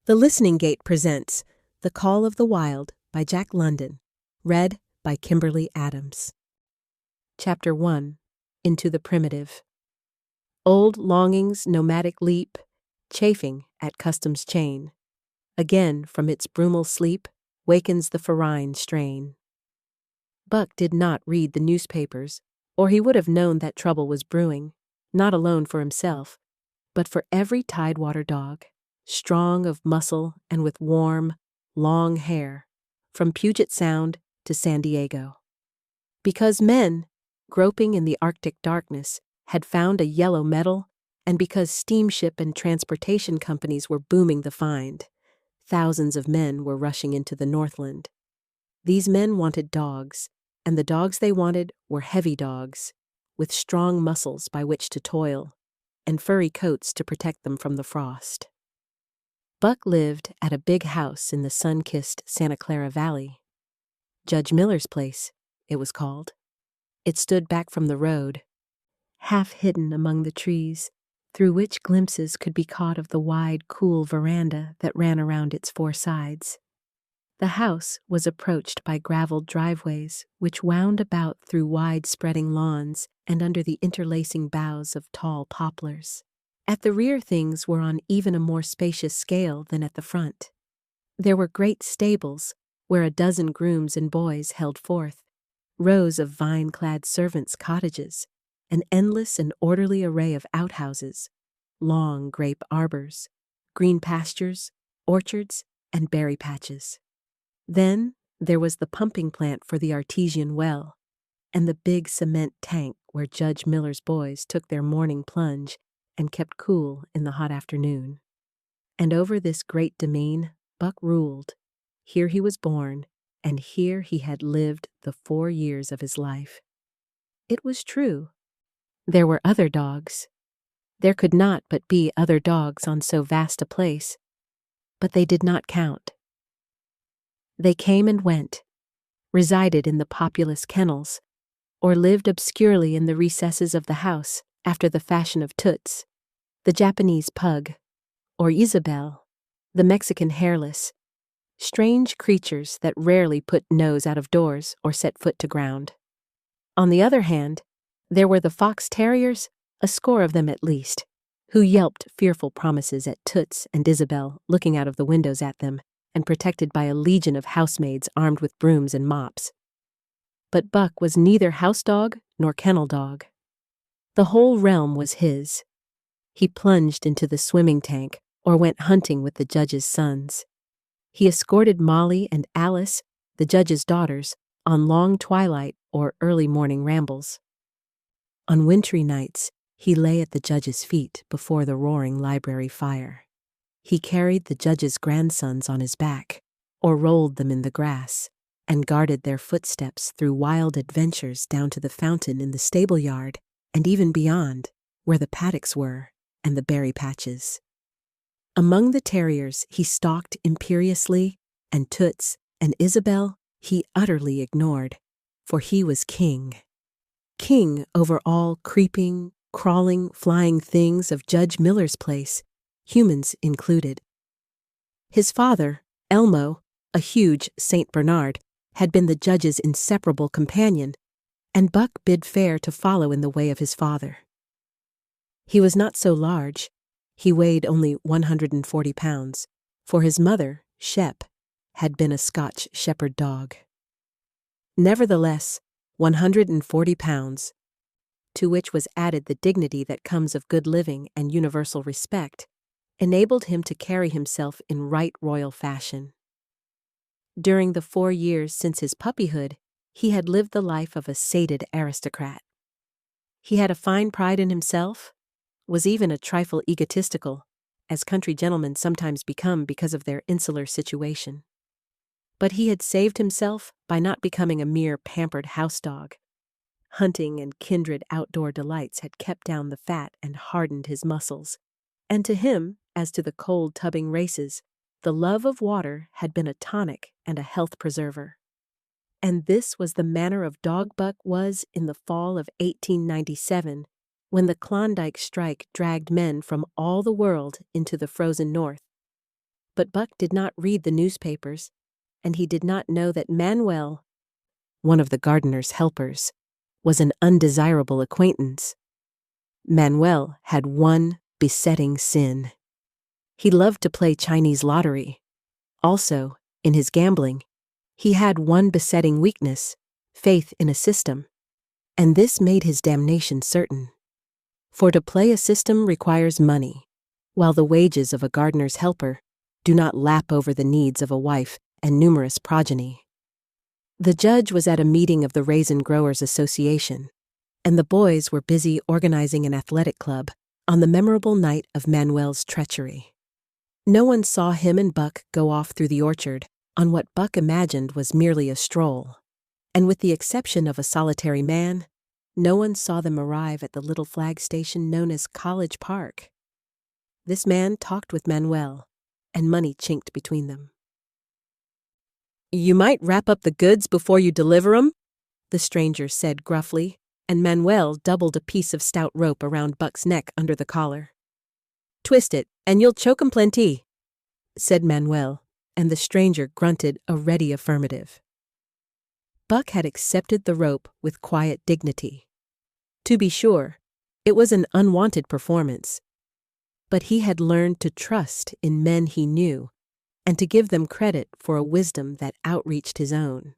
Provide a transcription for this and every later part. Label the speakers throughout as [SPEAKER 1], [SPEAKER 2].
[SPEAKER 1] The Listening Gate presents The Call of the Wild by Jack London, read by Kimberly Adams. Chapter 1. Into the Primitive. Old longings nomadic leap, chafing at custom's chain. Again from its brumal sleep wakens the ferine strain. Buck did not read the newspapers, or he would have known that trouble was brewing, not alone for himself, but for every tidewater dog, strong of muscle and with warm, long hair, from Puget Sound to San Diego. Because men, groping in the Arctic darkness, had found a yellow metal, and because steamship and transportation companies were booming the find, thousands of men were rushing into the Northland. These men wanted dogs, and the dogs they wanted were heavy dogs, with strong muscles by which to toil, and furry coats to protect them from the frost. Buck lived at a big house in the sun-kissed Santa Clara Valley. Judge Miller's place, it was called. It stood back from the road, half hidden among the trees, through which glimpses could be caught of the wide, cool veranda that ran around its four sides. The house was approached by graveled driveways which wound about through wide-spreading lawns and under the interlacing boughs of tall poplars. At the rear things were on even a more spacious scale than at the front. There were great stables where a dozen grooms and boys held forth, rows of vine-clad servants' cottages, an endless and orderly array of outhouses, long grape arbors, green pastures, orchards, and berry patches. Then there was the pumping plant for the artesian well, and the big cement tank where Judge Miller's boys took their morning plunge and kept cool in the hot afternoon. And over this great domain Buck ruled. Here he was born, and here he had lived the 4 years of his life. It was true. There were other dogs. There could not but be other dogs on so vast a place, but they did not count. They came and went, resided in the populous kennels, or lived obscurely in the recesses of the house after the fashion of Toots, the Japanese pug, or Isabel, the Mexican hairless, strange creatures that rarely put nose out of doors or set foot to ground. On the other hand, there were the fox terriers, a score of them at least, who yelped fearful promises at Toots and Isabel looking out of the windows at them and protected by a legion of housemaids armed with brooms and mops. But Buck was neither house dog nor kennel dog. The whole realm was his. He plunged into the swimming tank or went hunting with the judge's sons. He escorted Molly and Alice, the judge's daughters, on long twilight or early morning rambles. On wintry nights, he lay at the judge's feet before the roaring library fire. He carried the judge's grandsons on his back, or rolled them in the grass, and guarded their footsteps through wild adventures down to the fountain in the stable yard, and even beyond, where the paddocks were, and the berry patches. Among the terriers he stalked imperiously, and Toots and Isabel he utterly ignored, for he was king. King over all creeping, crawling, flying things of Judge Miller's place, humans included. His father, Elmo, a huge Saint Bernard, had been the judge's inseparable companion, and Buck bid fair to follow in the way of his father. He was not so large. He weighed only 140 pounds, for his mother, Shep, had been a Scotch shepherd dog. Nevertheless, 140 pounds, to which was added the dignity that comes of good living and universal respect, enabled him to carry himself in right royal fashion. During the 4 years since his puppyhood, he had lived the life of a sated aristocrat. He had a fine pride in himself, was even a trifle egotistical, as country gentlemen sometimes become because of their insular situation. But he had saved himself by not becoming a mere pampered house dog. Hunting and kindred outdoor delights had kept down the fat and hardened his muscles, and to him, as to the cold tubbing races, the love of water had been a tonic and a health preserver. And this was the manner of dog Buck was in the fall of 1897, when the Klondike strike dragged men from all the world into the frozen north. But Buck did not read the newspapers, and he did not know that Manuel, one of the gardener's helpers, was an undesirable acquaintance. Manuel had one besetting sin. He loved to play Chinese lottery. Also, in his gambling, he had one besetting weakness, faith in a system, and this made his damnation certain. For to play a system requires money, while the wages of a gardener's helper do not lap over the needs of a wife and numerous progeny. The judge was at a meeting of the Raisin Growers Association, and the boys were busy organizing an athletic club on the memorable night of Manuel's treachery. No one saw him and Buck go off through the orchard on what Buck imagined was merely a stroll, and with the exception of a solitary man, no one saw them arrive at the little flag station known as College Park. This man talked with Manuel, and money chinked between them. "You might wrap up the goods before you deliver 'em," the stranger said gruffly, and Manuel doubled a piece of stout rope around Buck's neck under the collar. "Twist it, and you'll choke 'em plenty," said Manuel, and the stranger grunted a ready affirmative. Buck had accepted the rope with quiet dignity. To be sure, it was an unwanted performance, but he had learned to trust in men he knew and to give them credit for a wisdom that outreached his own.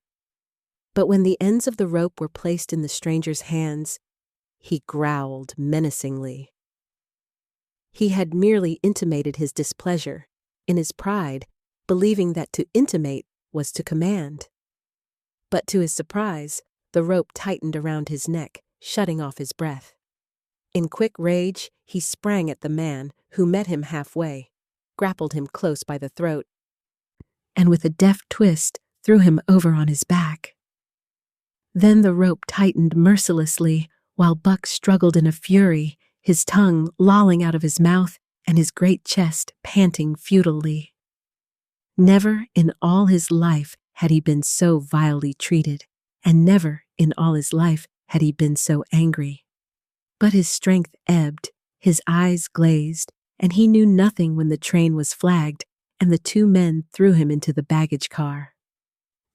[SPEAKER 1] But when the ends of the rope were placed in the stranger's hands, he growled menacingly. He had merely intimated his displeasure, in his pride, believing that to intimate was to command. But to his surprise, the rope tightened around his neck, shutting off his breath. In quick rage, he sprang at the man, who met him halfway, grappled him close by the throat, and with a deft twist threw him over on his back. Then the rope tightened mercilessly, while Buck struggled in a fury, his tongue lolling out of his mouth and his great chest panting futilely. Never in all his life had he been so vilely treated, and never in all his life had he been so angry. But his strength ebbed, his eyes glazed, and he knew nothing when the train was flagged and the two men threw him into the baggage car.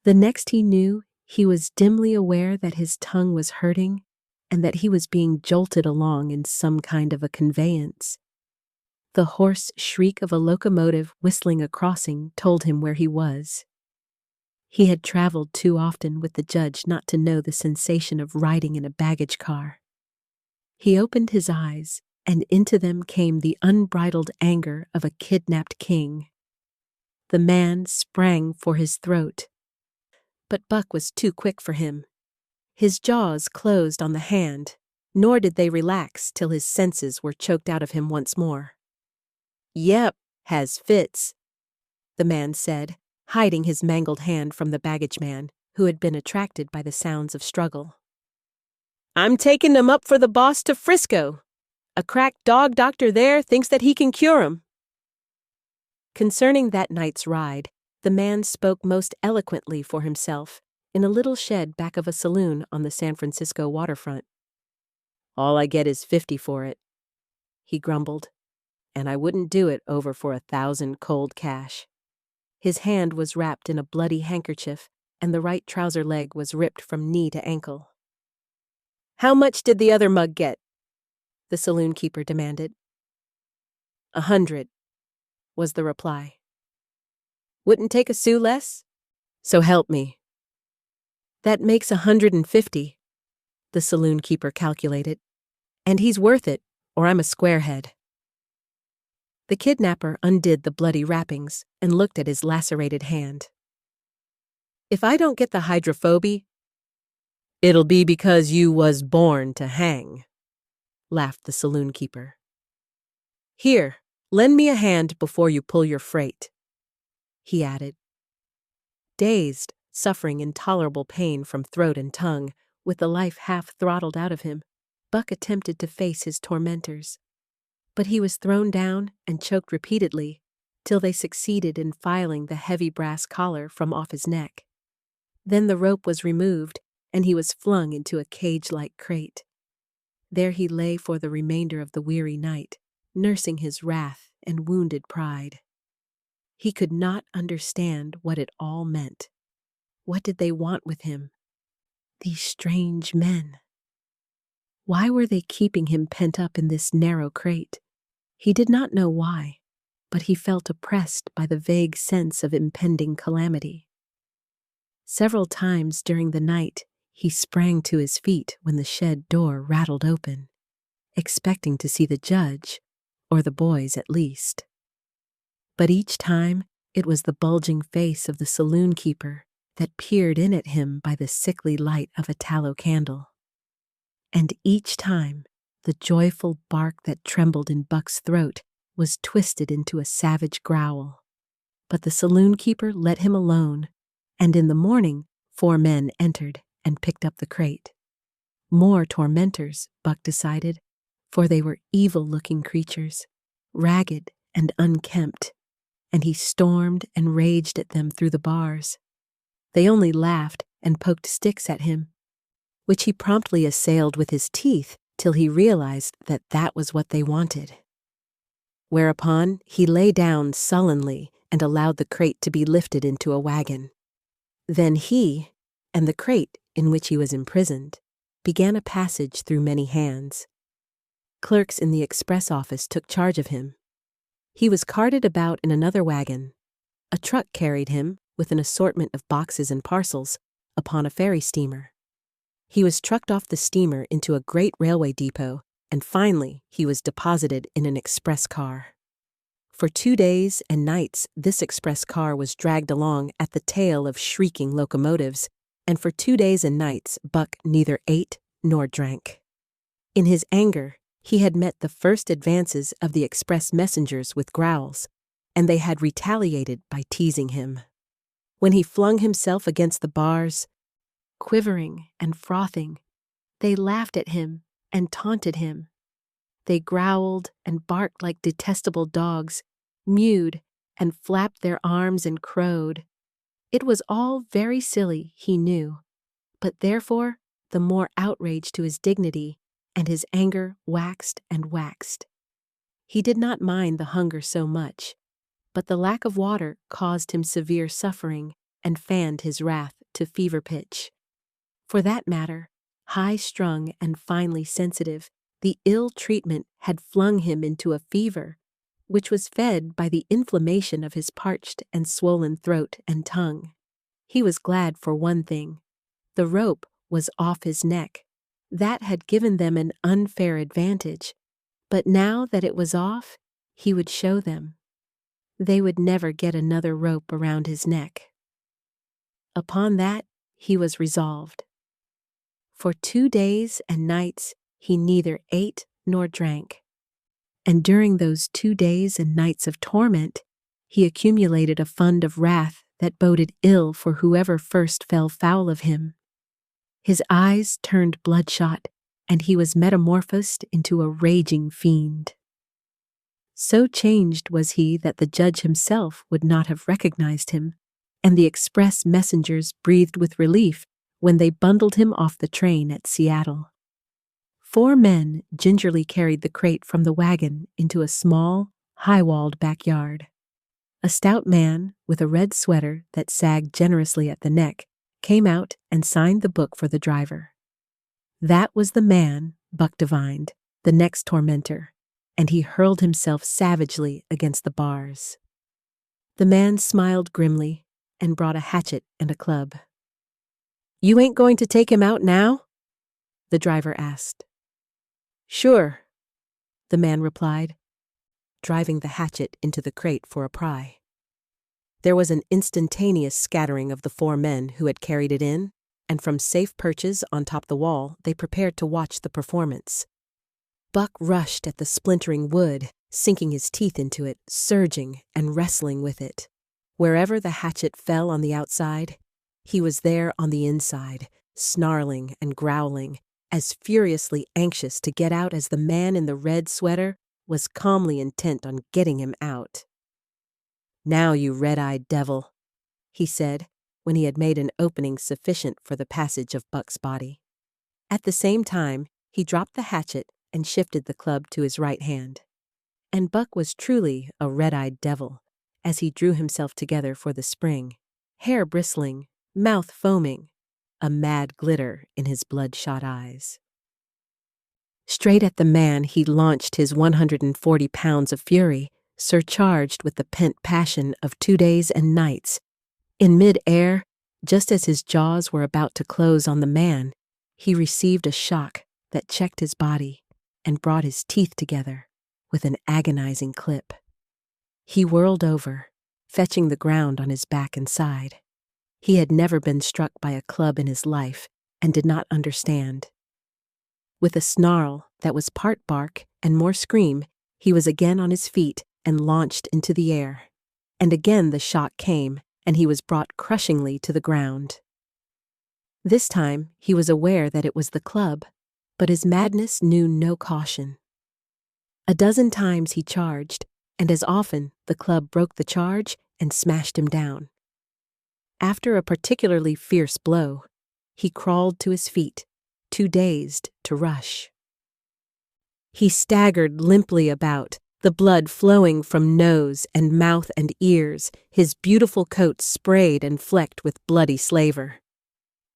[SPEAKER 1] The next he knew, he was dimly aware that his tongue was hurting and that he was being jolted along in some kind of a conveyance. The hoarse shriek of a locomotive whistling a crossing told him where he was. He had traveled too often with the judge not to know the sensation of riding in a baggage car. He opened his eyes, and into them came the unbridled anger of a kidnapped king. The man sprang for his throat, but Buck was too quick for him. His jaws closed on the hand, nor did they relax till his senses were choked out of him once more. "Yep, has fits," the man said, hiding his mangled hand from the baggage man, who had been attracted by the sounds of struggle. "I'm taking them up for the boss to Frisco. A crack dog doctor there thinks that he can cure 'em." Concerning that night's ride, the man spoke most eloquently for himself in a little shed back of a saloon on the San Francisco waterfront. "All I get is 50 for it," he grumbled, "and I wouldn't do it over for 1,000 cold cash." His hand was wrapped in a bloody handkerchief, and the right trouser leg was ripped from knee to ankle. "How much did the other mug get?" the saloon keeper demanded. 100, was the reply. "Wouldn't take a sou less? So help me." "That makes 150, the saloon keeper calculated. "And he's worth it, or I'm a squarehead." The kidnapper undid the bloody wrappings and looked at his lacerated hand. "If I don't get the hydrophobia, it'll be because you was born to hang," laughed the saloon keeper. "Here, lend me a hand before you pull your freight," he added. Dazed, suffering intolerable pain from throat and tongue, with the life half throttled out of him, Buck attempted to face his tormentors. But he was thrown down and choked repeatedly, till they succeeded in filing the heavy brass collar from off his neck. Then the rope was removed, and he was flung into a cage-like crate. There he lay for the remainder of the weary night, nursing his wrath and wounded pride. He could not understand what it all meant. What did they want with him? These strange men. Why were they keeping him pent up in this narrow crate? He did not know why, but he felt oppressed by the vague sense of impending calamity. Several times during the night, he sprang to his feet when the shed door rattled open, expecting to see the judge, or the boys at least. But each time, it was the bulging face of the saloon keeper that peered in at him by the sickly light of a tallow candle. And each time, the joyful bark that trembled in Buck's throat was twisted into a savage growl. But the saloon keeper let him alone, and in the morning, 4 men entered and picked up the crate. More tormentors, Buck decided, for they were evil-looking creatures, ragged and unkempt, and he stormed and raged at them through the bars. They only laughed and poked sticks at him, which he promptly assailed with his teeth till he realized that that was what they wanted. Whereupon he lay down sullenly and allowed the crate to be lifted into a wagon. Then he, and the crate in which he was imprisoned, began a passage through many hands. Clerks in the express office took charge of him. He was carted about in another wagon. A truck carried him, with an assortment of boxes and parcels, upon a ferry steamer. He was trucked off the steamer into a great railway depot, and finally he was deposited in an express car. For 2 days and nights this express car was dragged along at the tail of shrieking locomotives, and for 2 days and nights Buck neither ate nor drank. In his anger, he had met the first advances of the express messengers with growls, and they had retaliated by teasing him. When he flung himself against the bars, quivering and frothing, they laughed at him and taunted him. They growled and barked like detestable dogs, mewed and flapped their arms and crowed. It was all very silly, he knew, but therefore the more outrage to his dignity, and his anger waxed and waxed. He did not mind the hunger so much, but the lack of water caused him severe suffering and fanned his wrath to fever pitch. For that matter, high-strung and finely sensitive, the ill treatment had flung him into a fever, which was fed by the inflammation of his parched and swollen throat and tongue. He was glad for one thing. The rope was off his neck. That had given them an unfair advantage, but now that it was off, he would show them. They would never get another rope around his neck. Upon that, he was resolved. For 2 days and nights, he neither ate nor drank. And during those 2 days and nights of torment, he accumulated a fund of wrath that boded ill for whoever first fell foul of him. His eyes turned bloodshot, and he was metamorphosed into a raging fiend. So changed was he that the judge himself would not have recognized him, and the express messengers breathed with relief when they bundled him off the train at Seattle. 4 men gingerly carried the crate from the wagon into a small, high-walled backyard. A stout man, with a red sweater that sagged generously at the neck, came out and signed the book for the driver. That was the man, Buck divined, the next tormentor, and he hurled himself savagely against the bars. The man smiled grimly and brought a hatchet and a club. "You ain't going to take him out now?" the driver asked. "Sure," the man replied, driving the hatchet into the crate for a pry. There was an instantaneous scattering of the 4 men who had carried it in, and from safe perches on top the wall they prepared to watch the performance. Buck rushed at the splintering wood, sinking his teeth into it, surging and wrestling with it. Wherever the hatchet fell on the outside, he was there on the inside, snarling and growling, as furiously anxious to get out as the man in the red sweater was calmly intent on getting him out. "Now, you red-eyed devil," he said, when he had made an opening sufficient for the passage of Buck's body. At the same time, he dropped the hatchet and shifted the club to his right hand. And Buck was truly a red-eyed devil, as he drew himself together for the spring, hair bristling, mouth foaming, a mad glitter in his bloodshot eyes. Straight at the man he launched his 140 pounds of fury, surcharged with the pent passion of 2 days and nights. In mid-air, just as his jaws were about to close on the man, he received a shock that checked his body and brought his teeth together with an agonizing clip. He whirled over, fetching the ground on his back and side. He had never been struck by a club in his life and did not understand. With a snarl that was part bark and more scream, he was again on his feet and launched into the air. And again the shock came, and he was brought crushingly to the ground. This time he was aware that it was the club, but his madness knew no caution. A dozen times he charged, and as often the club broke the charge and smashed him down. After a particularly fierce blow, he crawled to his feet, too dazed to rush. He staggered limply about, the blood flowing from nose and mouth and ears, his beautiful coat sprayed and flecked with bloody slaver.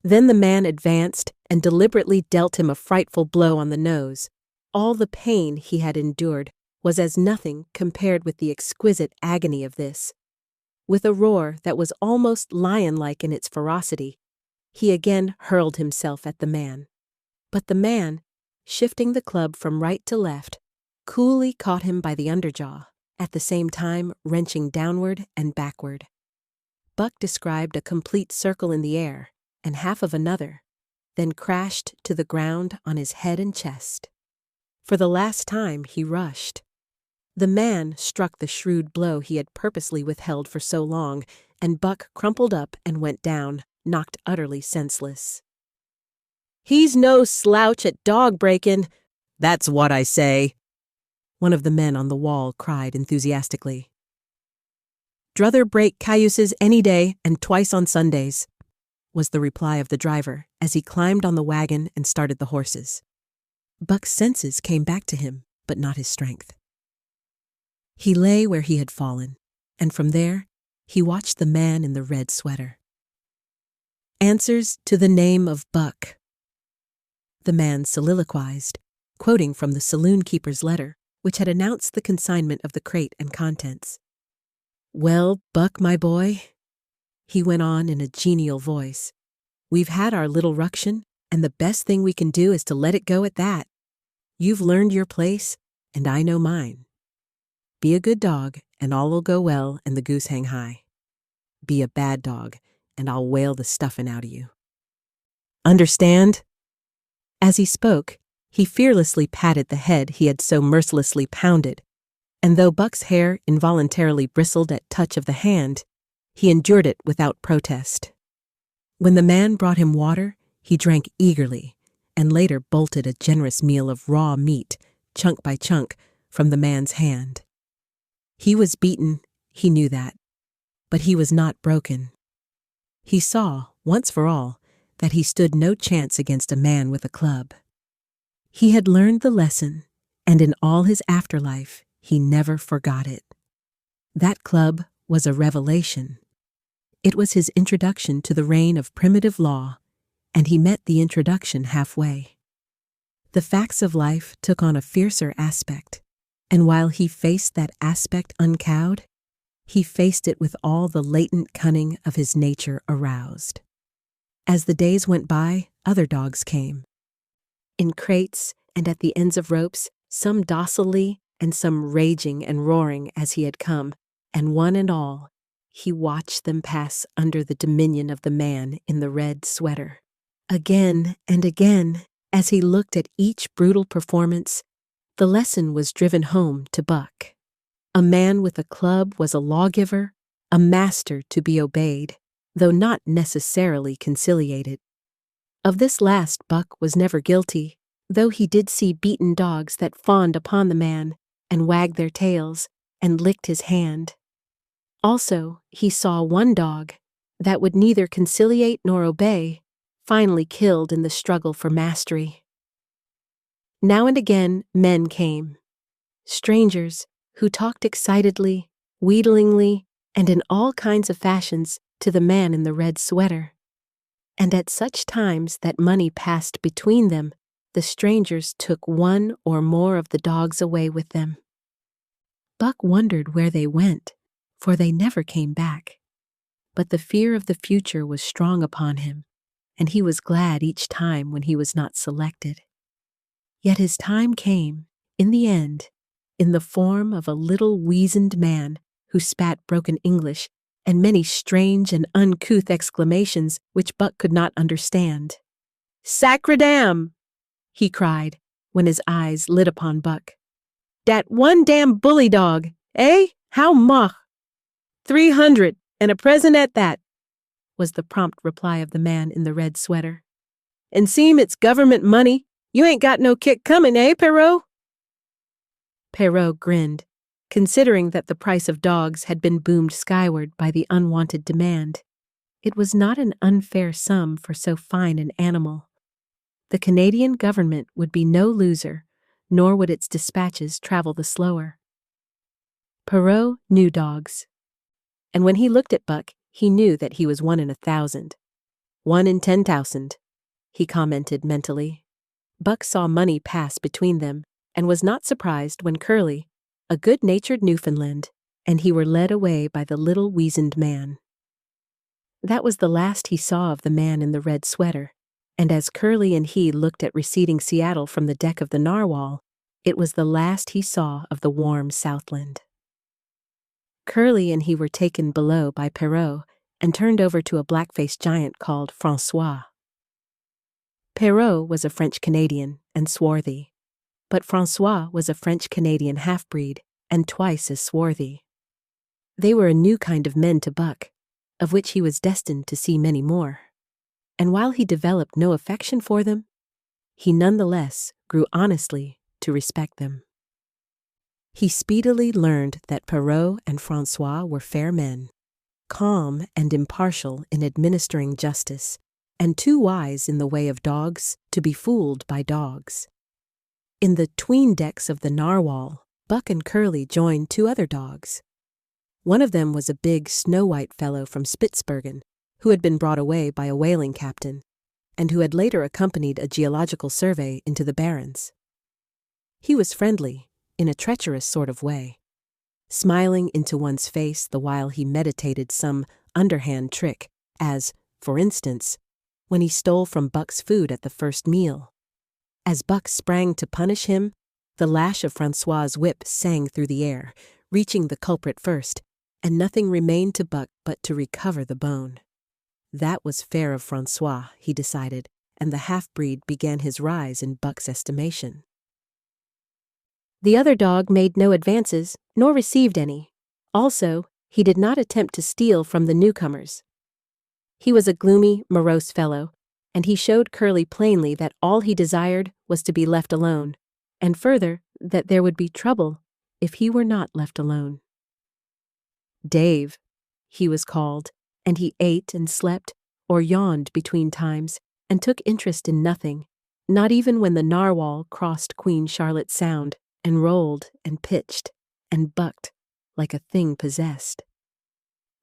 [SPEAKER 1] Then the man advanced and deliberately dealt him a frightful blow on the nose. All the pain he had endured was as nothing compared with the exquisite agony of this. With a roar that was almost lion-like in its ferocity, he again hurled himself at the man. But the man, shifting the club from right to left, coolly caught him by the underjaw, at the same time wrenching downward and backward. Buck described a complete circle in the air, and half of another, then crashed to the ground on his head and chest. For the last time he rushed. The man struck the shrewd blow he had purposely withheld for so long, and Buck crumpled up and went down, knocked utterly senseless. "He's no slouch at dog-breakin'." "That's what I say," one of the men on the wall cried enthusiastically. "Druther break cayuses any day and twice on Sundays," was the reply of the driver as he climbed on the wagon and started the horses. Buck's senses came back to him, but not his strength. He lay where he had fallen, and from there he watched the man in the red sweater. "Answers to the name of Buck," the man soliloquized, quoting from the saloon keeper's letter, which had announced the consignment of the crate and contents. "Well, Buck, my boy," he went on in a genial voice, "we've had our little ruction, and the best thing we can do is to let it go at that. You've learned your place, and I know mine. Be a good dog, and all'll go well and the goose hang high. Be a bad dog, and I'll whale the stuffin' out of you. Understand?" As he spoke, he fearlessly patted the head he had so mercilessly pounded, and though Buck's hair involuntarily bristled at touch of the hand, he endured it without protest. When the man brought him water, he drank eagerly, and later bolted a generous meal of raw meat, chunk by chunk, from the man's hand. He was beaten, he knew that, but he was not broken. He saw, once for all, that he stood no chance against a man with a club. He had learned the lesson, and in all his afterlife, he never forgot it. That club was a revelation. It was his introduction to the reign of primitive law, and he met the introduction halfway. The facts of life took on a fiercer aspect, and while he faced that aspect uncowed, he faced it with all the latent cunning of his nature aroused. As the days went by, other dogs came. In crates and at the ends of ropes, some docilely and some raging and roaring as he had come, and one and all, he watched them pass under the dominion of the man in the red sweater. Again and again, as he looked at each brutal performance, the lesson was driven home to Buck. A man with a club was a lawgiver, a master to be obeyed, though not necessarily conciliated. Of this last Buck was never guilty, though he did see beaten dogs that fawned upon the man and wagged their tails and licked his hand. Also, he saw one dog that would neither conciliate nor obey, finally killed in the struggle for mastery. Now and again men came, strangers who talked excitedly, wheedlingly, and in all kinds of fashions to the man in the red sweater. And at such times that money passed between them, the strangers took one or more of the dogs away with them. Buck wondered where they went, for they never came back. But the fear of the future was strong upon him, and he was glad each time when he was not selected. Yet his time came, in the end, in the form of a little weazened man who spat broken English and many strange and uncouth exclamations which Buck could not understand. "Sacredam!" he cried, when his eyes lit upon Buck. "Dat one damn bully dog, eh? How much?" 300, and a present at that, was the prompt reply of the man in the red sweater. "And seem it's government money, you ain't got no kick coming, eh, Perrault?" Perrault grinned, considering that the price of dogs had been boomed skyward by the unwanted demand. It was not an unfair sum for so fine an animal. The Canadian government would be no loser, nor would its dispatches travel the slower. Perrault knew dogs, and when he looked at Buck, he knew that he was 1 in 1,000. 1 in 10,000, he commented mentally. Buck saw money pass between them, and was not surprised when Curly, a good-natured Newfoundland, and he were led away by the little weazened man. That was the last he saw of the man in the red sweater, and as Curly and he looked at receding Seattle from the deck of the narwhal, it was the last he saw of the warm Southland. Curly and he were taken below by Perrault and turned over to a black-faced giant called Francois. Perrault was a French-Canadian and swarthy, but Francois was a French-Canadian half-breed and twice as swarthy. They were a new kind of men to Buck, of which he was destined to see many more. And while he developed no affection for them, he nonetheless grew honestly to respect them. He speedily learned that Perrault and Francois were fair men, calm and impartial in administering justice, and too wise in the way of dogs to be fooled by dogs. In the 'tween decks of the narwhal, Buck and Curly joined 2 other dogs. One of them was a big snow-white fellow from Spitzbergen, who had been brought away by a whaling captain, and who had later accompanied a geological survey into the Barrens. He was friendly, in a treacherous sort of way, smiling into one's face the while he meditated some underhand trick, as, for instance, when he stole from Buck's food at the first meal. As Buck sprang to punish him, the lash of Francois's whip sang through the air, reaching the culprit first, and nothing remained to Buck but to recover the bone. That was fair of Francois, he decided, and the half-breed began his rise in Buck's estimation. The other dog made no advances, nor received any. Also, he did not attempt to steal from the newcomers. He was a gloomy, morose fellow, and he showed Curly plainly that all he desired was to be left alone, and further, that there would be trouble if he were not left alone. Dave, he was called, and he ate and slept, or yawned between times, and took interest in nothing, not even when the narwhal crossed Queen Charlotte Sound, and rolled and pitched and bucked like a thing possessed.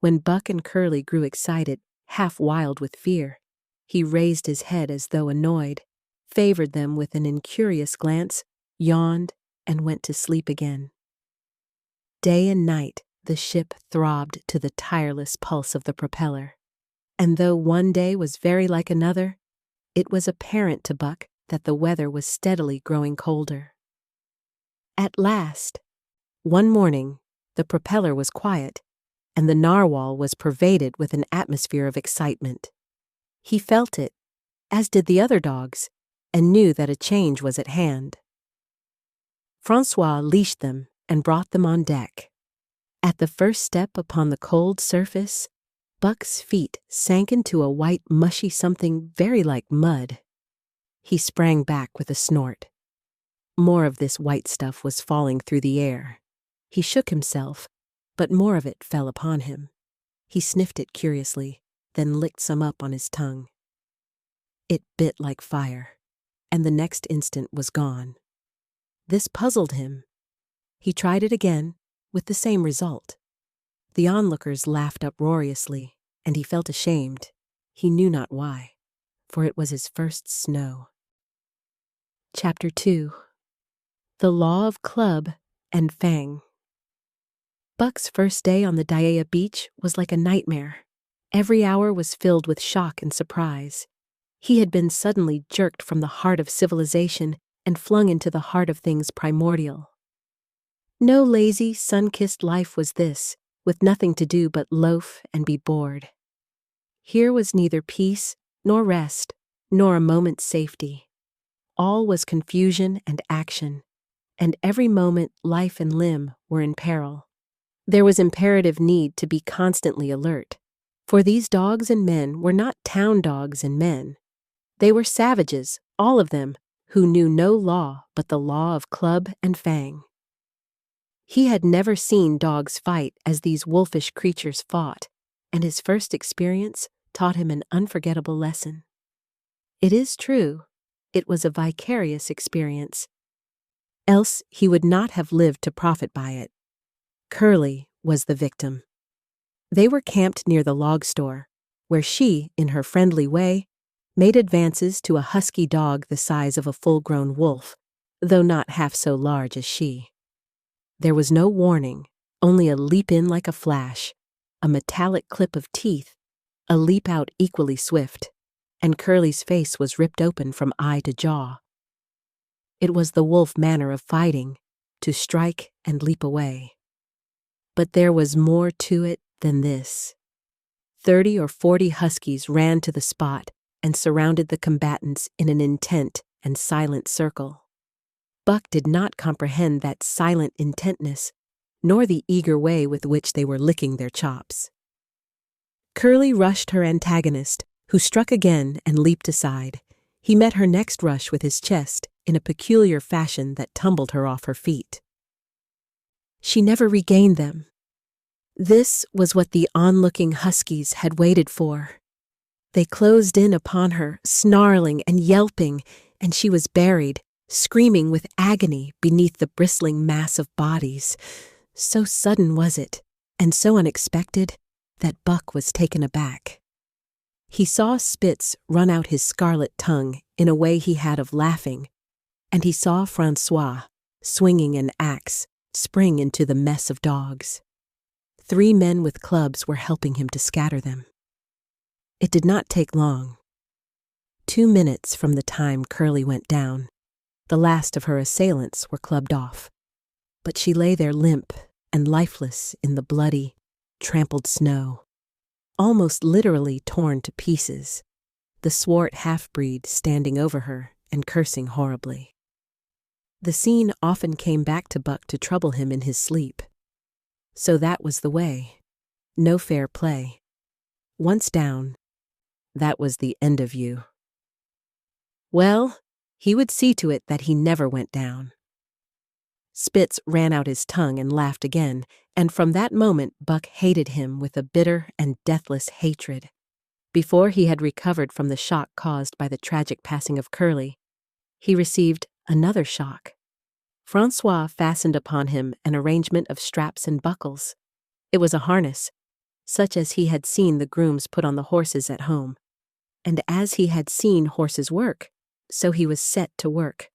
[SPEAKER 1] When Buck and Curly grew excited, half wild with fear, he raised his head as though annoyed, favored them with an incurious glance, yawned, and went to sleep again. Day and night the ship throbbed to the tireless pulse of the propeller, and though one day was very like another, it was apparent to Buck that the weather was steadily growing colder. At last, one morning, the propeller was quiet, and the narwhal was pervaded with an atmosphere of excitement. He felt it, as did the other dogs, and knew that a change was at hand. Francois leashed them and brought them on deck. At the first step upon the cold surface, Buck's feet sank into a white mushy something very like mud. He sprang back with a snort. More of this white stuff was falling through the air. He shook himself, but more of it fell upon him. He sniffed it curiously, then licked some up on his tongue. It bit like fire, and the next instant was gone. This puzzled him. He tried it again, with the same result. The onlookers laughed uproariously, and he felt ashamed. He knew not why, for it was his first snow. Chapter 2. The Law of Club and Fang. Buck's first day on the Dyea beach was like a nightmare. Every hour was filled with shock and surprise. He had been suddenly jerked from the heart of civilization and flung into the heart of things primordial. No lazy, sun-kissed life was this, with nothing to do but loaf and be bored. Here was neither peace, nor rest, nor a moment's safety. All was confusion and action, and every moment life and limb were in peril. There was imperative need to be constantly alert, for these dogs and men were not town dogs and men. They were savages, all of them, who knew no law but the law of club and fang. He had never seen dogs fight as these wolfish creatures fought, and his first experience taught him an unforgettable lesson. It is true, it was a vicarious experience. Else he would not have lived to profit by it. Curly was the victim. They were camped near the log store, where she, in her friendly way, made advances to a husky dog the size of a full-grown wolf, though not half so large as she. There was no warning, only a leap in like a flash, a metallic clip of teeth, a leap out equally swift, and Curly's face was ripped open from eye to jaw. It was the wolf manner of fighting, to strike and leap away. But there was more to it than this. 30 or 40 huskies ran to the spot and surrounded the combatants in an intent and silent circle. Buck did not comprehend that silent intentness, nor the eager way with which they were licking their chops. Curly rushed her antagonist, who struck again and leaped aside. He met her next rush with his chest in a peculiar fashion that tumbled her off her feet. She never regained them. This was what the onlooking huskies had waited for. They closed in upon her, snarling and yelping, and she was buried, screaming with agony beneath the bristling mass of bodies. So sudden was it, and so unexpected, that Buck was taken aback. He saw Spitz run out his scarlet tongue in a way he had of laughing, and he saw Francois, swinging an axe, spring into the mess of dogs. 3 men with clubs were helping him to scatter them. It did not take long. 2 minutes from the time Curly went down, the last of her assailants were clubbed off, but she lay there limp and lifeless in the bloody, trampled snow, almost literally torn to pieces, the swart half-breed standing over her and cursing horribly. The scene often came back to Buck to trouble him in his sleep. So that was the way. No fair play. Once down, that was the end of you. Well, he would see to it that he never went down. Spitz ran out his tongue and laughed again, and from that moment Buck hated him with a bitter and deathless hatred. Before he had recovered from the shock caused by the tragic passing of Curly, he received another shock. Francois fastened upon him an arrangement of straps and buckles. It was a harness, such as he had seen the grooms put on the horses at home. And as he had seen horses work, so he was set to work,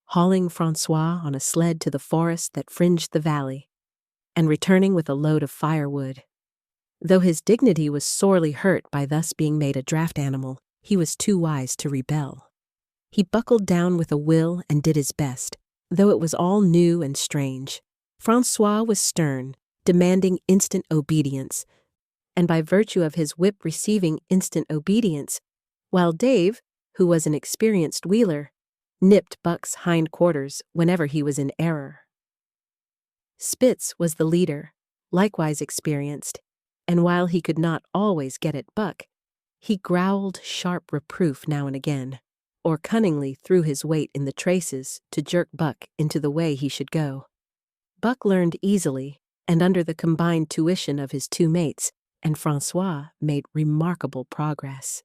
[SPEAKER 1] hauling Francois on a sled to the forest that fringed the valley, and returning with a load of firewood. Though his dignity was sorely hurt by thus being made a draft animal, he was too wise to rebel. He buckled down with a will and did his best, though it was all new and strange. Francois was stern, demanding instant obedience, and by virtue of his whip receiving instant obedience, while Dave, who was an experienced wheeler, nipped Buck's hind quarters whenever he was in error. Spitz was the leader, likewise experienced, and while he could not always get at Buck, he growled sharp reproof now and again, or cunningly threw his weight in the traces to jerk Buck into the way he should go. Buck learned easily, and under the combined tuition of his 2 mates, and Francois made remarkable progress.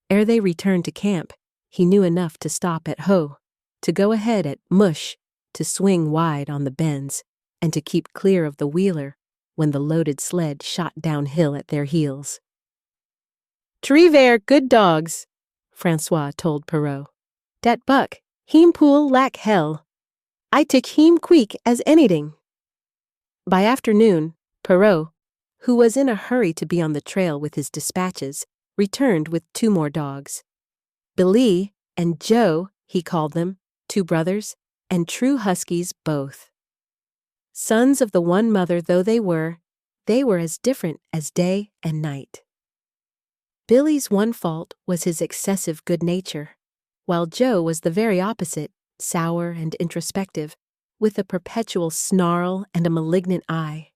[SPEAKER 1] Ere they returned to camp, he knew enough to stop at Ho, to go ahead at Mush, to swing wide on the bends, and to keep clear of the wheeler when the loaded sled shot downhill at their heels. "Trevere, good dogs," Francois told Perrault. "Dat buck, heem pool lack hell. I took heem quick as anything." By afternoon, Perrault, who was in a hurry to be on the trail with his dispatches, returned with 2 more dogs. Billy and Joe, he called them, 2 brothers, and true huskies both. Sons of the one mother though they were as different as day and night. Billy's one fault was his excessive good nature, while Joe was the very opposite, sour and introspective, with a perpetual snarl and a malignant eye.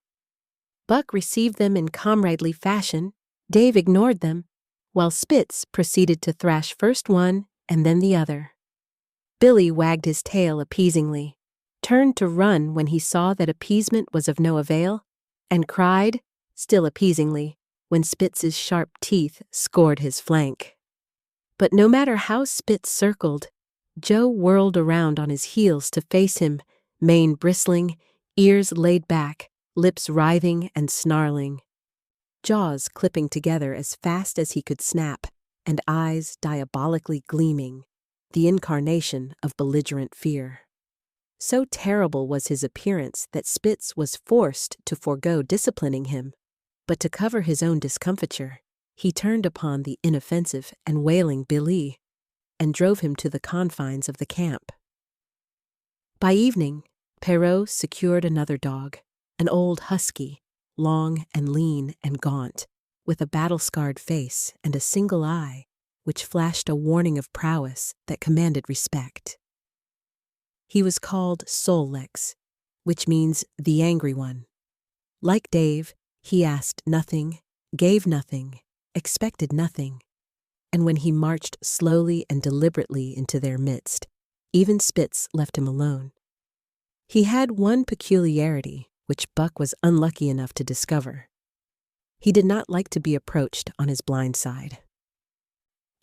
[SPEAKER 1] Buck received them in comradely fashion, Dave ignored them, while Spitz proceeded to thrash first one and then the other. Billy wagged his tail appeasingly, turned to run when he saw that appeasement was of no avail, and cried, still appeasingly, when Spitz's sharp teeth scored his flank. But no matter how Spitz circled, Joe whirled around on his heels to face him, mane bristling, ears laid back, lips writhing and snarling, jaws clipping together as fast as he could snap, and eyes diabolically gleaming, the incarnation of belligerent fear. So terrible was his appearance that Spitz was forced to forego disciplining him, but to cover his own discomfiture, he turned upon the inoffensive and wailing Billy, and drove him to the confines of the camp. By evening, Perrault secured another dog, an old husky, long and lean and gaunt, with a battle-scarred face and a single eye, which flashed a warning of prowess that commanded respect. He was called Sol-Lex, which means the angry one. Like Dave, he asked nothing, gave nothing, expected nothing, and when he marched slowly and deliberately into their midst, even Spitz left him alone. He had one peculiarity which Buck was unlucky enough to discover. He did not like to be approached on his blind side.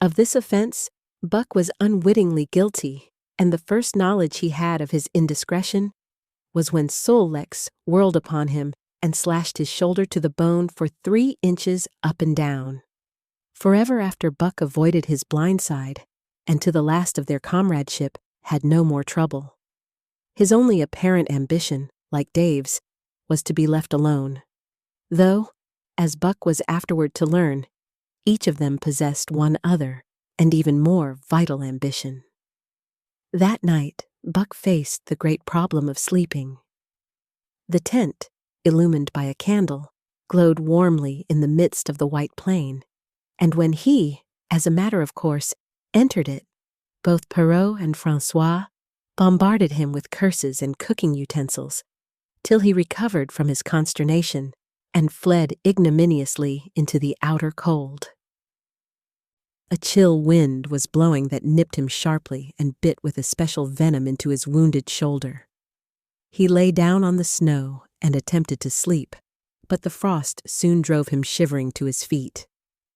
[SPEAKER 1] Of this offense, Buck was unwittingly guilty, and the first knowledge he had of his indiscretion was when Sol-Lex whirled upon him and slashed his shoulder to the bone for 3 inches up and down. Forever after Buck avoided his blind side, and to the last of their comradeship had no more trouble. His only apparent ambition, like Dave's, was to be left alone, though, as Buck was afterward to learn, each of them possessed one other and even more vital ambition. That night, Buck faced the great problem of sleeping. The tent, illumined by a candle, glowed warmly in the midst of the white plain, and when he, as a matter of course, entered it, both Perrault and Francois bombarded him with curses and cooking utensils, till he recovered from his consternation and fled ignominiously into the outer cold. A chill wind was blowing that nipped him sharply and bit with especial venom into his wounded shoulder. He lay down on the snow and attempted to sleep, but the frost soon drove him shivering to his feet.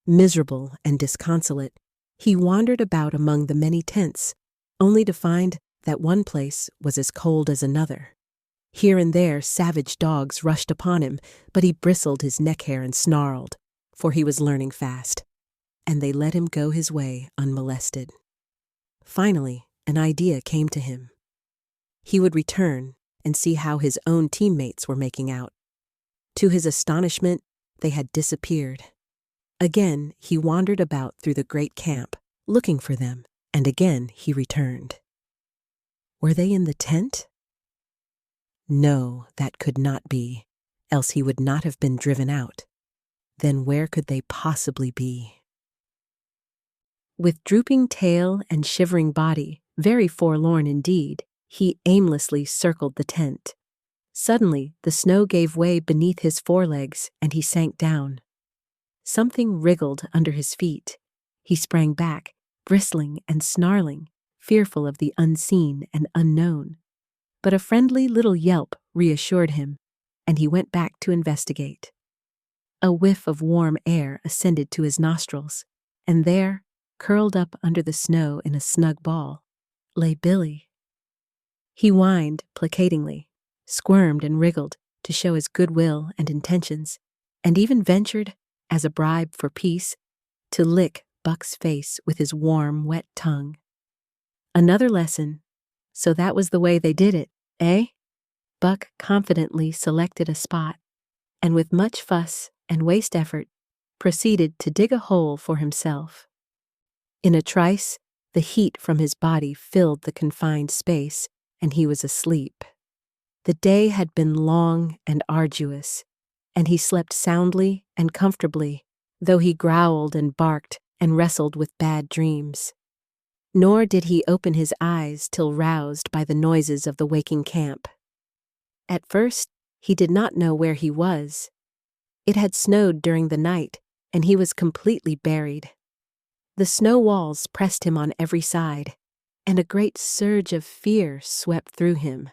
[SPEAKER 1] Miserable and disconsolate, he wandered about among the many tents, only to find that one place was as cold as another. Here and there savage dogs rushed upon him, but he bristled his neck hair and snarled, for he was learning fast, and they let him go his way unmolested. Finally, an idea came to him. He would return and see how his own teammates were making out. To his astonishment, they had disappeared. Again, he wandered about through the great camp, looking for them, and again he returned. Were they in the tent? No, that could not be, else he would not have been driven out. Then where could they possibly be? With drooping tail and shivering body, very forlorn indeed, he aimlessly circled the tent. Suddenly, the snow gave way beneath his forelegs, and he sank down. Something wriggled under his feet. He sprang back, bristling and snarling, fearful of the unseen and unknown. But a friendly little yelp reassured him, and he went back to investigate. A whiff of warm air ascended to his nostrils, and there, curled up under the snow in a snug ball, lay Billy. He whined placatingly, squirmed and wriggled, to show his goodwill and intentions, and even ventured, as a bribe for peace, to lick Buck's face with his warm, wet tongue. Another lesson. So that was the way they did it, eh? Buck confidently selected a spot, and with much fuss and waste effort, proceeded to dig a hole for himself. In a trice, the heat from his body filled the confined space, and he was asleep. The day had been long and arduous, and he slept soundly and comfortably, though he growled and barked and wrestled with bad dreams. Nor did he open his eyes till roused by the noises of the waking camp. At first, he did not know where he was. It had snowed during the night, and he was completely buried. The snow walls pressed him on every side, and a great surge of fear swept through him.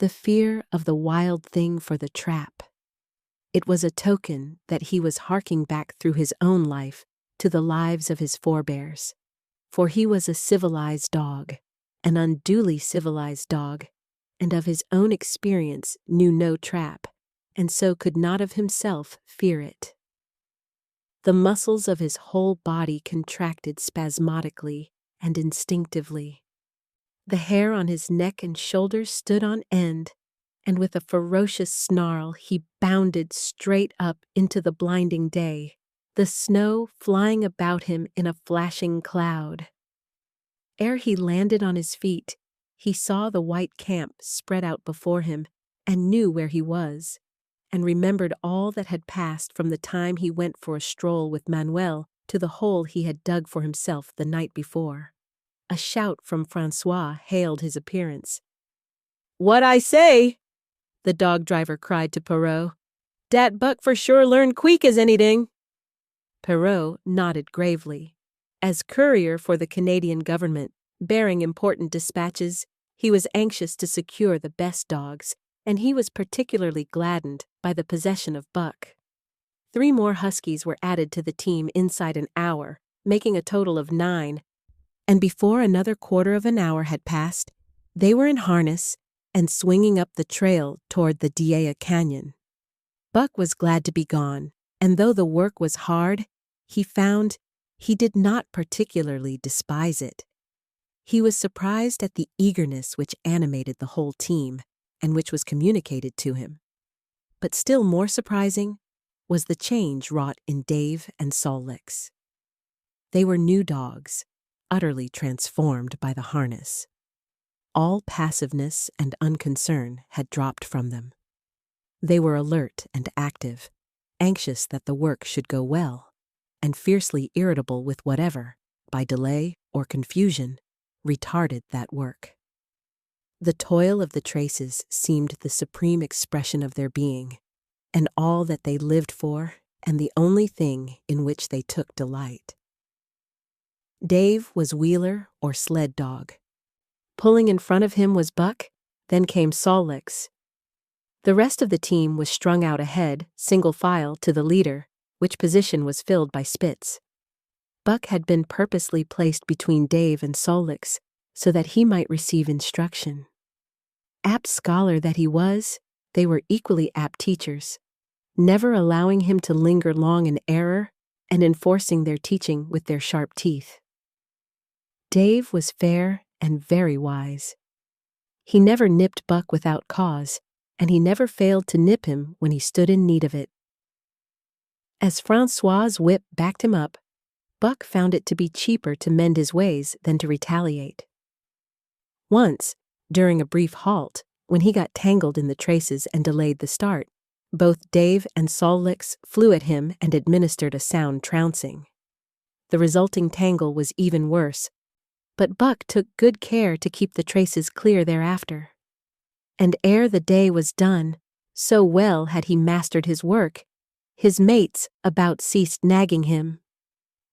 [SPEAKER 1] The fear of the wild thing for the trap. It was a token that he was harking back through his own life to the lives of his forebears. For he was a civilized dog, an unduly civilized dog, and of his own experience knew no trap, and so could not of himself fear it. The muscles of his whole body contracted spasmodically and instinctively. The hair on his neck and shoulders stood on end, and with a ferocious snarl he bounded straight up into the blinding day, the snow flying about him in a flashing cloud. Ere he landed on his feet, he saw the white camp spread out before him, and knew where he was, and remembered all that had passed from the time he went for a stroll with Manuel to the hole he had dug for himself the night before. A shout from Francois hailed his appearance. "What I say?" the dog driver cried to Perrault. "Dat Buck for sure learn queek as anything." Perrault nodded gravely. As courier for the Canadian government, bearing important dispatches, he was anxious to secure the best dogs, and he was particularly gladdened by the possession of Buck. 3 more huskies were added to the team inside an hour, making a total of 9, and before another quarter of an hour had passed, they were in harness and swinging up the trail toward the Diea Canyon. Buck was glad to be gone, and though the work was hard, he found he did not particularly despise it. He was surprised at the eagerness which animated the whole team, and which was communicated to him. But still more surprising was the change wrought in Dave and Sol-leks. They were new dogs, utterly transformed by the harness. All passiveness and unconcern had dropped from them. They were alert and active, anxious that the work should go well, and fiercely irritable with whatever, by delay or confusion, retarded that work. The toil of the traces seemed the supreme expression of their being, and all that they lived for, and the only thing in which they took delight. Dave was wheeler or sled dog. Pulling in front of him was Buck, then came Sol-leks. The rest of the team was strung out ahead, single file, to the leader, which position was filled by Spitz. Buck had been purposely placed between Dave and Sol-leks so that he might receive instruction. Apt scholar that he was, they were equally apt teachers, never allowing him to linger long in error and enforcing their teaching with their sharp teeth. Dave was fair and very wise. He never nipped Buck without cause, and he never failed to nip him when he stood in need of it. As Francois's whip backed him up, Buck found it to be cheaper to mend his ways than to retaliate. Once, during a brief halt, when he got tangled in the traces and delayed the start, both Dave and Sol-leks flew at him and administered a sound trouncing. The resulting tangle was even worse, but Buck took good care to keep the traces clear thereafter. And ere the day was done, so well had he mastered his work, his mates about ceased nagging him.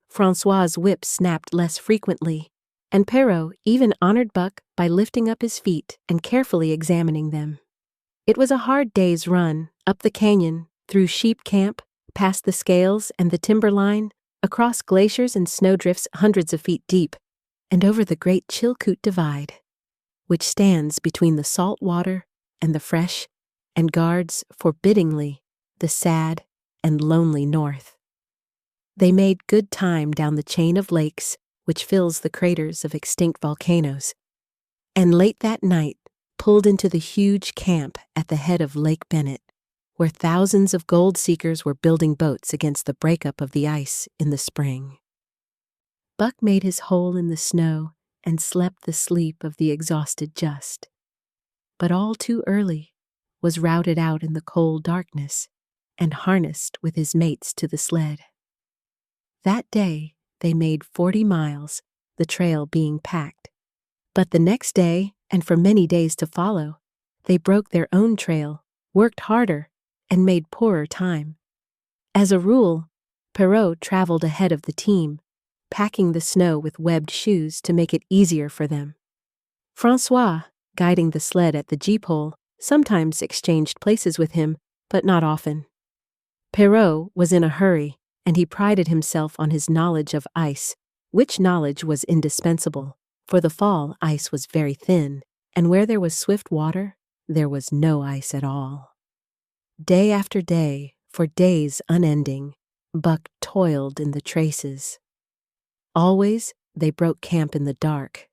[SPEAKER 1] Francois's whip snapped less frequently, and Perrault even honored Buck by lifting up his feet and carefully examining them. It was a hard day's run, up the canyon, through sheep camp, past the scales and the timberline, across glaciers and snowdrifts hundreds of feet deep, and over the great Chilkoot Divide, which stands between the salt water and the fresh, and guards forbiddingly the sad and lonely north. They made good time down the chain of lakes which fills the craters of extinct volcanoes, and late that night pulled into the huge camp at the head of Lake Bennett, where thousands of gold seekers were building boats against the breakup of the ice in the spring. Buck made his hole in the snow and slept the sleep of the exhausted just, but all too early was routed out in the cold darkness and harnessed with his mates to the sled. That day they made 40 miles, the trail being packed. But the next day, and for many days to follow, they broke their own trail, worked harder, and made poorer time. As a rule, Perrault traveled ahead of the team, packing the snow with webbed shoes to make it easier for them. François, guiding the sled at the gee-pole, sometimes exchanged places with him, but not often. Perrault was in a hurry, and he prided himself on his knowledge of ice, which knowledge was indispensable, for the fall ice was very thin, and where there was swift water, there was no ice at all. Day after day, for days unending, Buck toiled in the traces. Always they broke camp in the dark,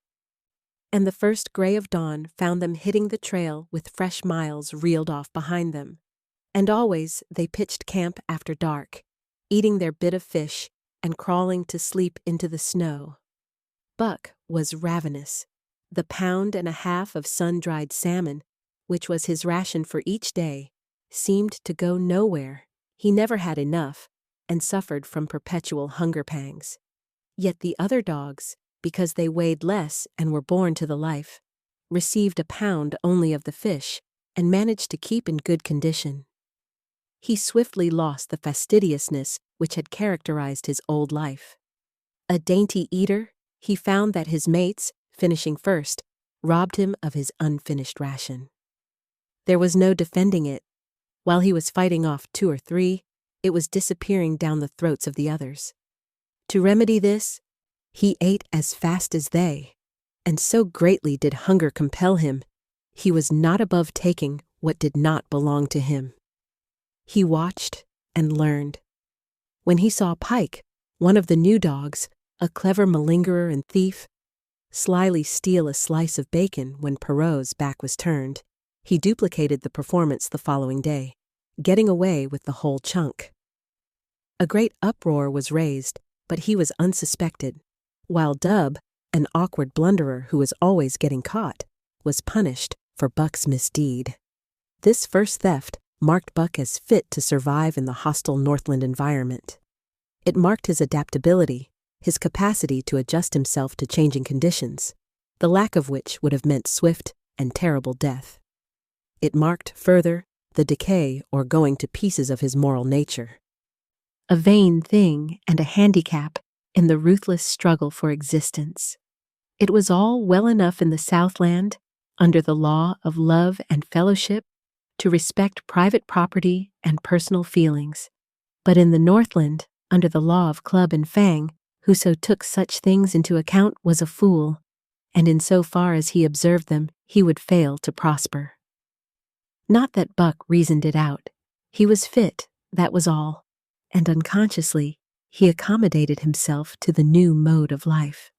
[SPEAKER 1] and the first gray of dawn found them hitting the trail with fresh miles reeled off behind them. And always they pitched camp after dark, eating their bit of fish and crawling to sleep into the snow. Buck was ravenous. The pound and a half of sun-dried salmon, which was his ration for each day, seemed to go nowhere. He never had enough, and suffered from perpetual hunger pangs. Yet the other dogs, because they weighed less and were born to the life, received a pound only of the fish and managed to keep in good condition. He swiftly lost the fastidiousness which had characterized his old life. A dainty eater, he found that his mates, finishing first, robbed him of his unfinished ration. There was no defending it. While he was fighting off 2 or 3, it was disappearing down the throats of the others. To remedy this, he ate as fast as they, and so greatly did hunger compel him, he was not above taking what did not belong to him. He watched and learned. When he saw Pike, one of the new dogs, a clever malingerer and thief, slyly steal a slice of bacon when Perrault's back was turned, he duplicated the performance the following day, getting away with the whole chunk. A great uproar was raised, but he was unsuspected, while Dub, an awkward blunderer who was always getting caught, was punished for Buck's misdeed. This first theft marked Buck as fit to survive in the hostile Northland environment. It marked his adaptability, his capacity to adjust himself to changing conditions, the lack of which would have meant swift and terrible death. It marked, further, the decay or going to pieces of his moral nature. A vain thing and a handicap in the ruthless struggle for existence. It was all well enough in the Southland, under the law of love and fellowship, to respect private property and personal feelings, but in the Northland, under the law of club and fang, whoso took such things into account was a fool, and in so far as he observed them, he would fail to prosper. Not that Buck reasoned it out. He was fit, that was all, and unconsciously he accommodated himself to the new mode of life.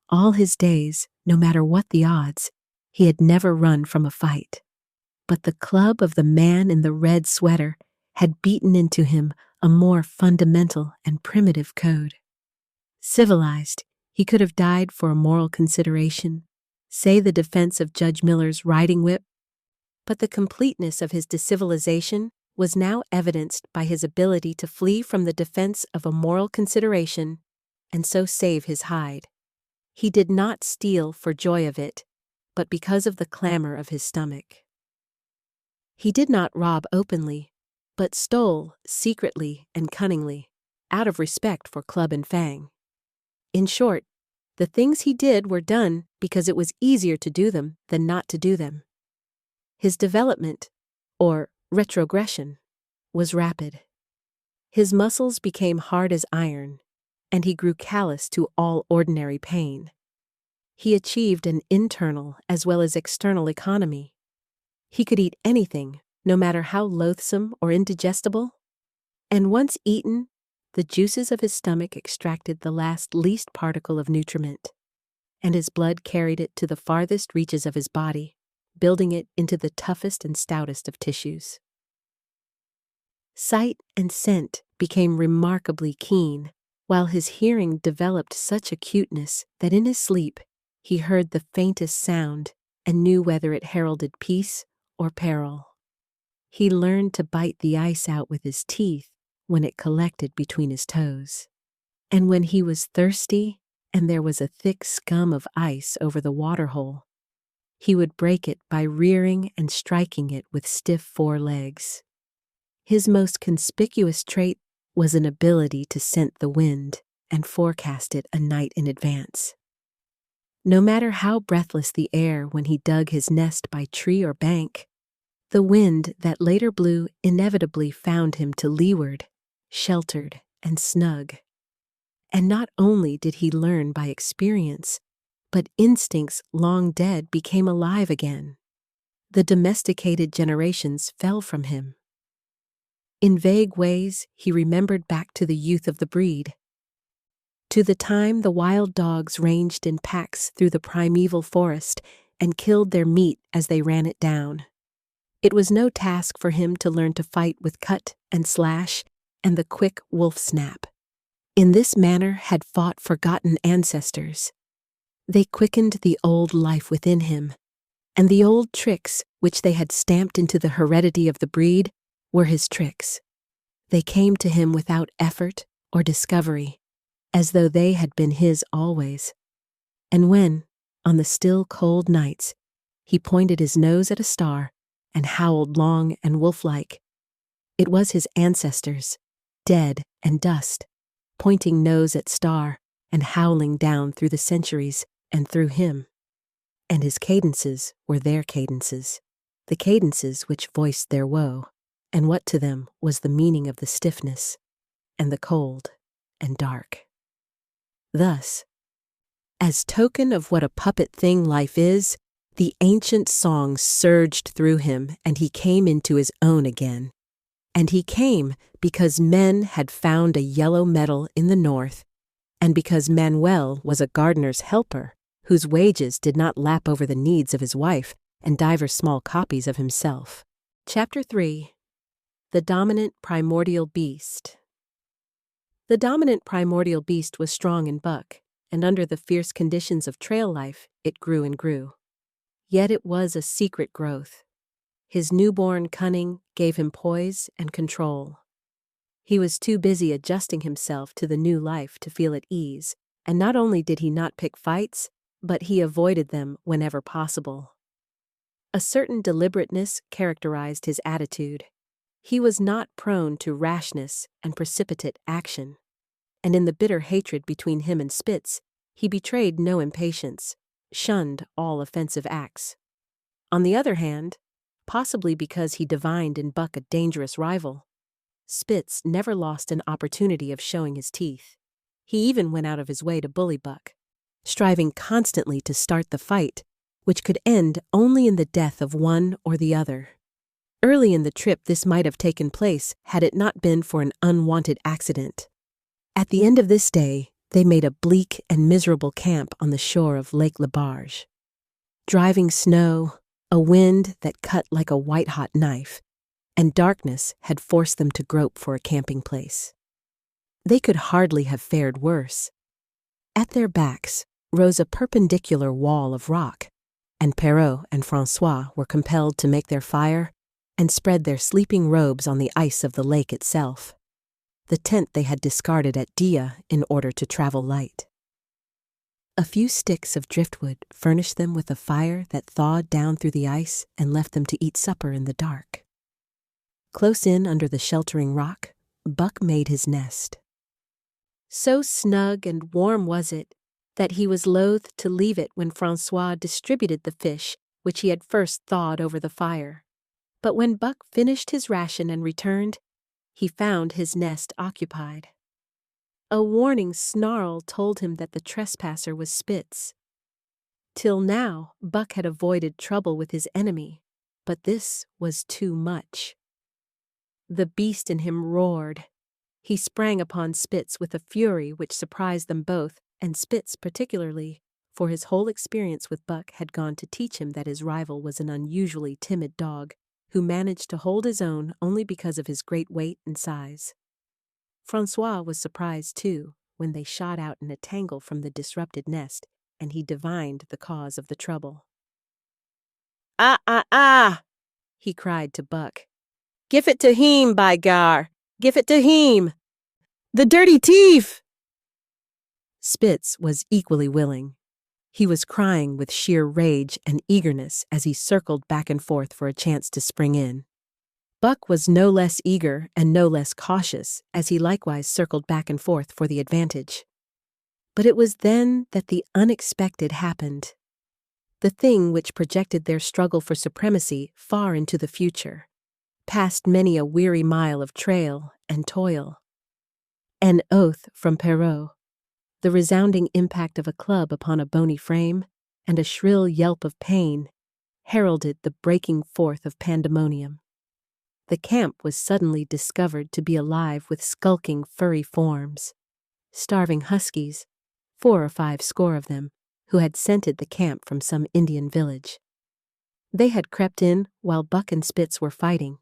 [SPEAKER 1] All his days, no matter what the odds, he had never run from a fight. But the club of the man in the red sweater had beaten into him a more fundamental and primitive code. Civilized, he could have died for a moral consideration, say the defense of Judge Miller's riding whip, but the completeness of his decivilization was now evidenced by his ability to flee from the defense of a moral consideration and so save his hide. He did not steal for joy of it, but because of the clamor of his stomach. He did not rob openly, but stole secretly and cunningly, out of respect for club and fang. In short, the things he did were done because it was easier to do them than not to do them. His development, or retrogression, was rapid. His muscles became hard as iron, and he grew callous to all ordinary pain. He achieved an internal as well as external economy. He could eat anything, no matter how loathsome or indigestible. And once eaten, the juices of his stomach extracted the last least particle of nutriment, and his blood carried it to the farthest reaches of his body, building it into the toughest and stoutest of tissues. Sight and scent became remarkably keen, while his hearing developed such acuteness that in his sleep he heard the faintest sound and knew whether it heralded peace or peril. He learned to bite the ice out with his teeth when it collected between his toes. And when he was thirsty and there was a thick scum of ice over the waterhole, he would break it by rearing and striking it with stiff forelegs. His most conspicuous trait was an ability to scent the wind and forecast it a night in advance. No matter how breathless the air when he dug his nest by tree or bank, the wind that later blew inevitably found him to leeward, sheltered and snug. And not only did he learn by experience, but instincts long dead became alive again. The domesticated generations fell from him. In vague ways, he remembered back to the youth of the breed, to the time the wild dogs ranged in packs through the primeval forest and killed their meat as they ran it down. It was no task for him to learn to fight with cut and slash and the quick wolf snap. In this manner had fought forgotten ancestors. They quickened the old life within him, and the old tricks which they had stamped into the heredity of the breed were his tricks. They came to him without effort or discovery, as though they had been his always. And when, on the still cold nights, he pointed his nose at a star and howled long and wolf-like, it was his ancestors, dead and dust, pointing nose at star and howling down through the centuries and through him. And his cadences were their cadences, the cadences which voiced their woe, and what to them was the meaning of the stiffness and the cold and dark. Thus, as token of what a puppet thing life is, the ancient song surged through him and he came into his own again. And he came because men had found a yellow metal in the north, and because Manuel was a gardener's helper whose wages did not lap over the needs of his wife and divers small copies of himself. Chapter 3. The Dominant Primordial Beast. The dominant primordial beast was strong in buck, and under the fierce conditions of trail life, it grew and grew. Yet it was a secret growth. His newborn cunning gave him poise and control. He was too busy adjusting himself to the new life to feel at ease, and not only did he not pick fights, but he avoided them whenever possible. A certain deliberateness characterized his attitude. He was not prone to rashness and precipitate action, and in the bitter hatred between him and Spitz, he betrayed no impatience, shunned all offensive acts. On the other hand, possibly because he divined in Buck a dangerous rival, Spitz never lost an opportunity of showing his teeth. He even went out of his way to bully Buck, striving constantly to start the fight, which could end only in the death of one or the other. Early in the trip this might have taken place had it not been for an unwanted accident. At the end of this day, they made a bleak and miserable camp on the shore of Lake Labarge. Driving snow, a wind that cut like a white-hot knife, and darkness had forced them to grope for a camping place. They could hardly have fared worse. At their backs rose a perpendicular wall of rock, and Perrault and François were compelled to make their fire and spread their sleeping robes on the ice of the lake itself, the tent they had discarded at Dia in order to travel light. A few sticks of driftwood furnished them with a fire that thawed down through the ice and left them to eat supper in the dark. Close in under the sheltering rock, Buck made his nest. So snug and warm was it that he was loath to leave it when François distributed the fish which he had first thawed over the fire. But when Buck finished his ration and returned, he found his nest occupied. A warning snarl told him that the trespasser was Spitz. Till now, Buck had avoided trouble with his enemy, But this was too much. The beast in him roared. He sprang upon Spitz with a fury which surprised them both, and Spitz particularly, for his whole experience with Buck had gone to teach him that his rival was an unusually timid dog, who managed to hold his own only because of his great weight and size. Francois was surprised, too, when they shot out in a tangle from the disrupted nest, and he divined the cause of the trouble. "Ah, ah, ah!" he cried to Buck. "Give it to him, by gar! Give it to him! The dirty thief!" Spitz was equally willing. He was crying with sheer rage and eagerness as he circled back and forth for a chance to spring in. Buck was no less eager and no less cautious as he likewise circled back and forth for the advantage. But it was then that the unexpected happened. The thing which projected their struggle for supremacy far into the future, past many a weary mile of trail and toil. An oath from Perrault, the resounding impact of a club upon a bony frame, and a shrill yelp of pain heralded the breaking forth of pandemonium. The camp was suddenly discovered to be alive with skulking furry forms, starving huskies, 4 or 5 score of them, who had scented the camp from some Indian village. They had crept in while Buck and Spitz were fighting,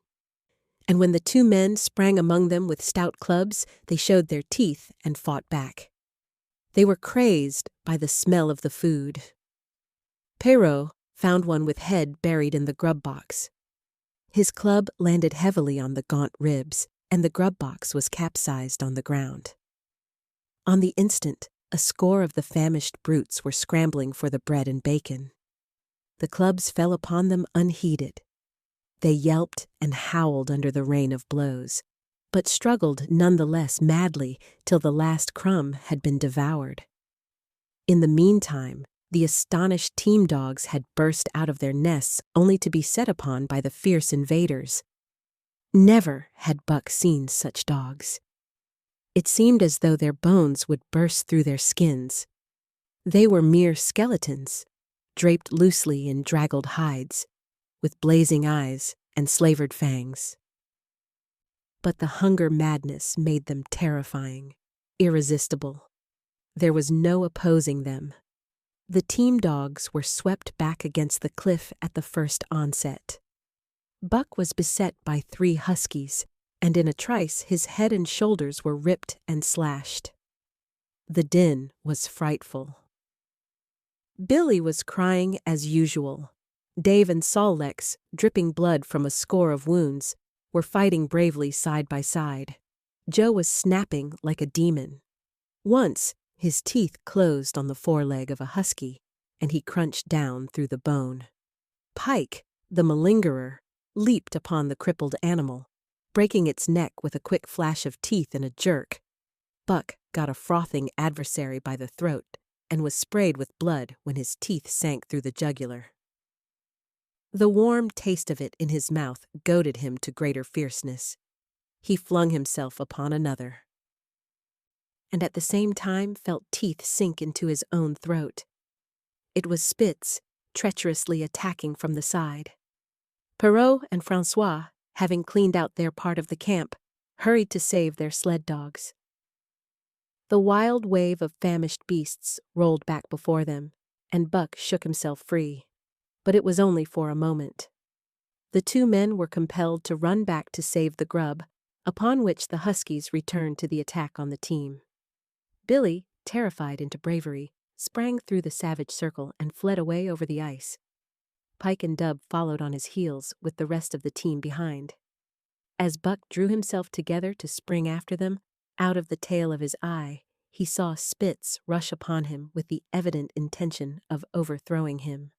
[SPEAKER 1] and when the 2 men sprang among them with stout clubs, they showed their teeth and fought back. They were crazed by the smell of the food. Perrault found one with head buried in the grub box. His club landed heavily on the gaunt ribs, and the grub box was capsized on the ground. On the instant, a score of the famished brutes were scrambling for the bread and bacon. The clubs fell upon them unheeded. They yelped and howled under the rain of blows, but struggled none the less madly till the last crumb had been devoured. In the meantime, the astonished team dogs had burst out of their nests only to be set upon by the fierce invaders. Never had Buck seen such dogs. It seemed as though their bones would burst through their skins. They were mere skeletons, draped loosely in draggled hides, with blazing eyes and slavered fangs. But the hunger madness made them terrifying, irresistible. There was no opposing them. The team dogs were swept back against the cliff at the first onset. Buck was beset by 3 huskies, and in a trice his head and shoulders were ripped and slashed. The din was frightful. Billy was crying as usual. Dave and Sol-Lex, dripping blood from a score of wounds, were fighting bravely side by side. Joe was snapping like a demon. Once, his teeth closed on the foreleg of a husky, and he crunched down through the bone. Pike, the malingerer, leaped upon the crippled animal, breaking its neck with a quick flash of teeth and a jerk. Buck got a frothing adversary by the throat and was sprayed with blood when his teeth sank through the jugular. The warm taste of it in his mouth goaded him to greater fierceness. He flung himself upon another, and at the same time felt teeth sink into his own throat. It was Spitz, treacherously attacking from the side. Perrault and Francois, having cleaned out their part of the camp, hurried to save their sled dogs. The wild wave of famished beasts rolled back before them, and Buck shook himself free. But it was only for a moment. The 2 men were compelled to run back to save the grub, upon which the huskies returned to the attack on the team. Billy, terrified into bravery, sprang through the savage circle and fled away over the ice. Pike and Dub followed on his heels with the rest of the team behind. As Buck drew himself together to spring after them, out of the tail of his eye, he saw Spitz rush upon him with the evident intention of overthrowing him.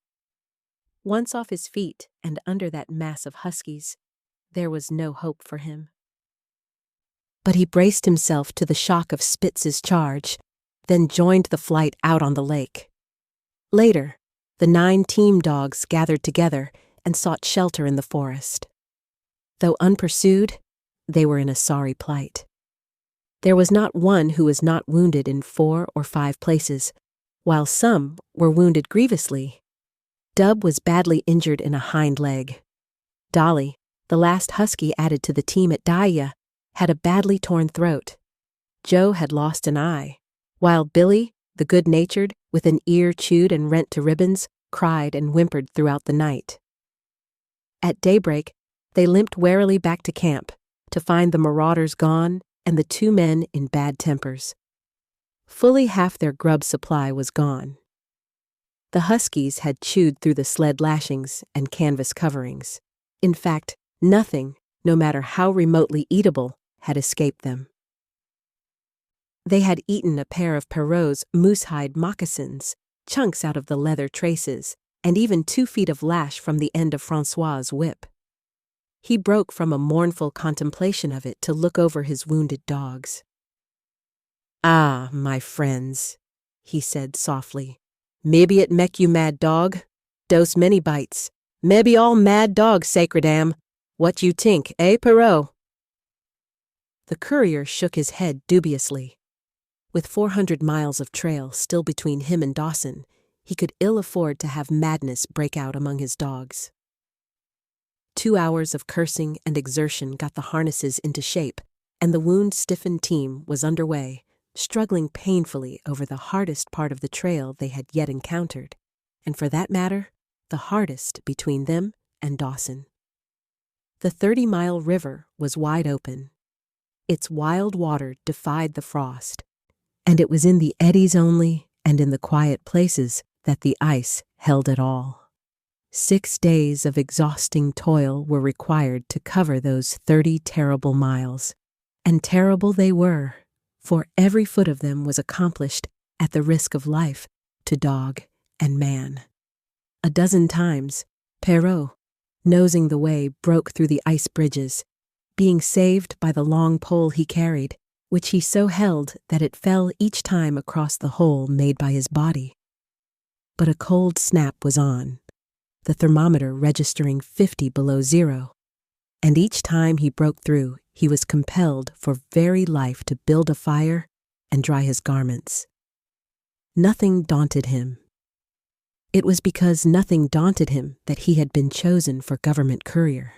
[SPEAKER 1] Once off his feet and under that mass of huskies, there was no hope for him. But he braced himself to the shock of Spitz's charge, then joined the flight out on the lake. Later, the 9 team dogs gathered together and sought shelter in the forest. Though unpursued, they were in a sorry plight. There was not one who was not wounded in 4 or 5 places, while some were wounded grievously. Dub was badly injured in a hind leg. Dolly, the last husky added to the team at Daya, had a badly torn throat. Joe had lost an eye, while Billy, the good-natured, with an ear chewed and rent to ribbons, cried and whimpered throughout the night. At daybreak, they limped warily back to camp to find the marauders gone and the two men in bad tempers. Fully half their grub supply was gone. The huskies had chewed through the sled lashings and canvas coverings. In fact, nothing, no matter how remotely eatable, had escaped them. They had eaten a pair of Perrault's moosehide moccasins, chunks out of the leather traces, and even 2 feet of lash from the end of Francois's whip. He broke from a mournful contemplation of it to look over his wounded dogs. "Ah, my friends," he said softly, "maybe it mek you mad dog. Dose many bites. Maybe all mad dogs, sacred am. What you tink, eh, Perrault?" The courier shook his head dubiously. With 400 miles of trail still between him and Dawson, he could ill afford to have madness break out among his dogs. 2 hours of cursing and exertion got the harnesses into shape, and the wound-stiffened team was underway, struggling painfully over the hardest part of the trail they had yet encountered, and for that matter, the hardest between them and Dawson. The 30-mile river was wide open. Its wild water defied the frost, and it was in the eddies only and in the quiet places that the ice held it all. 6 days of exhausting toil were required to cover those 30 terrible miles, and terrible they were, for every foot of them was accomplished at the risk of life to dog and man. A dozen times, Perrault, nosing the way, broke through the ice bridges, being saved by the long pole he carried, which he so held that it fell each time across the hole made by his body. But a cold snap was on, the thermometer registering 50 below zero, and each time he broke through, he was compelled for very life to build a fire and dry his garments. Nothing daunted him. It was because nothing daunted him that he had been chosen for government courier.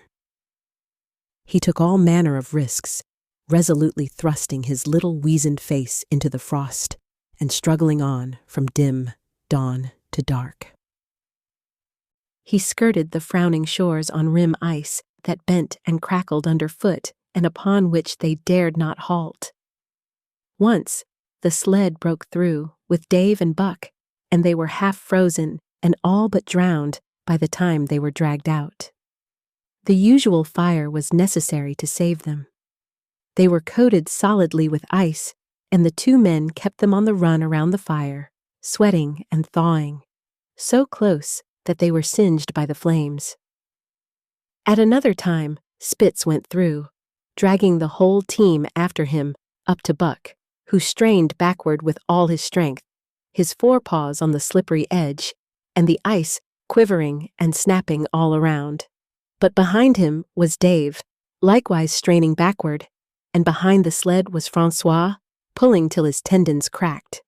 [SPEAKER 1] He took all manner of risks, resolutely thrusting his little weazened face into the frost and struggling on from dim dawn to dark. He skirted the frowning shores on rim ice that bent and crackled underfoot and upon which they dared not halt. Once, the sled broke through with Dave and Buck, and they were half frozen and all but drowned by the time they were dragged out. The usual fire was necessary to save them. They were coated solidly with ice, and the two men kept them on the run around the fire, sweating and thawing, so close that they were singed by the flames. At another time, Spitz went through, dragging the whole team after him up to Buck, who strained backward with all his strength, his forepaws on the slippery edge, and the ice quivering and snapping all around. But behind him was Dave, likewise straining backward, and behind the sled was Francois, pulling till his tendons cracked.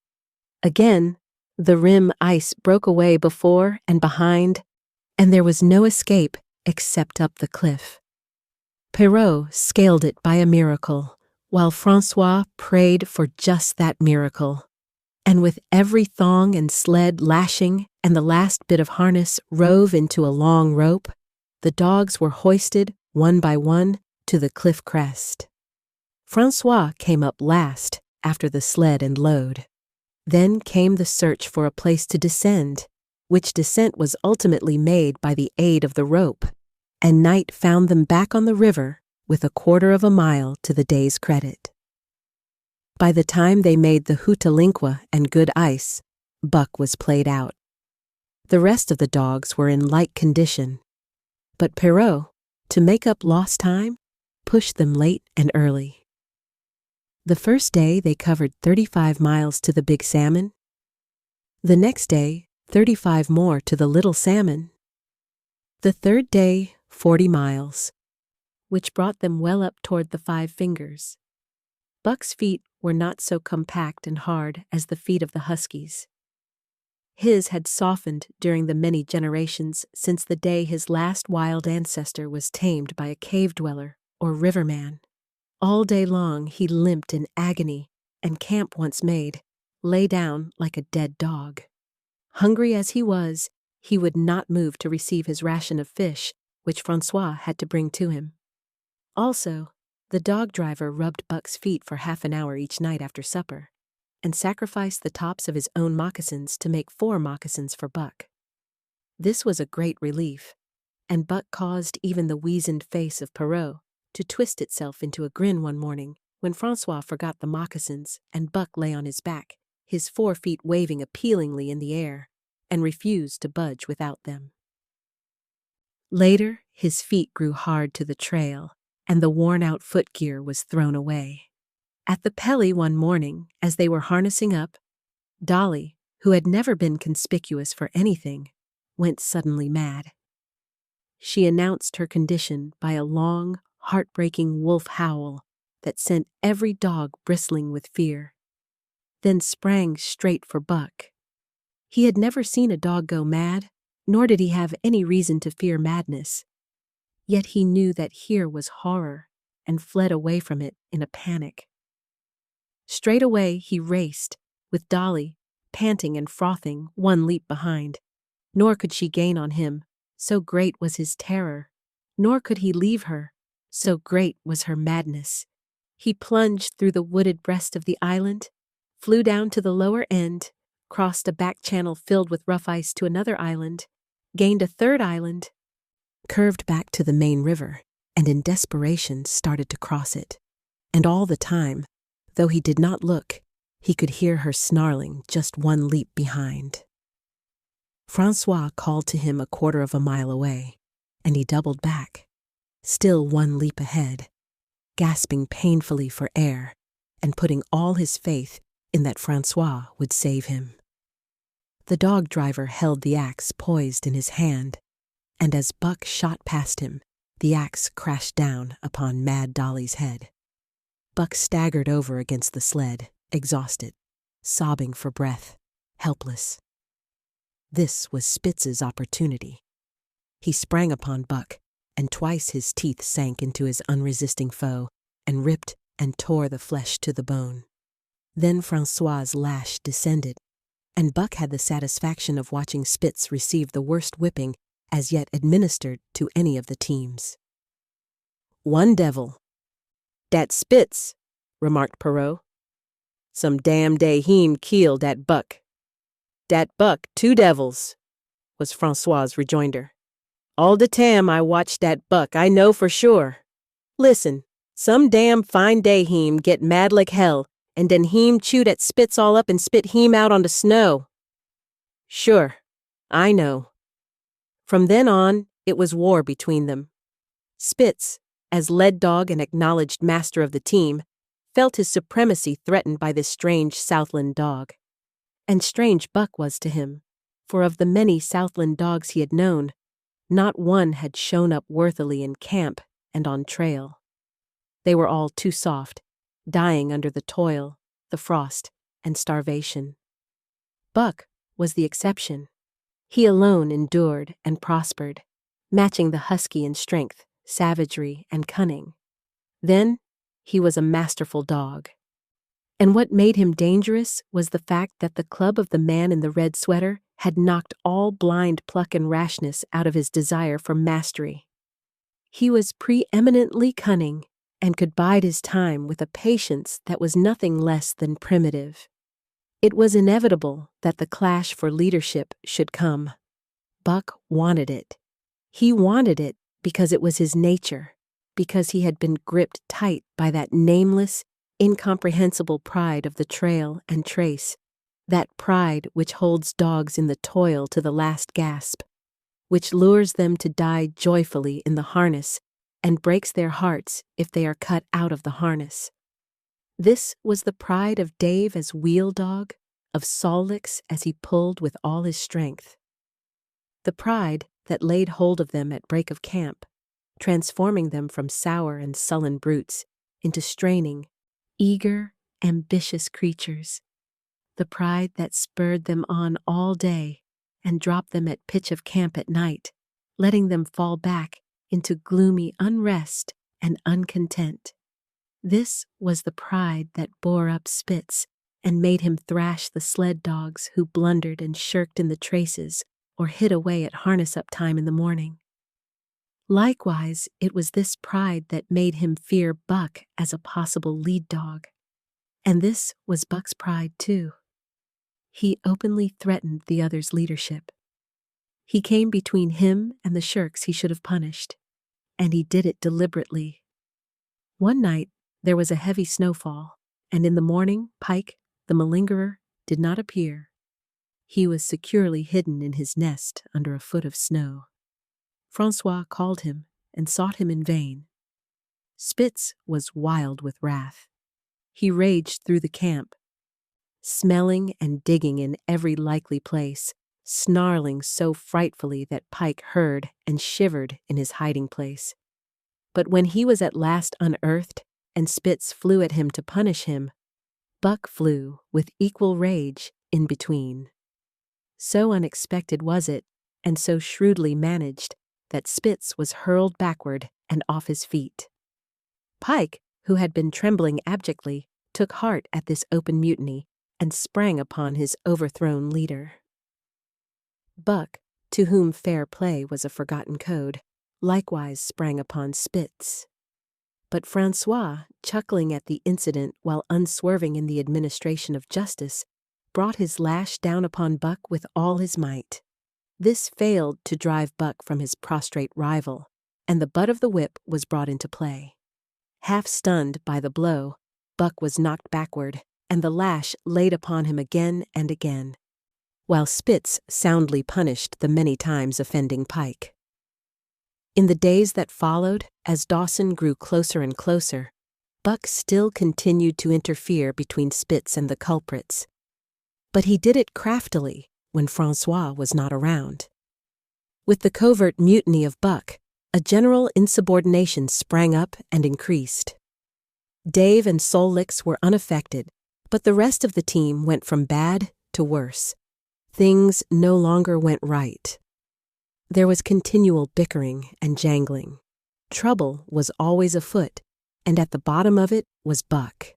[SPEAKER 1] Again, the rim ice broke away before and behind, and there was no escape except up the cliff. Perrault scaled it by a miracle, while Francois prayed for just that miracle. And with every thong and sled lashing and the last bit of harness rove into a long rope, the dogs were hoisted, one by one, to the cliff crest. Francois came up last after the sled and load. Then came the search for a place to descend, which descent was ultimately made by the aid of the rope, and night found them back on the river with 1/4 mile to the day's credit. By the time they made the Hootalinqua and good ice, Buck was played out. The rest of the dogs were in like condition, but Perrault, to make up lost time, pushed them late and early. The first day they covered 35 miles to the Big Salmon. The next day, 35 more to the Little Salmon. The third day, 40 miles, which brought them well up toward the Five Fingers. Buck's feet were not so compact and hard as the feet of the huskies. His had softened during the many generations since the day his last wild ancestor was tamed by a cave dweller or riverman. All day long he limped in agony, and camp once made, lay down like a dead dog. Hungry as he was, he would not move to receive his ration of fish, which Francois had to bring to him. Also, the dog driver rubbed Buck's feet for half an hour each night after supper, and sacrificed the tops of his own moccasins to make 4 moccasins for Buck. This was a great relief, and Buck caused even the weazened face of Perrault to twist itself into a grin one morning when Francois forgot the moccasins and Buck lay on his back, his 4 feet waving appealingly in the air, and refused to budge without them. Later, his feet grew hard to the trail, and the worn-out footgear was thrown away. At the Pelly one morning, as they were harnessing up, Dolly, who had never been conspicuous for anything, went suddenly mad. She announced her condition by a long, heartbreaking wolf howl that sent every dog bristling with fear, then sprang straight for Buck. He had never seen a dog go mad, nor did he have any reason to fear madness. Yet he knew that here was horror, and fled away from it in a panic. Straight away he raced, with Dolly, panting and frothing, 1 leap behind. Nor could she gain on him, so great was his terror, nor could he leave her, so great was her madness. He plunged through the wooded breast of the island, flew down to the lower end, crossed a back channel filled with rough ice to another island, gained a 3rd island, curved back to the main river, and in desperation started to cross it. And all the time, though he did not look, he could hear her snarling just 1 leap behind. Francois called to him a 1/4 of a mile away, and he doubled back, still 1 leap ahead, gasping painfully for air and putting all his faith in that Francois would save him. The dog driver held the axe poised in his hand, and as Buck shot past him, the axe crashed down upon Mad Dolly's head. Buck staggered over against the sled, exhausted, sobbing for breath, helpless. This was Spitz's opportunity. He sprang upon Buck, and twice his teeth sank into his unresisting foe and ripped and tore the flesh to the bone. Then Francois's lash descended, and Buck had the satisfaction of watching Spitz receive the worst whipping as yet administered to any of the teams. "1 devil. Dat Spitz," remarked Perrault. "Some damn day him killed dat buck." "Dat buck 2 devils," was Francois's rejoinder. "All de tam I watch dat buck, I know for sure. Listen, some damn fine day him get mad like hell, and den him chew dat Spitz all up and spit him out on de snow." "Sure, I know." From then on, it was war between them. Spitz, as lead dog and acknowledged master of the team, felt his supremacy threatened by this strange Southland dog. And strange Buck was to him, for of the many Southland dogs he had known, not one had shown up worthily in camp and on trail. They were all too soft, dying under the toil, the frost, and starvation. Buck was the exception. He alone endured and prospered, matching the husky in strength, savagery, and cunning. Then he was a masterful dog. And what made him dangerous was the fact that the club of the man in the red sweater had knocked all blind pluck and rashness out of his desire for mastery. He was preeminently cunning and could bide his time with a patience that was nothing less than primitive. It was inevitable that the clash for leadership should come. Buck wanted it. He wanted it because it was his nature, because he had been gripped tight by that nameless, incomprehensible pride of the trail and trace, that pride which holds dogs in the toil to the last gasp, which lures them to die joyfully in the harness and breaks their hearts if they are cut out of the harness. This was the pride of Dave as wheel dog, of Solix as he pulled with all his strength. The pride that laid hold of them at break of camp, transforming them from sour and sullen brutes into straining, eager, ambitious creatures. the pride that spurred them on all day and dropped them at pitch of camp at night, letting them fall back into gloomy unrest and uncontent. This was the pride that bore up Spitz and made him thrash the sled dogs who blundered and shirked in the traces or hid away at harness-up time in the morning. Likewise, it was this pride that made him fear Buck as a possible lead dog. And this was Buck's pride, too. He openly threatened the other's leadership. He came between him and the shirks he should have punished, and he did it deliberately. One night, there was a heavy snowfall, and in the morning, Pike, the malingerer, did not appear. He was securely hidden in his nest under a foot of snow. Francois called him and sought him in vain. Spitz was wild with wrath. He raged through the camp, smelling and digging in every likely place, snarling so frightfully that Pike heard and shivered in his hiding place. But when he was at last unearthed and Spitz flew at him to punish him, Buck flew with equal rage in between. So unexpected was it, and so shrewdly managed, that Spitz was hurled backward and off his feet. Pike, who had been trembling abjectly, took heart at this open mutiny and sprang upon his overthrown leader. Buck, to whom fair play was a forgotten code, likewise sprang upon Spitz. But Francois, chuckling at the incident while unswerving in the administration of justice, brought his lash down upon Buck with all his might. This failed to drive Buck from his prostrate rival, and the butt of the whip was brought into play. Half stunned by the blow, Buck was knocked backward, and the lash laid upon him again and again, while Spitz soundly punished the many times offending Pike. In the days that followed, as Dawson grew closer and closer, Buck still continued to interfere between Spitz and the culprits. But he did it craftily when Francois was not around. With the covert mutiny of Buck, a general insubordination sprang up and increased. Dave and Sol Licks were unaffected, but the rest of the team went from bad to worse. Things no longer went right. There was continual bickering and jangling. Trouble was always afoot, and at the bottom of it was Buck.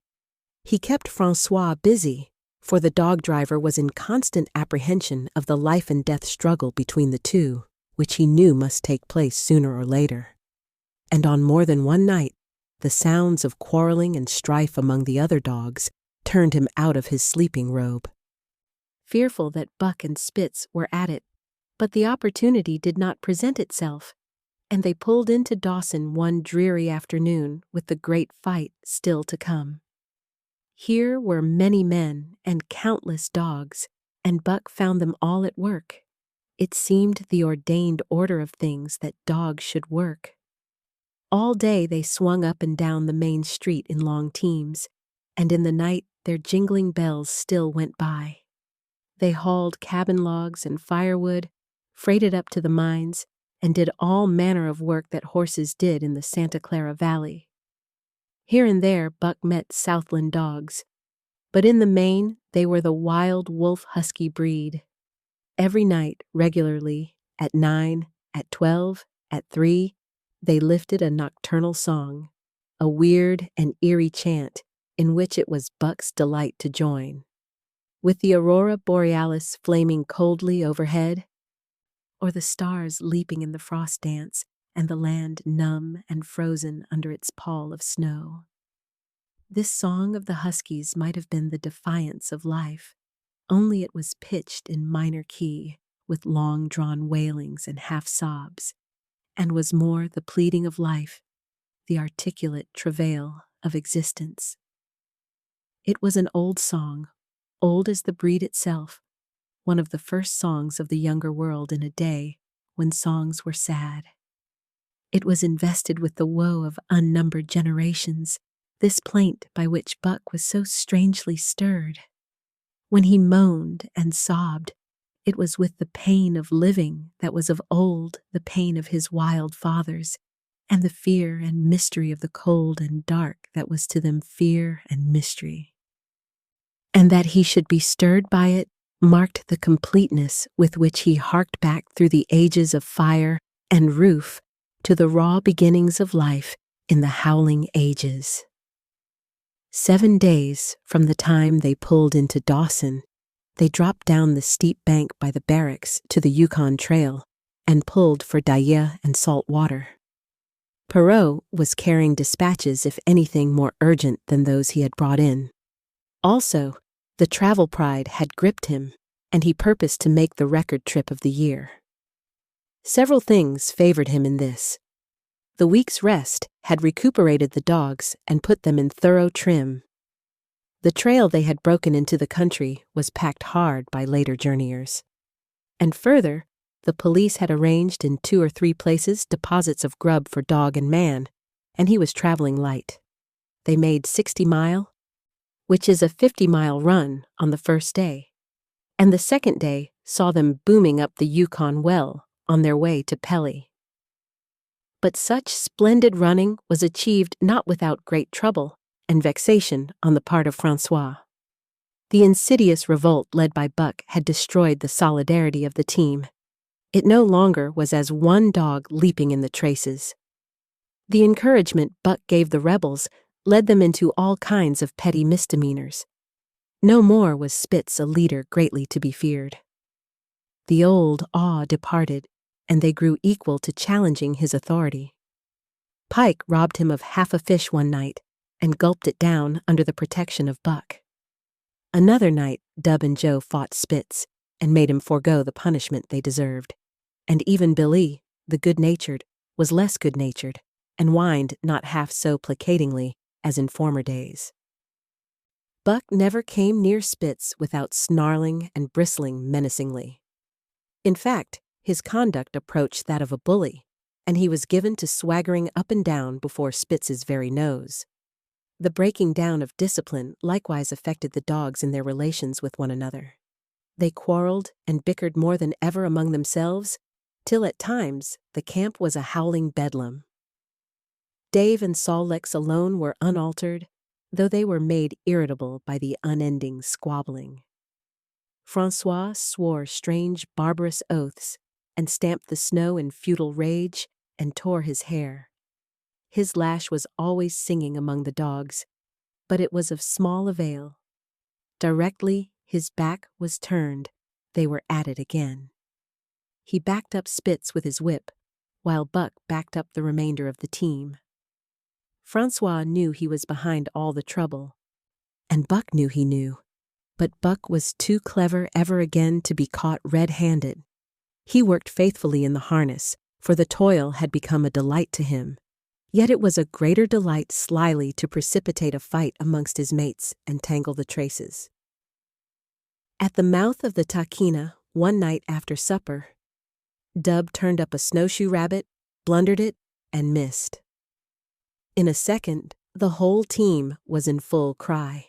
[SPEAKER 1] He kept Francois busy, for the dog driver was in constant apprehension of the life-and-death struggle between the two, which he knew must take place sooner or later. And on more than one night, the sounds of quarreling and strife among the other dogs turned him out of his sleeping robe. Fearful that Buck and Spitz were at it, but the opportunity did not present itself, and they pulled into Dawson one dreary afternoon with the great fight still to come. Here were many men and countless dogs, and Buck found them all at work. It seemed the ordained order of things that dogs should work. All day they swung up and down the main street in long teams, and in the night their jingling bells still went by. They hauled cabin logs and firewood, freighted up to the mines, and did all manner of work that horses did in the Santa Clara Valley. Here and there Buck met Southland dogs, but in the main they were the wild wolf husky breed. Every night, regularly, at 9, at 12, at 3, they lifted a nocturnal song, a weird and eerie chant in which it was Buck's delight to join. With the aurora borealis flaming coldly overhead, or the stars leaping in the frost dance, and the land numb and frozen under its pall of snow. This song of the huskies might have been the defiance of life, only it was pitched in minor key, with long-drawn wailings and half-sobs, and was more the pleading of life, the articulate travail of existence. It was an old song, old as the breed itself, one of the first songs of the younger world in a day when songs were sad. It was invested with the woe of unnumbered generations, this plaint by which Buck was so strangely stirred. When he moaned and sobbed, it was with the pain of living that was of old the pain of his wild fathers, and the fear and mystery of the cold and dark that was to them fear and mystery. and that he should be stirred by it marked the completeness with which he harked back through the ages of fire and roof to the raw beginnings of life in the howling ages. 7 days from the time they pulled into Dawson, they dropped down the steep bank by the barracks to the Yukon Trail and pulled for Daya and salt water. Perot was carrying dispatches, if anything, more urgent than those he had brought in. Also, the travel pride had gripped him, and he purposed to make the record trip of the year. Several things favored him in this. The week's rest had recuperated the dogs and put them in thorough trim. The trail they had broken into the country was packed hard by later journeyers. And further, the police had arranged in 2 or 3 places deposits of grub for dog and man, and he was traveling light. They made 60 Mile, which is a 50-mile run, on the first day, and the second day saw them booming up the Yukon well on their way to Pelly. But such splendid running was achieved not without great trouble and vexation on the part of Francois. The insidious revolt led by Buck had destroyed the solidarity of the team. It no longer was as one dog leaping in the traces. The encouragement Buck gave the rebels led them into all kinds of petty misdemeanors. No more was Spitz a leader greatly to be feared. The old awe departed, and they grew equal to challenging his authority. Pike robbed him of half a fish one night and gulped it down under the protection of Buck. Another night, Dub and Joe fought Spitz and made him forego the punishment they deserved. And even Billy, the good-natured, was less good-natured and whined not half so placatingly as in former days. Buck never came near Spitz without snarling and bristling menacingly. In fact, his conduct approached that of a bully, and he was given to swaggering up and down before Spitz's very nose. The breaking down of discipline likewise affected the dogs in their relations with one another. They quarreled and bickered more than ever among themselves, till at times the camp was a howling bedlam. Dave and Sol-Leks alone were unaltered, though they were made irritable by the unending squabbling. Francois swore strange, barbarous oaths, and stamped the snow in futile rage, and tore his hair. His lash was always singing among the dogs, but it was of small avail. Directly his back was turned, they were at it again. He backed up Spitz with his whip, while Buck backed up the remainder of the team. Francois knew he was behind all the trouble, and Buck knew he knew, but Buck was too clever ever again to be caught red-handed. He worked faithfully in the harness, for the toil had become a delight to him. Yet it was a greater delight slyly to precipitate a fight amongst his mates and tangle the traces. At the mouth of the Tahkeena, one night after supper, Dub turned up a snowshoe rabbit, blundered it, and missed. In a second, the whole team was in full cry.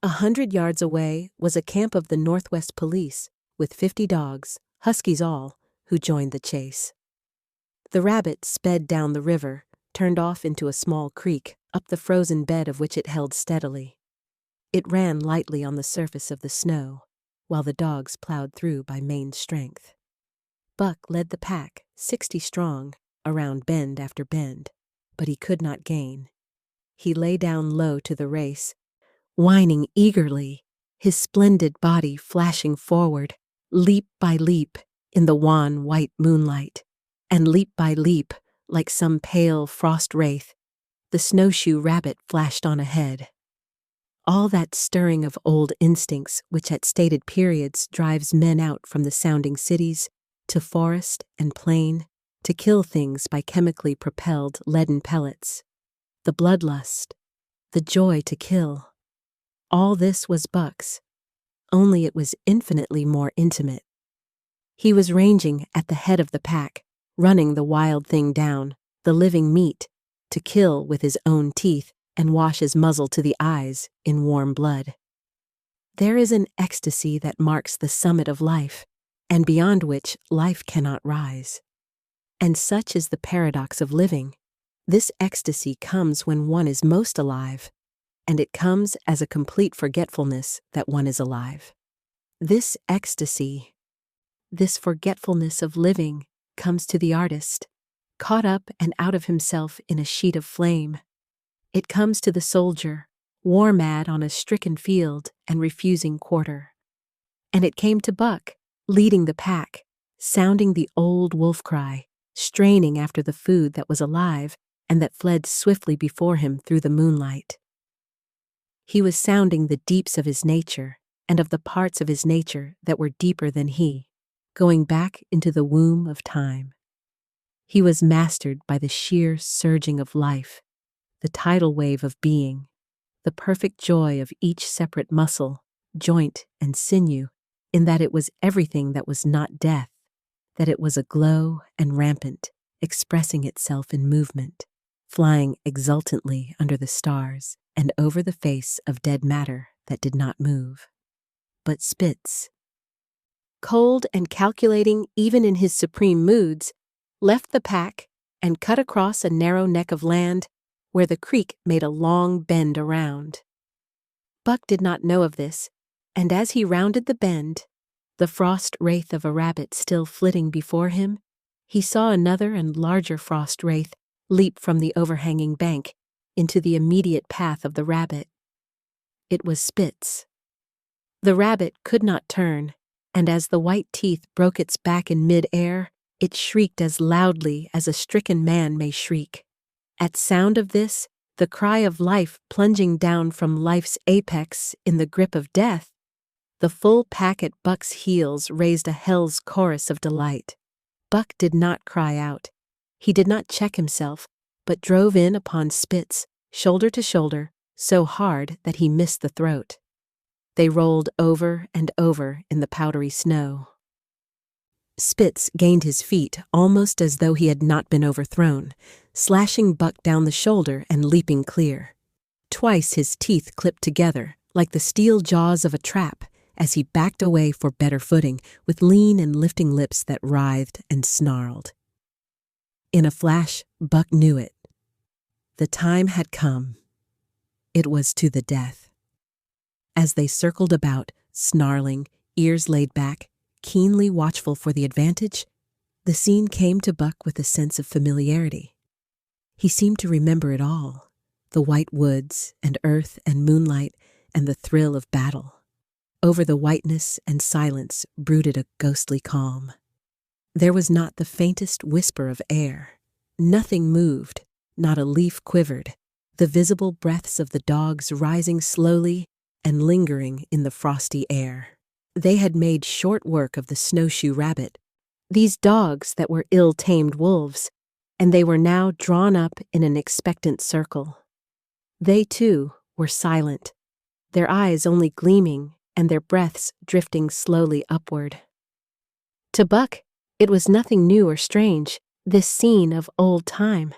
[SPEAKER 1] 100 yards away was a camp of the Northwest Police, with 50 dogs, huskies all, who joined the chase. The rabbit sped down the river, turned off into a small creek, up the frozen bed of which it held steadily. It ran lightly on the surface of the snow, while the dogs plowed through by main strength. Buck led the pack, 60 strong, around bend after bend, but he could not gain. He lay down low to the race, whining eagerly, his splendid body flashing forward, leap by leap, in the wan white moonlight, and leap by leap, like some pale frost wraith, the snowshoe rabbit flashed on ahead. All that stirring of old instincts which at stated periods drives men out from the sounding cities, to forest and plain, to kill things by chemically propelled leaden pellets. The bloodlust, the joy to kill. All this was Buck's, only it was infinitely more intimate. He was ranging at the head of the pack, running the wild thing down, the living meat, to kill with his own teeth and wash his muzzle to the eyes in warm blood. There is an ecstasy that marks the summit of life, and beyond which life cannot rise. And such is the paradox of living. This ecstasy comes when one is most alive, and it comes as a complete forgetfulness that one is alive. This ecstasy, this forgetfulness of living, comes to the artist, caught up and out of himself in a sheet of flame. It comes to the soldier, war-mad on a stricken field and refusing quarter. And it came to Buck, leading the pack, sounding the old wolf cry, straining after the food that was alive and that fled swiftly before him through the moonlight. He was sounding the deeps of his nature and of the parts of his nature that were deeper than he, going back into the womb of time. He was mastered by the sheer surging of life, the tidal wave of being, the perfect joy of each separate muscle, joint, and sinew, in that it was everything that was not death, that it was aglow and rampant, expressing itself in movement, flying exultantly under the stars and over the face of dead matter that did not move. But Spitz, cold and calculating even in his supreme moods, left the pack and cut across a narrow neck of land where the creek made a long bend around. Buck did not know of this, and as he rounded the bend, the frost wraith of a rabbit still flitting before him, he saw another and larger frost wraith leap from the overhanging bank into the immediate path of the rabbit. It was Spitz. The rabbit could not turn, and as the white teeth broke its back in mid-air, it shrieked as loudly as a stricken man may shriek. At sound of this, the cry of life plunging down from life's apex in the grip of death, the full pack at Buck's heels raised a hell's chorus of delight. Buck did not cry out. He did not check himself, but drove in upon Spitz, shoulder to shoulder, so hard that he missed the throat. They rolled over and over in the powdery snow. Spitz gained his feet almost as though he had not been overthrown, slashing Buck down the shoulder and leaping clear. Twice his teeth clipped together, like the steel jaws of a trap, as he backed away for better footing, with lean and lifting lips that writhed and snarled. In a flash, Buck knew it. The time had come. It was to the death. As they circled about, snarling, ears laid back, keenly watchful for the advantage, the scene came to Buck with a sense of familiarity. He seemed to remember it all, the white woods and earth and moonlight and the thrill of battle. Over the whiteness and silence brooded a ghostly calm. There was not the faintest whisper of air. Nothing moved, not a leaf quivered, the visible breaths of the dogs rising slowly and lingering in the frosty air. They had made short work of the snowshoe rabbit, these dogs that were ill-tamed wolves, and they were now drawn up in an expectant circle. They, too, were silent, their eyes only gleaming and their breaths drifting slowly upward. To Buck, it was nothing new or strange, this scene of old time.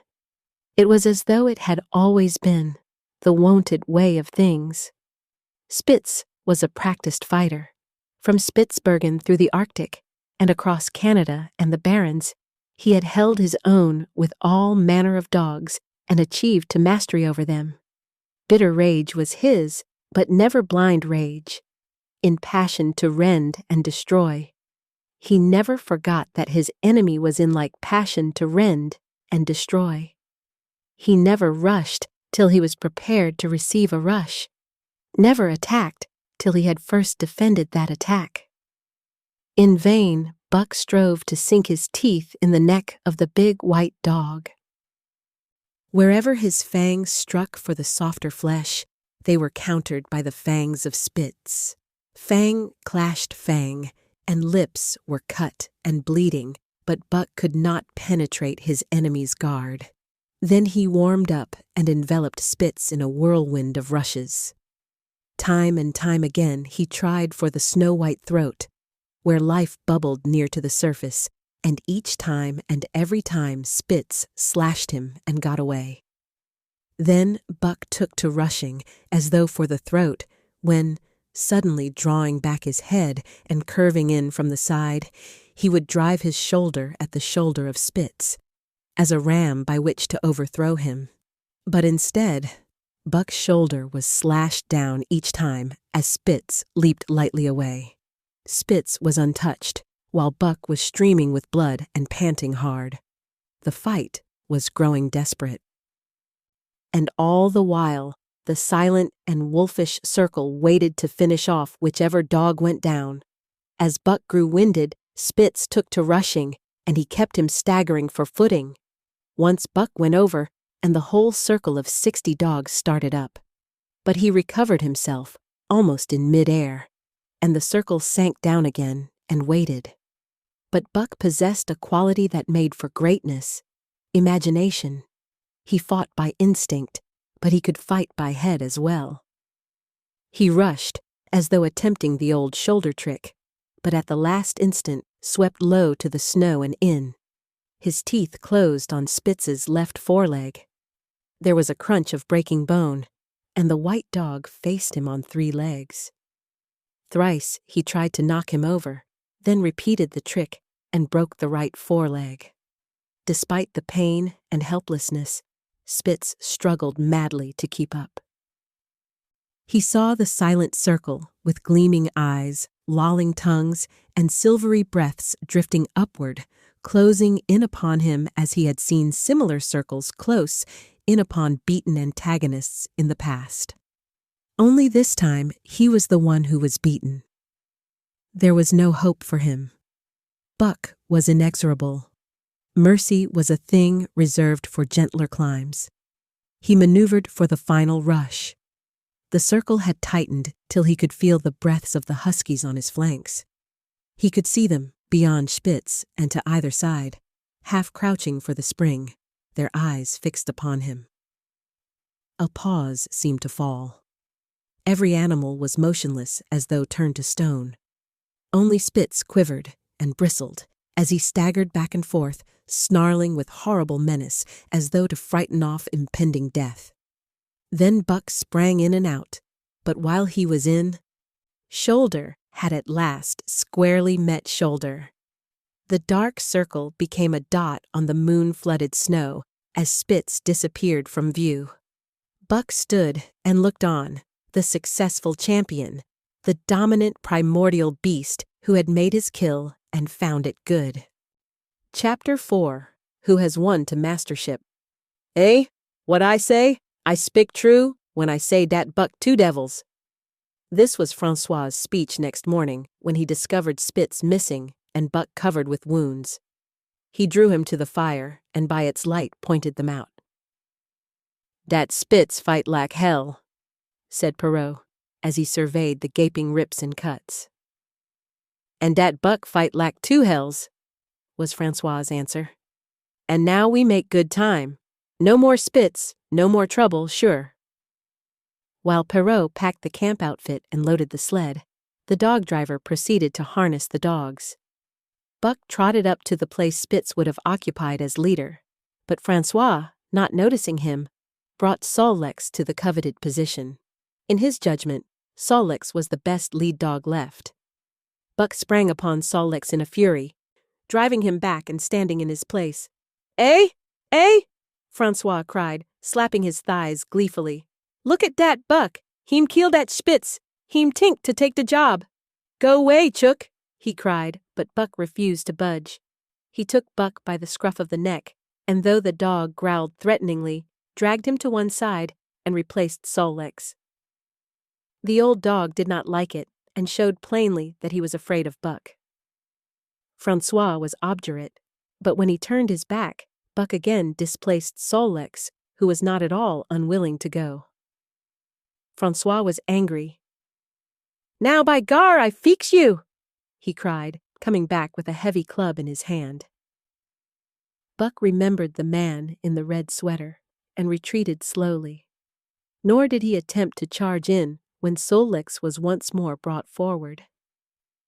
[SPEAKER 1] It was as though it had always been, the wonted way of things. Spitz was a practiced fighter. From Spitzbergen through the Arctic and across Canada and the Barrens, he had held his own with all manner of dogs and achieved to mastery over them. Bitter rage was his, but never blind rage. In passion to rend and destroy. He never forgot that his enemy was in like passion to rend and destroy. He never rushed till he was prepared to receive a rush, never attacked till he had first defended that attack. In vain, Buck strove to sink his teeth in the neck of the big white dog. Wherever his fangs struck for the softer flesh, they were countered by the fangs of Spitz. Fang clashed fang, and lips were cut and bleeding, but Buck could not penetrate his enemy's guard. Then he warmed up and enveloped Spitz in a whirlwind of rushes. Time and time again he tried for the snow-white throat, where life bubbled near to the surface, and each time and every time Spitz slashed him and got away. Then Buck took to rushing, as though for the throat, when, suddenly drawing back his head and curving in from the side, he would drive his shoulder at the shoulder of Spitz, as a ram by which to overthrow him. But instead, Buck's shoulder was slashed down each time as Spitz leaped lightly away. Spitz was untouched, while Buck was streaming with blood and panting hard. The fight was growing desperate. And all the while, the silent and wolfish circle waited to finish off whichever dog went down. As Buck grew winded, Spitz took to rushing, and he kept him staggering for footing. Once Buck went over, and the whole circle of 60 dogs started up. But he recovered himself, almost in mid-air, and the circle sank down again and waited. But Buck possessed a quality that made for greatness: imagination. He fought by instinct, but he could fight by head as well. He rushed, as though attempting the old shoulder trick, but at the last instant swept low to the snow and in. His teeth closed on Spitz's left foreleg. There was a crunch of breaking bone, and the white dog faced him on 3 legs. Thrice he tried to knock him over, then repeated the trick and broke the right foreleg. Despite the pain and helplessness, Spitz struggled madly to keep up. He saw the silent circle with gleaming eyes, lolling tongues, and silvery breaths drifting upward, closing in upon him as he had seen similar circles close in upon beaten antagonists in the past. Only this time he was the one who was beaten. There was no hope for him. Buck was inexorable. Mercy was a thing reserved for gentler climes. He maneuvered for the final rush. The circle had tightened till he could feel the breaths of the huskies on his flanks. He could see them beyond Spitz and to either side, half crouching for the spring, their eyes fixed upon him. A pause seemed to fall. Every animal was motionless as though turned to stone. Only Spitz quivered and bristled as he staggered back and forth, snarling with horrible menace as though to frighten off impending death. Then Buck sprang in and out, but while he was in, shoulder had at last squarely met shoulder. The dark circle became a dot on the moon-flooded snow as Spitz disappeared from view. Buck stood and looked on, the successful champion, the dominant primordial beast who had made his kill and found it good. Chapter 4. Who has won to mastership? Eh? What I say? I speak true when I say dat Buck 2 devils. This was Francois's speech next morning when he discovered Spitz missing and Buck covered with wounds. He drew him to the fire and by its light pointed them out. Dat Spitz fight like hell, said Perrault, as he surveyed the gaping rips and cuts. And dat Buck fight like 2 hells, was Francois's answer. And now we make good time. No more Spitz, no more trouble, sure. While Perrault packed the camp outfit and loaded the sled, the dog driver proceeded to harness the dogs. Buck trotted up to the place Spitz would have occupied as leader, but Francois, not noticing him, brought Sol-Leks to the coveted position. In his judgment, Sol-Leks was the best lead dog left. Buck sprang upon Sol-Leks in a fury, driving him back and standing in his place. Eh? Eh? Francois cried, slapping his thighs gleefully. Look at dat Buck. Heem kill dat Spitz. Heem tink to take the job. Go away, Chook, he cried, but Buck refused to budge. He took Buck by the scruff of the neck, and though the dog growled threateningly, dragged him to one side and replaced Sol-Leks. The old dog did not like it and showed plainly that he was afraid of Buck. Francois was obdurate, but when he turned his back, Buck again displaced Sol-Leks, who was not at all unwilling to go. Francois was angry. Now by gar, I feex you, he cried, coming back with a heavy club in his hand. Buck remembered the man in the red sweater and retreated slowly. Nor did he attempt to charge in when Sol-Leks was once more brought forward.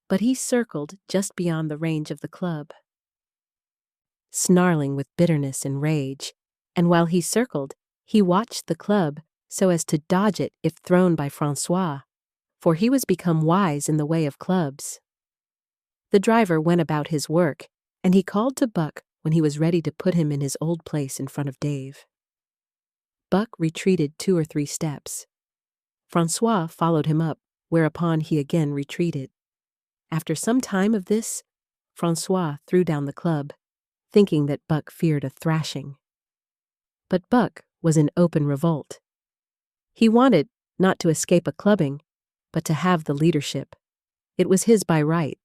[SPEAKER 1] But he circled just beyond the range of the club, snarling with bitterness and rage, and while he circled, he watched the club so as to dodge it if thrown by Francois, for he was become wise in the way of clubs. The driver went about his work, and he called to Buck when he was ready to put him in his old place in front of Dave. Buck retreated 2 or 3 steps. Francois followed him up, whereupon he again retreated. After some time of this, Francois threw down the club, thinking that Buck feared a thrashing. But Buck was in open revolt. He wanted not to escape a clubbing, but to have the leadership. It was his by right.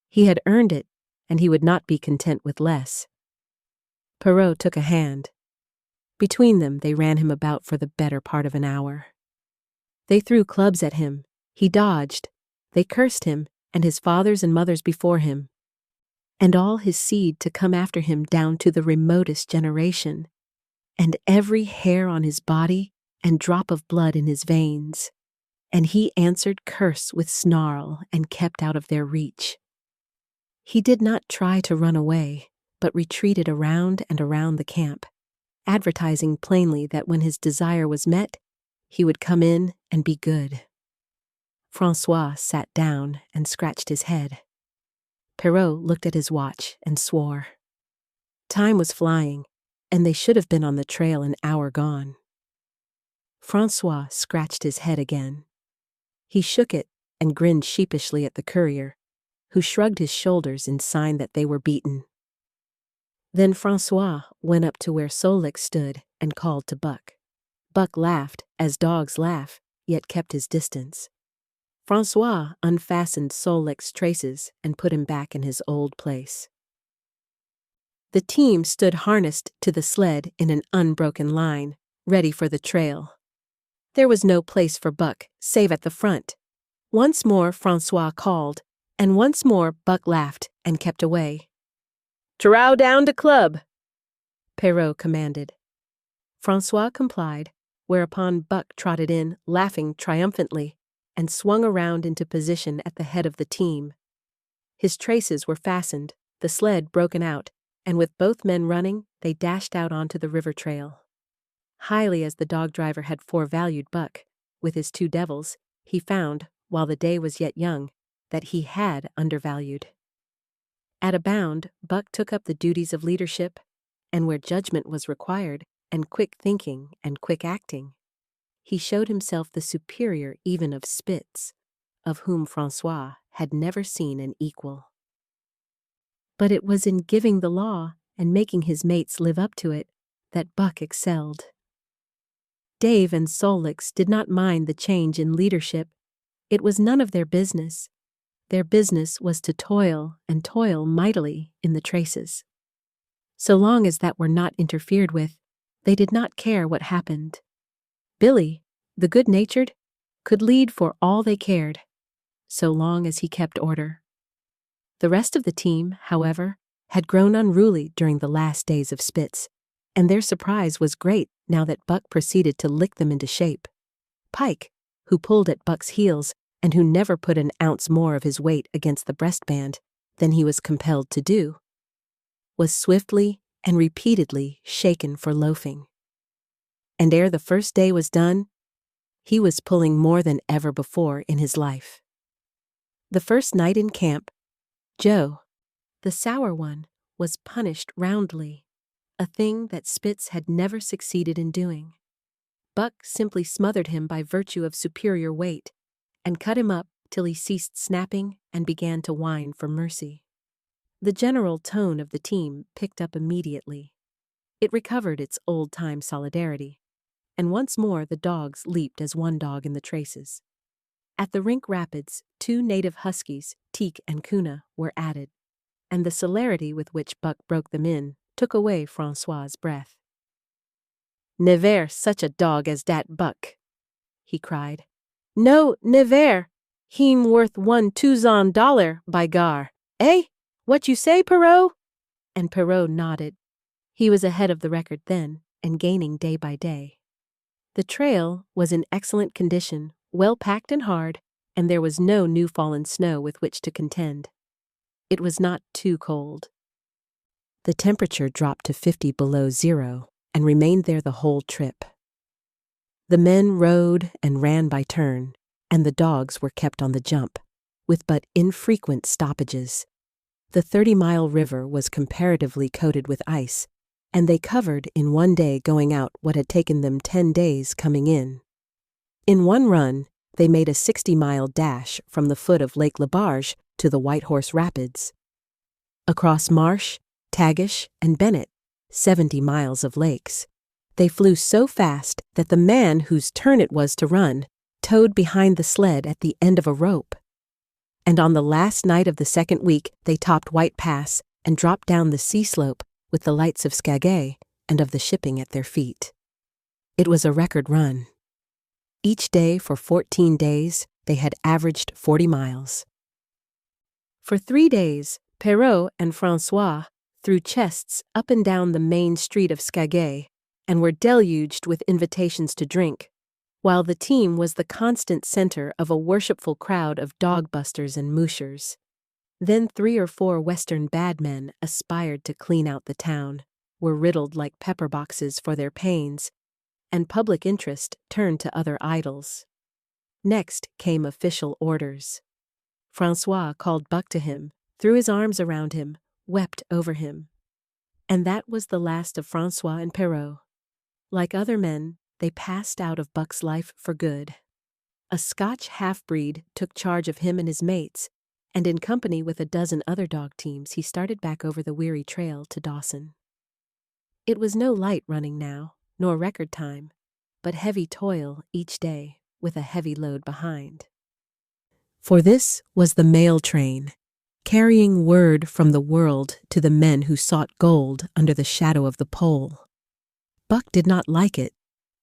[SPEAKER 1] He had earned it, and he would not be content with less. Perrault took a hand. Between them they ran him about for the better part of an hour. They threw clubs at him. He dodged. They cursed him, and his fathers and mothers before him, and all his seed to come after him down to the remotest generation, and every hair on his body and drop of blood in his veins. And he answered curse with snarl and kept out of their reach. He did not try to run away, but retreated around and around the camp, advertising plainly that when his desire was met, he would come in and be good. Francois sat down and scratched his head. Perrault looked at his watch and swore. Time was flying, and they should have been on the trail an hour gone. Francois scratched his head again. He shook it and grinned sheepishly at the courier, who shrugged his shoulders in sign that they were beaten. Then Francois went up to where Solix stood and called to Buck. Buck laughed, as dogs laugh, yet kept his distance. Francois unfastened Solix's traces and put him back in his old place. The team stood harnessed to the sled in an unbroken line, ready for the trail. There was no place for Buck, save at the front. Once more Francois called, and once more Buck laughed and kept away. "Trow down to club," Perrault commanded. Francois complied, whereupon Buck trotted in, laughing triumphantly, and swung around into position at the head of the team. His traces were fastened, the sled broken out, and with both men running, they dashed out onto the river trail. Highly as the dog driver had forevalued Buck, with his 2 devils, he found, while the day was yet young, that he had undervalued. At a bound, Buck took up the duties of leadership, and where judgment was required, and quick thinking and quick acting, he showed himself the superior even of Spitz, of whom Francois had never seen an equal. But it was in giving the law and making his mates live up to it that Buck excelled. Dave and Solix did not mind the change in leadership. It was none of their business. Their business was to toil and toil mightily in the traces. So long as that were not interfered with, they did not care what happened. Billy, the good-natured, could lead for all they cared, so long as he kept order. The rest of the team, however, had grown unruly during the last days of Spitz, and their surprise was great now that Buck proceeded to lick them into shape. Pike, who pulled at Buck's heels and who never put an ounce more of his weight against the breastband than he was compelled to do, was swiftly and repeatedly shaken for loafing. And ere the first day was done, he was pulling more than ever before in his life. The first night in camp, Joe, the sour one, was punished roundly, a thing that Spitz had never succeeded in doing. Buck simply smothered him by virtue of superior weight, and cut him up till he ceased snapping and began to whine for mercy. The general tone of the team picked up immediately. It recovered its old-time solidarity, and once more the dogs leaped as one dog in the traces. At the Rink Rapids, 2 native huskies, Teak and Kuna, were added, and the celerity with which Buck broke them in took away Francois's breath. "Never such a dog as dat Buck," he cried. "No, never. Heem worth $1,000, by gar. Eh? What you say, Perrault?" And Perrault nodded. He was ahead of the record then, and gaining day by day. The trail was in excellent condition, well packed and hard, and there was no new fallen snow with which to contend. It was not too cold. The temperature dropped to 50 below zero and remained there the whole trip. The men rode and ran by turn, and the dogs were kept on the jump, with but infrequent stoppages. The 30-mile river was comparatively coated with ice, and they covered in one day going out what had taken them 10 days coming in. In one run, they made a 60-mile dash from the foot of Lake Labarge to the White Horse Rapids. Across Marsh, Tagish, and Bennett, 70 miles of lakes. They flew so fast that the man whose turn it was to run towed behind the sled at the end of a rope. And on the last night of the second week, they topped White Pass and dropped down the sea slope with the lights of Skagay and of the shipping at their feet. It was a record run. Each day for 14 days, they had averaged 40 miles. For 3 days, Perrault and François threw chests up and down the main street of Skagay and were deluged with invitations to drink, while the team was the constant center of a worshipful crowd of dog-busters and mooshers. Then 3 or 4 Western bad men aspired to clean out the town, were riddled like pepper boxes for their pains, and public interest turned to other idols. Next came official orders. François called Buck to him, threw his arms around him, wept over him. And that was the last of François and Perrault. Like other men, they passed out of Buck's life for good. A Scotch half-breed took charge of him and his mates, and in company with a dozen other dog teams he started back over the weary trail to Dawson. It was no light running now, nor record time, but heavy toil each day with a heavy load behind. For this was the mail train, carrying word from the world to the men who sought gold under the shadow of the pole. Buck did not like it,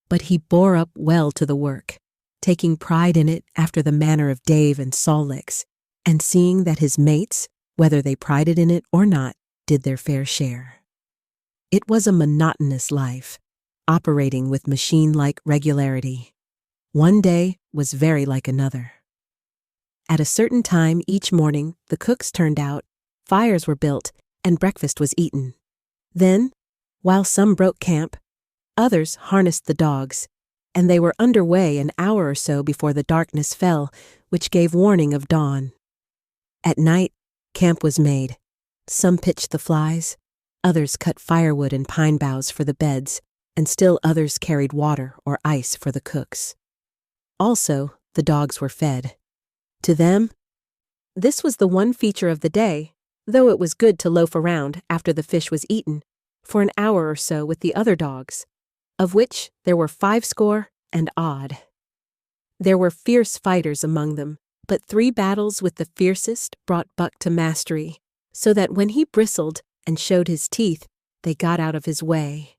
[SPEAKER 1] but he bore up well to the work, taking pride in it after the manner of Dave and Sol Licks, and seeing that his mates, whether they prided in it or not, did their fair share. It was a monotonous life, operating with machine-like regularity. One day was very like another. At a certain time each morning, the cooks turned out, fires were built, and breakfast was eaten. Then, while some broke camp, others harnessed the dogs, and they were under way an hour or so before the darkness fell, which gave warning of dawn. At night, camp was made. Some pitched the flies, others cut firewood and pine boughs for the beds, and still others carried water or ice for the cooks. Also, the dogs were fed. To them, this was the one feature of the day, though it was good to loaf around after the fish was eaten, for an hour or so with the other dogs, of which there were 50 and odd. There were fierce fighters among them, but 3 battles with the fiercest brought Buck to mastery, so that when he bristled and showed his teeth, they got out of his way.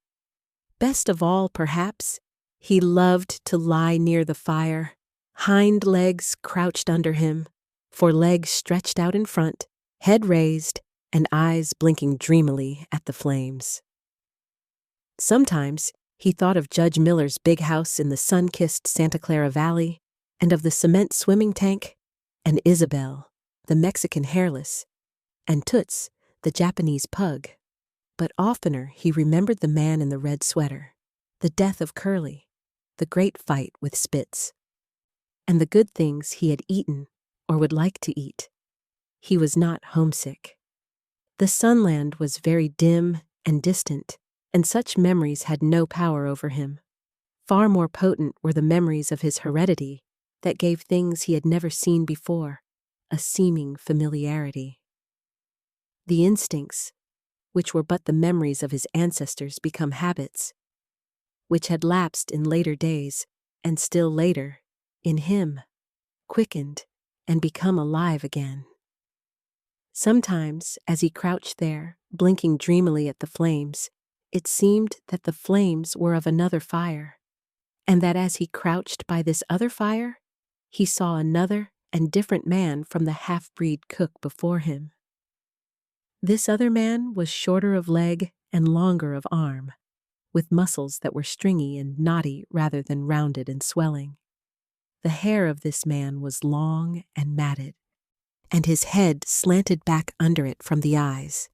[SPEAKER 1] Best of all, perhaps, he loved to lie near the fire, hind legs crouched under him, for legs stretched out in front, head raised, and eyes blinking dreamily at the flames. Sometimes he thought of Judge Miller's big house in the sun-kissed Santa Clara Valley, and of the cement swimming tank, and Isabel, the Mexican hairless, and Toots, the Japanese pug. But oftener he remembered the man in the red sweater, the death of Curly, the great fight with Spitz, and the good things he had eaten or would like to eat. He was not homesick. The Sunland was very dim and distant, and such memories had no power over him. Far more potent were the memories of his heredity that gave things he had never seen before a seeming familiarity. The instincts, which were but the memories of his ancestors become habits, which had lapsed in later days, and still later, in him, quickened and become alive again. Sometimes, as he crouched there, blinking dreamily at the flames, it seemed that the flames were of another fire, and that as he crouched by this other fire, he saw another and different man from the half-breed cook before him. This other man was shorter of leg and longer of arm, with muscles that were stringy and knotty rather than rounded and swelling. The hair of this man was long and matted, and his head slanted back under it from the eyes.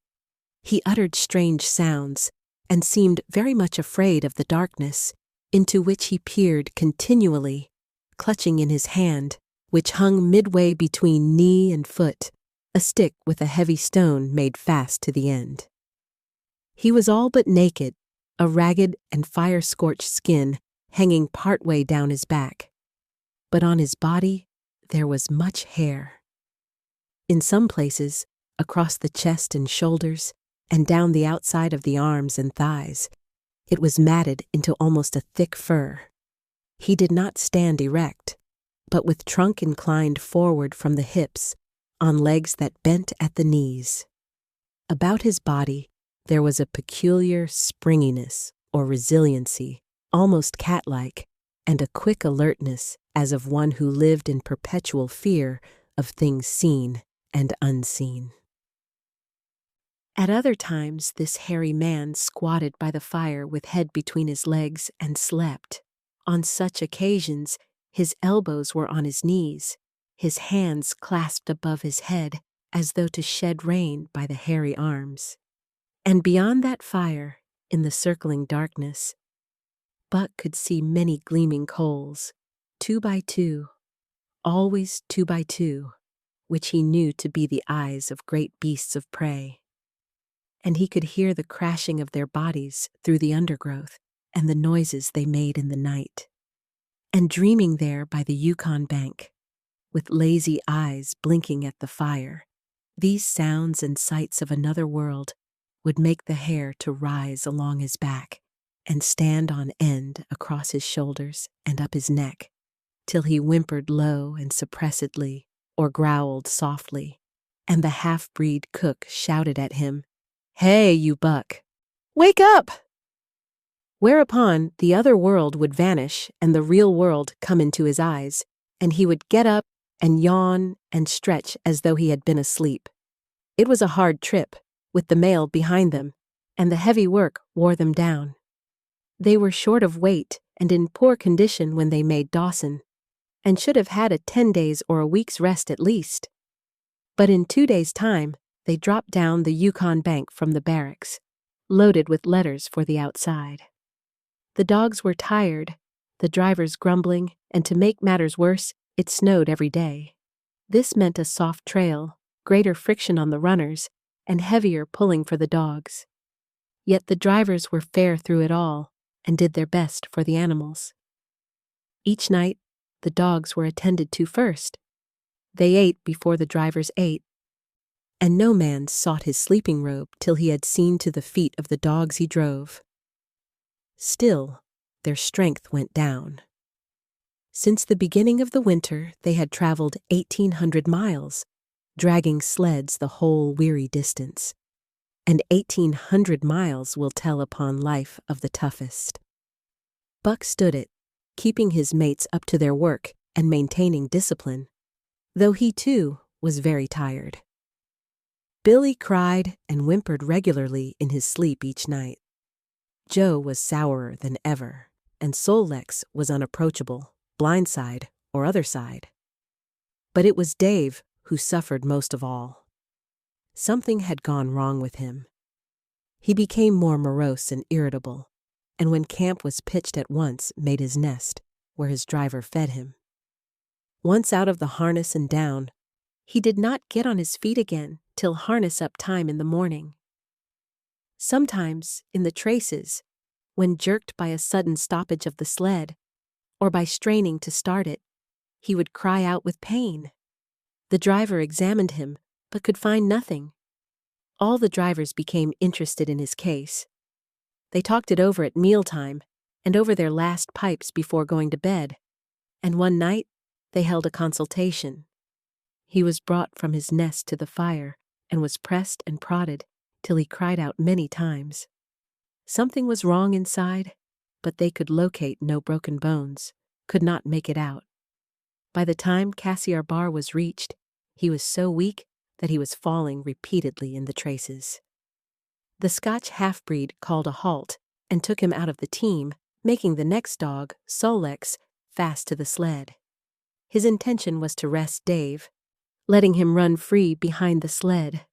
[SPEAKER 1] He uttered strange sounds, and seemed very much afraid of the darkness, into which he peered continually, clutching in his hand, which hung midway between knee and foot, a stick with a heavy stone made fast to the end. He was all but naked, a ragged and fire-scorched skin hanging partway down his back. But on his body there was much hair. In some places, across the chest and shoulders, and down the outside of the arms and thighs, it was matted into almost a thick fur. He did not stand erect, but with trunk inclined forward from the hips, on legs that bent at the knees. About his body there was a peculiar springiness or resiliency, almost cat-like, and a quick alertness as of one who lived in perpetual fear of things seen and unseen. At other times this hairy man squatted by the fire with head between his legs and slept. On such occasions his elbows were on his knees, his hands clasped above his head as though to shed rain by the hairy arms. And beyond that fire, in the circling darkness, Buck could see many gleaming coals, 2 by 2, always 2 by 2, which he knew to be the eyes of great beasts of prey. And he could hear the crashing of their bodies through the undergrowth and the noises they made in the night. And dreaming there by the Yukon bank, with lazy eyes blinking at the fire, these sounds and sights of another world would make the hair to rise along his back and stand on end across his shoulders and up his neck, till he whimpered low and suppressedly or growled softly, and the half-breed cook shouted at him, "Hey, you Buck, wake up!" Whereupon the other world would vanish and the real world come into his eyes, and he would get up and yawn and stretch as though he had been asleep. It was a hard trip, with the mail behind them, and the heavy work wore them down. They were short of weight and in poor condition when they made Dawson, and should have had a 10 days or a week's rest at least. But in 2 days' time, they dropped down the Yukon bank from the barracks, loaded with letters for the outside. The dogs were tired, the drivers grumbling, and to make matters worse, it snowed every day. This meant a soft trail, greater friction on the runners, and heavier pulling for the dogs. Yet the drivers were fair through it all, and did their best for the animals. Each night, the dogs were attended to first. They ate before the drivers ate, and no man sought his sleeping robe till he had seen to the feet of the dogs he drove. Still, their strength went down. Since the beginning of the winter, they had traveled 1,800 miles, dragging sleds the whole weary distance, and 1,800 miles will tell upon life of the toughest. Buck stood it, keeping his mates up to their work and maintaining discipline, though he too was very tired. Billy cried and whimpered regularly in his sleep each night. Joe was sourer than ever, and Sol-leks was unapproachable, blindside or other side. But it was Dave who suffered most of all. Something had gone wrong with him. He became more morose and irritable, and when camp was pitched at once made his nest, where his driver fed him. Once out of the harness and down, he did not get on his feet again till harness-up time in the morning. Sometimes, in the traces, when jerked by a sudden stoppage of the sled, or by straining to start it, he would cry out with pain. The driver examined him, but could find nothing. All the drivers became interested in his case. They talked it over at mealtime, and over their last pipes before going to bed, and one night they held a consultation. He was brought from his nest to the fire, and was pressed and prodded till he cried out many times. Something was wrong inside, but they could locate no broken bones, could not make it out. By the time Cassiar Bar was reached, he was so weak that he was falling repeatedly in the traces. The Scotch half-breed called a halt and took him out of the team, making the next dog, Sol-leks, fast to the sled. His intention was to rest Dave, letting him run free behind the sled.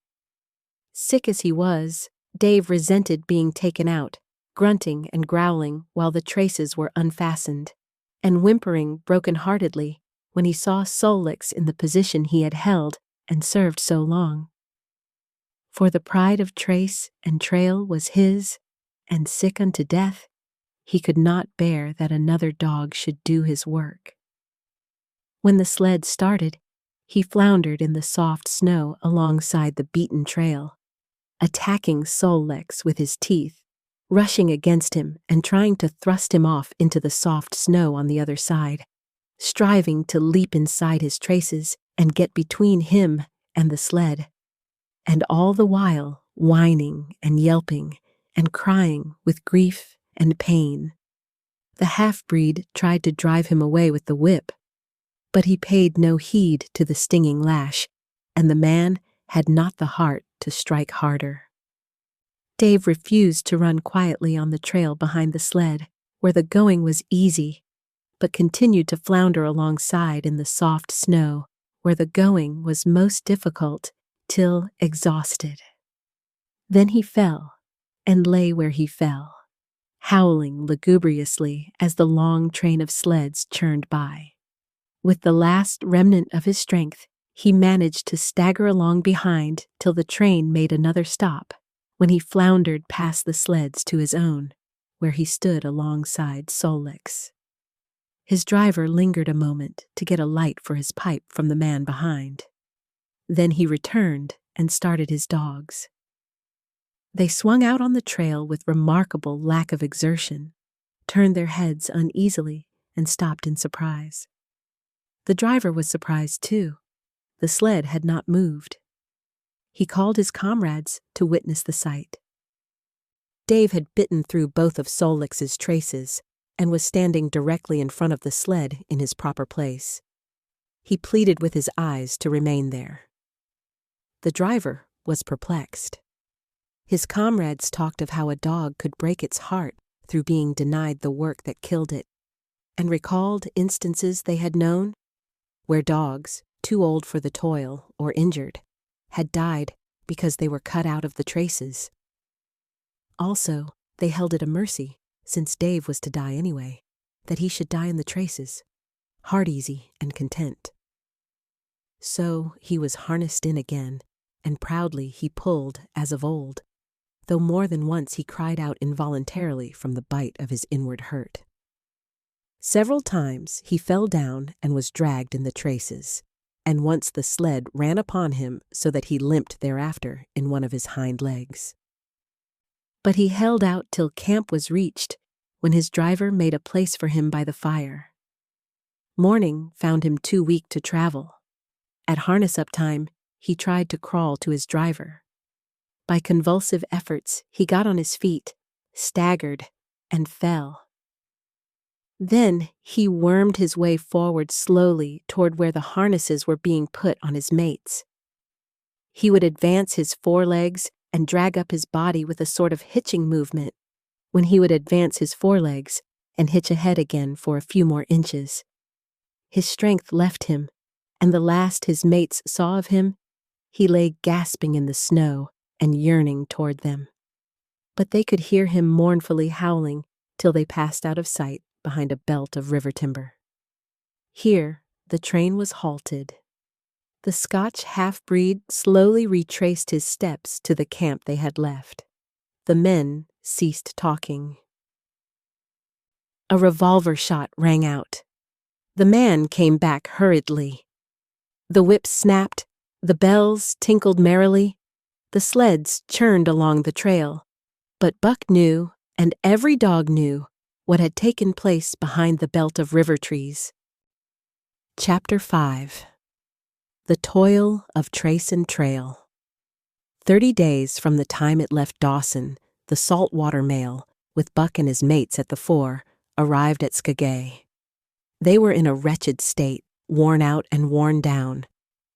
[SPEAKER 1] Sick as he was, Dave resented being taken out, grunting and growling while the traces were unfastened, and whimpering broken-heartedly when he saw Sol-leks in the position he had held and served so long. For the pride of trace and trail was his, and sick unto death, he could not bear that another dog should do his work. When the sled started, he floundered in the soft snow alongside the beaten trail, attacking Sol-leks with his teeth, rushing against him and trying to thrust him off into the soft snow on the other side, striving to leap inside his traces and get between him and the sled, and all the while whining and yelping and crying with grief and pain. The half-breed tried to drive him away with the whip, but he paid no heed to the stinging lash, and the man had not the heart to strike harder. Dave refused to run quietly on the trail behind the sled, where the going was easy, but continued to flounder alongside in the soft snow, where the going was most difficult, till exhausted. Then he fell, and lay where he fell, howling lugubriously as the long train of sleds churned by. With the last remnant of his strength, he managed to stagger along behind till the train made another stop, when he floundered past the sleds to his own, where he stood alongside Sol-leks. His driver lingered a moment to get a light for his pipe from the man behind. Then he returned and started his dogs. They swung out on the trail with remarkable lack of exertion, turned their heads uneasily, and stopped in surprise. The driver was surprised too. The sled had not moved. He called his comrades to witness the sight. Dave had bitten through both of Sol-leks's traces and was standing directly in front of the sled in his proper place. He pleaded with his eyes to remain there. The driver was perplexed. His comrades talked of how a dog could break its heart through being denied the work that killed it, and recalled instances they had known where dogs, too old for the toil or injured, had died because they were cut out of the traces. Also, they held it a mercy, since Dave was to die anyway, that he should die in the traces, heart-easy and content. So he was harnessed in again, and proudly he pulled as of old, though more than once he cried out involuntarily from the bite of his inward hurt. Several times he fell down and was dragged in the traces, and once the sled ran upon him so that he limped thereafter in one of his hind legs. But he held out till camp was reached, when his driver made a place for him by the fire. Morning found him too weak to travel. At harness-up time, he tried to crawl to his driver. By convulsive efforts, he got on his feet, staggered, and fell. Then he wormed his way forward slowly toward where the harnesses were being put on his mates. He would advance his forelegs and drag up his body with a sort of hitching movement, when he would advance his forelegs and hitch ahead again for a few more inches. His strength left him, and the last his mates saw of him, he lay gasping in the snow and yearning toward them. But they could hear him mournfully howling till they passed out of sight behind a belt of river timber. Here the train was halted. The Scotch half-breed slowly retraced his steps to the camp they had left. The men ceased talking. A revolver shot rang out. The man came back hurriedly. The whip snapped, the bells tinkled merrily, the sleds churned along the trail. But Buck knew, and every dog knew, what had taken place behind the belt of river trees. Chapter 5. The Toil of Trace and Trail. 30 days from the time it left Dawson, the saltwater mail, with Buck and his mates at the fore, arrived at Skagay. They were in a wretched state, worn out and worn down.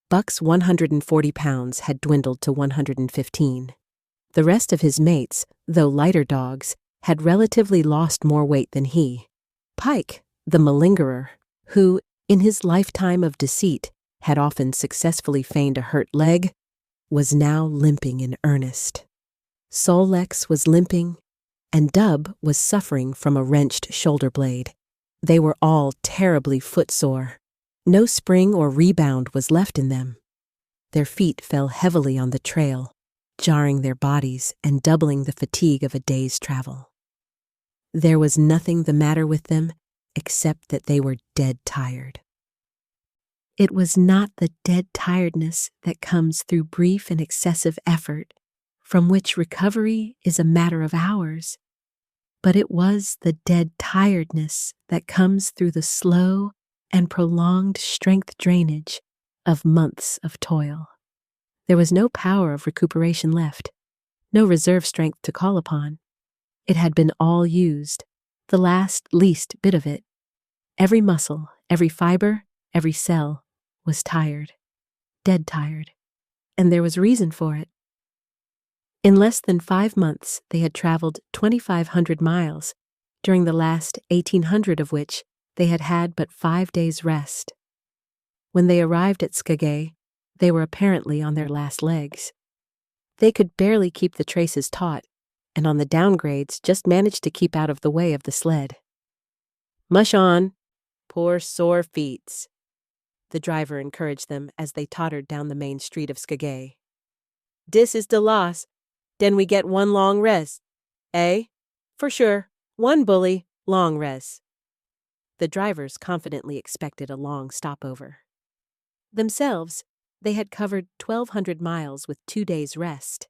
[SPEAKER 1] Buck's 140 pounds had dwindled to 115. The rest of his mates, though lighter dogs, had relatively lost more weight than he. Pike, the malingerer, who, in his lifetime of deceit, had often successfully feigned a hurt leg, was now limping in earnest. Sol-leks was limping, and Dub was suffering from a wrenched shoulder blade. They were all terribly footsore. No spring or rebound was left in them. Their feet fell heavily on the trail, jarring their bodies and doubling the fatigue of a day's travel. There was nothing the matter with them except that they were dead tired. It was not the dead tiredness that comes through brief and excessive effort, from which recovery is a matter of hours, but it was the dead tiredness that comes through the slow and prolonged strength drainage of months of toil. There was no power of recuperation left, no reserve strength to call upon. It had been all used, the last least bit of it. Every muscle, every fiber, every cell was tired, dead tired, and there was reason for it. In less than 5 months, they had traveled 2,500 miles, during the last 1,800 of which they had had but 5 days' rest. When they arrived at Skagay, they were apparently on their last legs. They could barely keep the traces taut, and on the downgrades just managed to keep out of the way of the sled. "Mush on, poor sore feets," the driver encouraged them as they tottered down the main street of Skagay. "Dis is de loss. Den we get one long rest. Eh? For sure, one bully, long rest." The drivers confidently expected a long stopover. Themselves, they had covered 1,200 miles with 2 days' rest,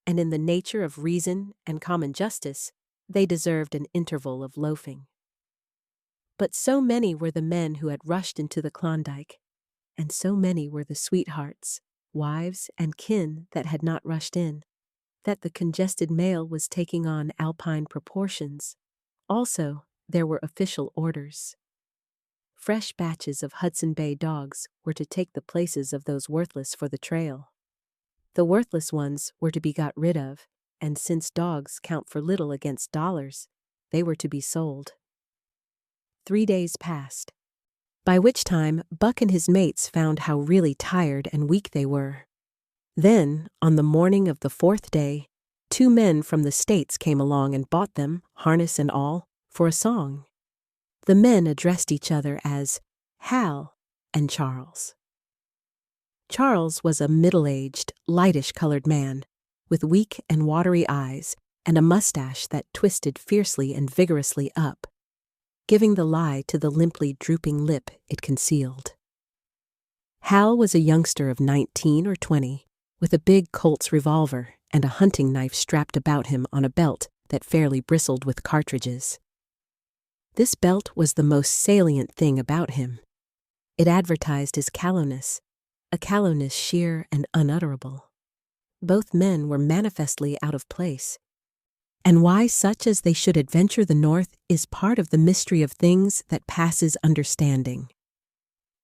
[SPEAKER 1] and in the nature of reason and common justice, they deserved an interval of loafing. But so many were the men who had rushed into the Klondike, and so many were the sweethearts, wives, and kin that had not rushed in, that the congested mail was taking on alpine proportions. Also, there were official orders. Fresh batches of Hudson Bay dogs were to take the places of those worthless for the trail. The worthless ones were to be got rid of, and since dogs count for little against dollars, they were to be sold. 3 days passed, by which time Buck and his mates found how really tired and weak they were. Then, on the morning of the 4th day, 2 men from the States came along and bought them, harness and all, for a song. The men addressed each other as Hal and Charles. Charles was a middle-aged, lightish-colored man, with weak and watery eyes and a mustache that twisted fiercely and vigorously up, giving the lie to the limply drooping lip it concealed. Hal was a youngster of 19 or 20, with a big Colt's revolver and a hunting knife strapped about him on a belt that fairly bristled with cartridges. This belt was the most salient thing about him. It advertised his callowness, a callowness sheer and unutterable. Both men were manifestly out of place. And why such as they should adventure the north is part of the mystery of things that passes understanding.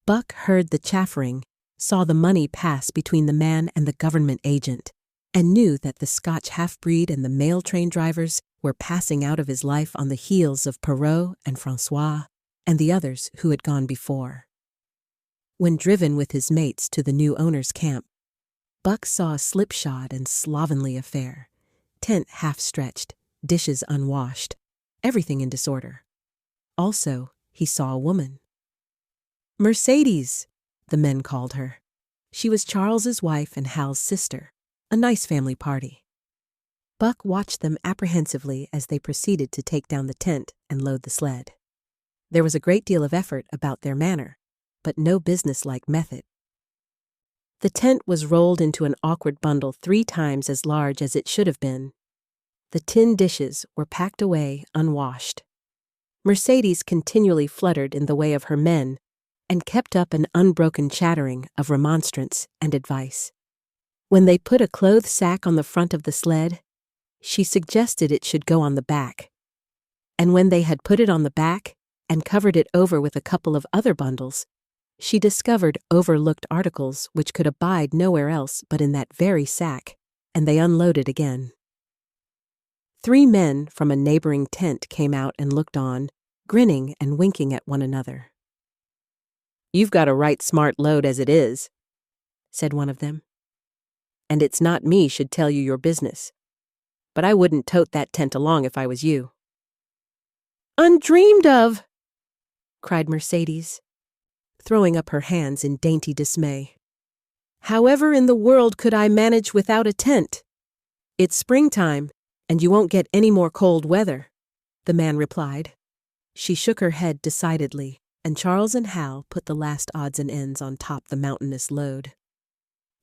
[SPEAKER 1] Buck heard the chaffering, saw the money pass between the man and the government agent, and knew that the Scotch half-breed and the mail train drivers were passing out of his life on the heels of Perrault and Francois and the others who had gone before. When driven with his mates to the new owner's camp, Buck saw a slipshod and slovenly affair, tent half-stretched, dishes unwashed, everything in disorder. Also, he saw a woman. Mercedes, the men called her. She was Charles's wife and Hal's sister, a nice family party. Buck watched them apprehensively as they proceeded to take down the tent and load the sled. There was a great deal of effort about their manner, but no businesslike method. The tent was rolled into an awkward bundle 3 times as large as it should have been. The tin dishes were packed away unwashed. Mercedes continually fluttered in the way of her men and kept up an unbroken chattering of remonstrance and advice. When they put a clothes sack on the front of the sled, she suggested it should go on the back. And when they had put it on the back and covered it over with a couple of other bundles, she discovered overlooked articles which could abide nowhere else but in that very sack, and they unloaded again. 3 men from a neighboring tent came out and looked on, grinning and winking at one another. "You've got a right smart load as it is," said one of them. "And it's not me should tell you your business. But I wouldn't tote that tent along if I was you." "Undreamed of!" cried Mercedes, throwing up her hands in dainty dismay. "However in the world could I manage without a tent? It's springtime, and you won't get any more cold weather, the man replied. She shook her head decidedly, and Charles and Hal put the last odds and ends on top the mountainous load.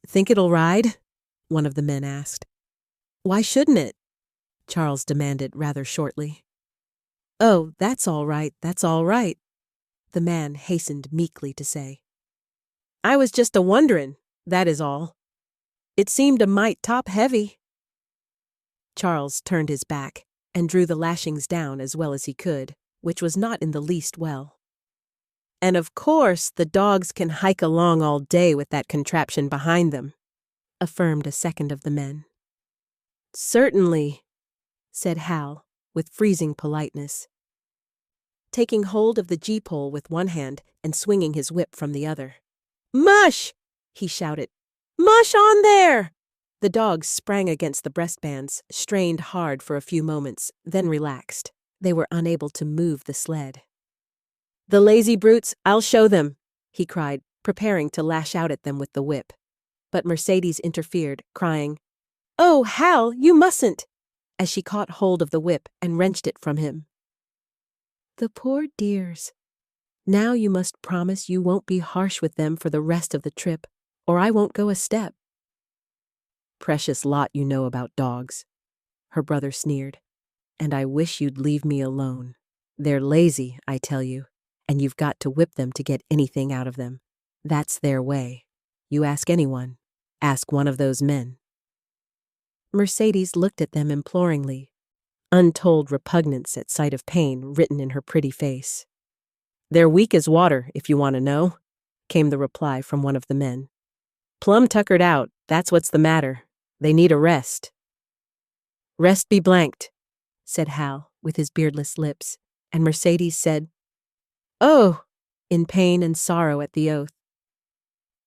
[SPEAKER 1] Think it'll ride? One of the men asked. Why shouldn't it? Charles demanded rather shortly. Oh, that's all right, the man hastened meekly to say. I was just a-wonderin', that is all. It seemed a mite top-heavy. Charles turned his back and drew the lashings down as well as he could, which was not in the least well. And of course the dogs can hike along all day with that contraption behind them, affirmed a second of the men. Certainly, said Hal, with freezing politeness, taking hold of the gee-pole with one hand and swinging his whip from the other. Mush! He shouted. Mush on there! The dogs sprang against the breastbands, strained hard for a few moments, then relaxed. They were unable to move the sled. The lazy brutes, I'll show them, he cried, preparing to lash out at them with the whip. But Mercedes interfered, crying, Oh, Hal, you mustn't, as she caught hold of the whip and wrenched it from him. The poor dears. Now you must promise you won't be harsh with them for the rest of the trip, or I won't go a step. Precious lot you know about dogs, her brother sneered, and I wish you'd leave me alone. They're lazy, I tell you, and you've got to whip them to get anything out of them. That's their way. You ask anyone. Ask one of those men. Mercedes looked at them imploringly, untold repugnance at sight of pain written in her pretty face. They're weak as water, if you want to know, came the reply from one of the men. Plumb tuckered out, that's what's the matter. They need a rest. Rest be blanked, said Hal, with his beardless lips, and Mercedes said, Oh, in pain and sorrow at the oath.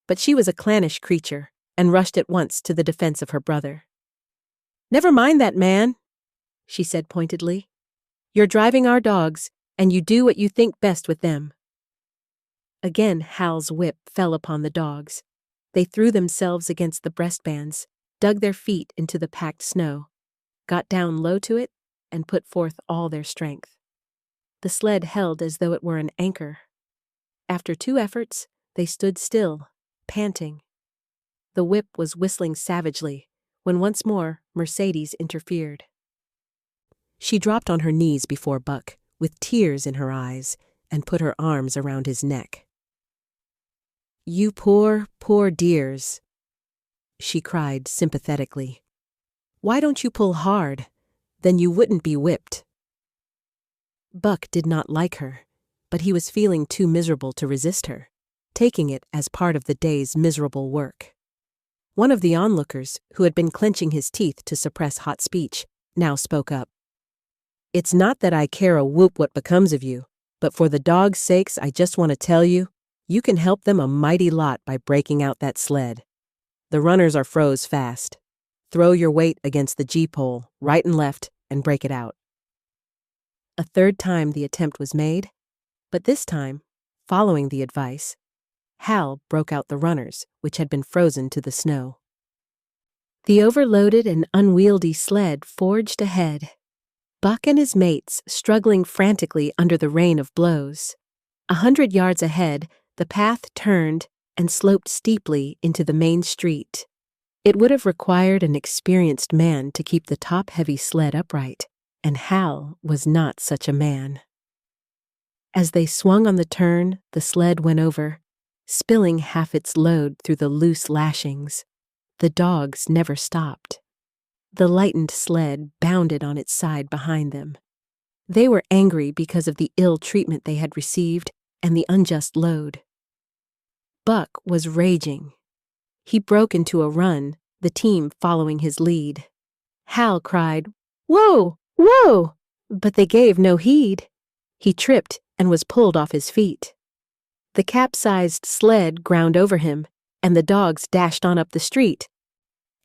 [SPEAKER 1] But she was a clannish creature, and rushed at once to the defense of her brother. Never mind that man, she said pointedly. You're driving our dogs, and you do what you think best with them. Again Hal's whip fell upon the dogs. They threw themselves against the breastbands, dug their feet into the packed snow, got down low to it, and put forth all their strength. The sled held as though it were an anchor. After 2 efforts, they stood still, panting. The whip was whistling savagely, when once more Mercedes interfered. She dropped on her knees before Buck, with tears in her eyes, and put her arms around his neck. You poor, poor dears, she cried sympathetically. Why don't you pull hard? Then you wouldn't be whipped. Buck did not like her, but he was feeling too miserable to resist her, taking it as part of the day's miserable work. One of the onlookers, who had been clenching his teeth to suppress hot speech, now spoke up. It's not that I care a whoop what becomes of you, but for the dogs' sakes I just want to tell you, you can help them a mighty lot by breaking out that sled. The runners are froze fast. Throw your weight against the gee-pole, right and left, and break it out. A third time the attempt was made, but this time, following the advice, Hal broke out the runners, which had been frozen to the snow. The overloaded and unwieldy sled forged ahead, Buck and his mates struggling frantically under the rain of blows. 100 yards ahead, the path turned and sloped steeply into the main street. It would have required an experienced man to keep the top-heavy sled upright, and Hal was not such a man. As they swung on the turn, the sled went over, spilling half its load through the loose lashings. The dogs never stopped. The lightened sled bounded on its side behind them. They were angry because of the ill treatment they had received and the unjust load. Buck was raging. He broke into a run, the team following his lead. Hal cried, "Whoa! Whoa!" but they gave no heed. He tripped and was pulled off his feet. The capsized sled ground over him, and the dogs dashed on up the street,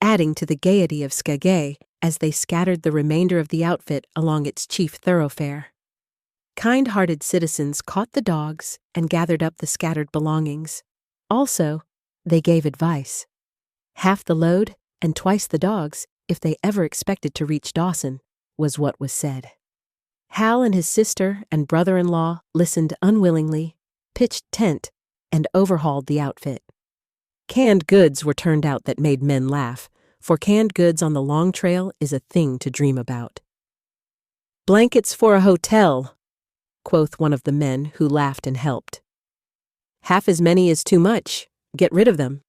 [SPEAKER 1] adding to the gaiety of Skagay as they scattered the remainder of the outfit along its chief thoroughfare. Kind-hearted citizens caught the dogs and gathered up the scattered belongings. Also, they gave advice. Half the load and twice the dogs if they ever expected to reach Dawson, was what was said. Hal and his sister and brother-in-law listened unwillingly, pitched tent, and overhauled the outfit. Canned goods were turned out that made men laugh, for canned goods on the long trail is a thing to dream about. "Blankets for a hotel," quoth one of the men who laughed and helped. "Half as many is too much. Get rid of them.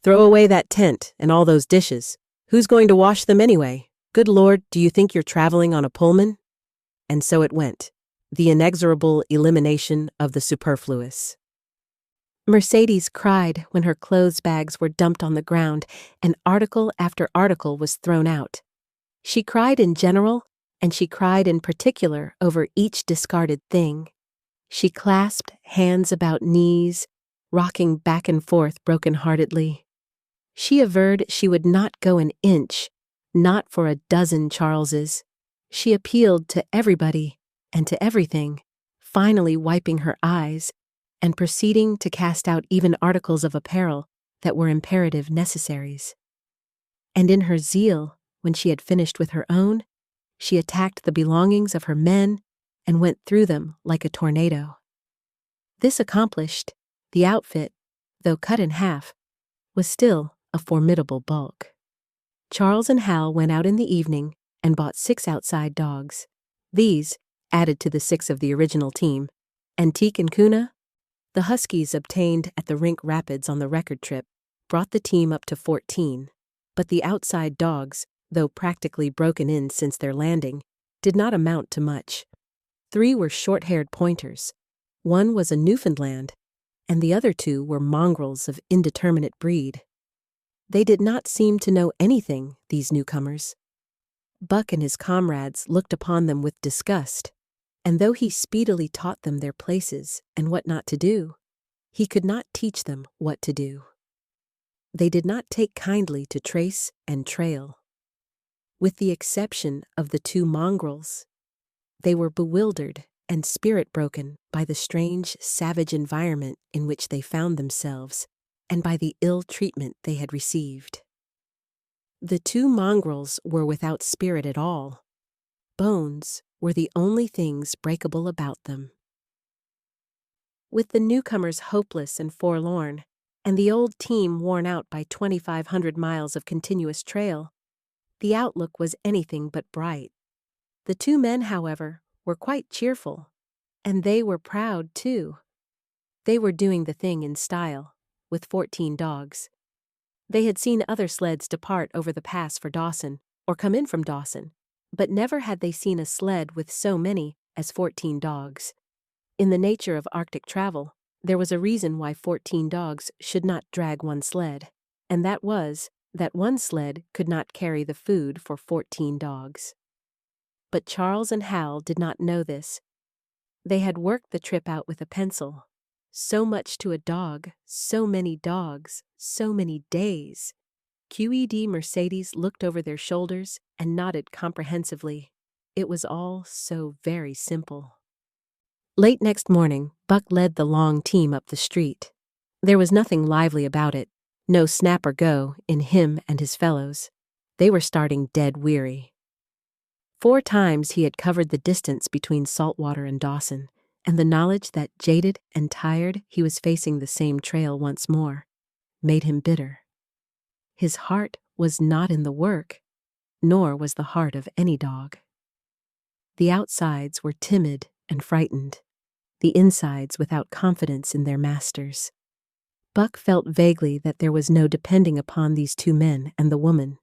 [SPEAKER 1] Throw away that tent and all those dishes. Who's going to wash them anyway? Good Lord, do you think you're traveling on a Pullman?" And so it went, the inexorable elimination of the superfluous. Mercedes cried when her clothes bags were dumped on the ground and article after article was thrown out. She cried in general, and she cried in particular over each discarded thing. She clasped hands about knees, rocking back and forth broken-heartedly. She averred she would not go an inch, not for a dozen Charleses. She appealed to everybody and to everything, finally wiping her eyes and proceeding to cast out even articles of apparel that were imperative necessaries. And in her zeal, when she had finished with her own, she attacked the belongings of her men and went through them like a tornado. This accomplished, the outfit, though cut in half, was still a formidable bulk. Charles and Hal went out in the evening and bought 6 outside dogs. These, added to the 6 of the original team, Antique and Kuna, the Huskies obtained at the Rink Rapids on the record trip, brought the team up to 14, but the outside dogs, though practically broken in since their landing, did not amount to much. 3 were short-haired pointers, 1 was a Newfoundland, and the other 2 were mongrels of indeterminate breed. They did not seem to know anything, these newcomers. Buck and his comrades looked upon them with disgust, and though he speedily taught them their places and what not to do, he could not teach them what to do. They did not take kindly to trace and trail. With the exception of the 2 mongrels, they were bewildered and spirit-broken by the strange, savage environment in which they found themselves and by the ill treatment they had received. The 2 mongrels were without spirit at all. Bones were the only things breakable about them. With the newcomers hopeless and forlorn, and the old team worn out by 2,500 miles of continuous trail, the outlook was anything but bright. The 2 men, however, were quite cheerful, and they were proud, too. They were doing the thing in style, with 14 dogs. They had seen other sleds depart over the pass for Dawson, or come in from Dawson, but never had they seen a sled with so many as 14 dogs. In the nature of Arctic travel, there was a reason why 14 dogs should not drag one sled, and that was that one sled could not carry the food for 14 dogs. But Charles and Hal did not know this. They had worked the trip out with a pencil. So much to a dog, so many dogs, so many days. QED Mercedes looked over their shoulders and nodded comprehensively. It was all so very simple. Late next morning, Buck led the long team up the street. There was nothing lively about it, no snap or go in him and his fellows. They were starting dead weary. 4 times he had covered the distance between Saltwater and Dawson, and the knowledge that, jaded and tired, he was facing the same trail once more, made him bitter. His heart was not in the work, nor was the heart of any dog. The outsides were timid and frightened, the insides without confidence in their masters. Buck felt vaguely that there was no depending upon these 2 men and the woman.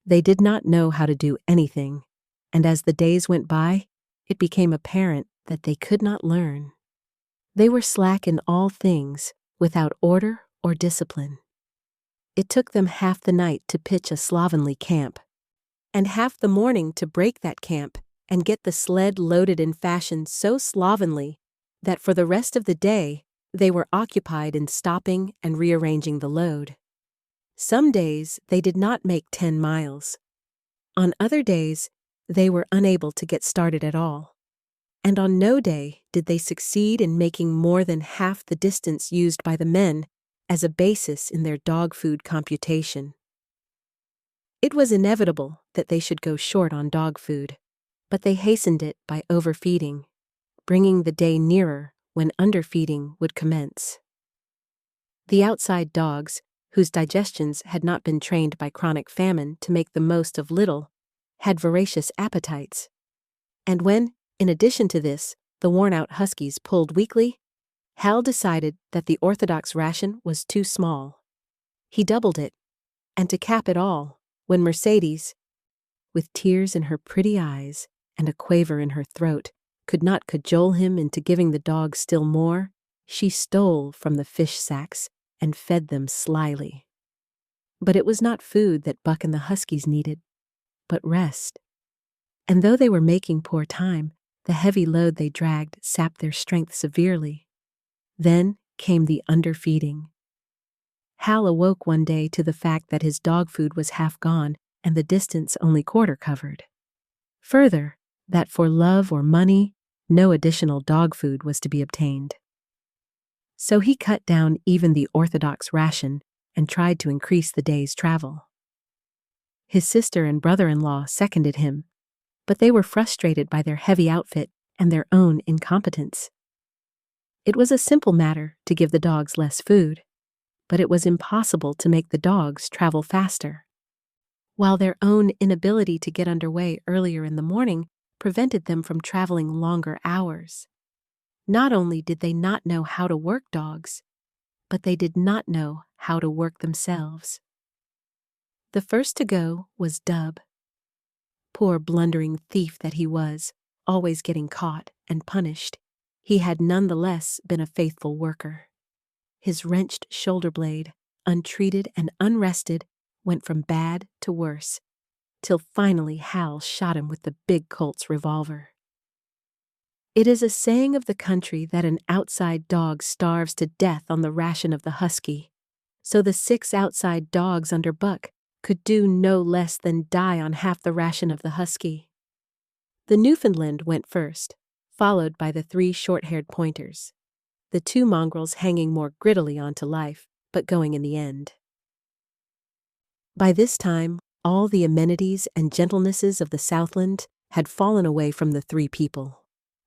[SPEAKER 1] They did not know how to do anything, and as the days went by, it became apparent that they could not learn. They were slack in all things, without order or discipline. It took them half the night to pitch a slovenly camp, and half the morning to break that camp and get the sled loaded in fashion so slovenly that for the rest of the day they were occupied in stopping and rearranging the load. Some days they did not make 10 miles. On other days, they were unable to get started at all. And on no day did they succeed in making more than half the distance used by the men as a basis in their dog food computation. It was inevitable that they should go short on dog food, but they hastened it by overfeeding, bringing the day nearer when underfeeding would commence. The outside dogs, whose digestions had not been trained by chronic famine to make the most of little, had voracious appetites. And when, in addition to this, the worn-out huskies pulled weakly, Hal decided that the orthodox ration was too small. He doubled it, and to cap it all, when Mercedes, with tears in her pretty eyes and a quaver in her throat, could not cajole him into giving the dogs still more, she stole from the fish sacks and fed them slyly. But it was not food that Buck and the huskies needed, but rest. And though they were making poor time, the heavy load they dragged sapped their strength severely. Then came the underfeeding. Hal awoke one day to the fact that his dog food was half gone and the distance only quarter covered. Further, that for love or money, no additional dog food was to be obtained. So he cut down even the orthodox ration and tried to increase the day's travel. His sister and brother-in-law seconded him, but they were frustrated by their heavy outfit and their own incompetence. It was a simple matter to give the dogs less food, but it was impossible to make the dogs travel faster, while their own inability to get underway earlier in the morning prevented them from traveling longer hours. Not only did they not know how to work dogs, but they did not know how to work themselves. The first to go was Dub. Poor blundering thief that he was, always getting caught and punished, he had none the less been a faithful worker. His wrenched shoulder blade, untreated and unrested, went from bad to worse, till finally Hal shot him with the big Colt's revolver. It is a saying of the country that an outside dog starves to death on the ration of the husky, so the 6 outside dogs under Buck could do no less than die on half the ration of the husky. The Newfoundland went first, followed by the 3 short-haired pointers, the 2 mongrels hanging more grittily onto life, but going in the end. By this time, all the amenities and gentlenesses of the Southland had fallen away from the 3 people.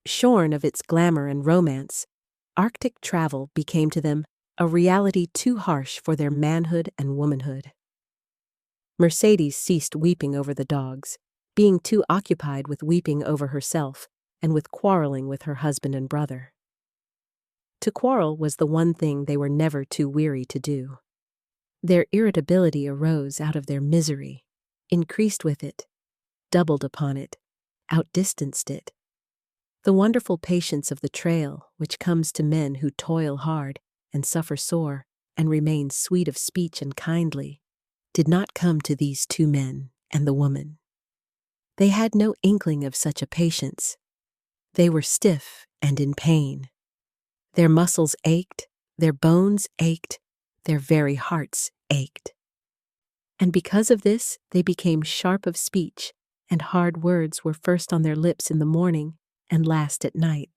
[SPEAKER 1] Shorn of its glamour and romance, Arctic travel became to them a reality too harsh for their manhood and womanhood. Mercedes ceased weeping over the dogs, being too occupied with weeping over herself and with quarreling with her husband and brother. To quarrel was the one thing they were never too weary to do. Their irritability arose out of their misery, increased with it, doubled upon it, outdistanced it. The wonderful patience of the trail which comes to men who toil hard and suffer sore and remain sweet of speech and kindly did not come to these 2 men and the woman. They had no inkling of such a patience. They were stiff and in pain. Their muscles ached, their bones ached, their very hearts ached. And because of this, they became sharp of speech, and hard words were first on their lips in the morning and last at night.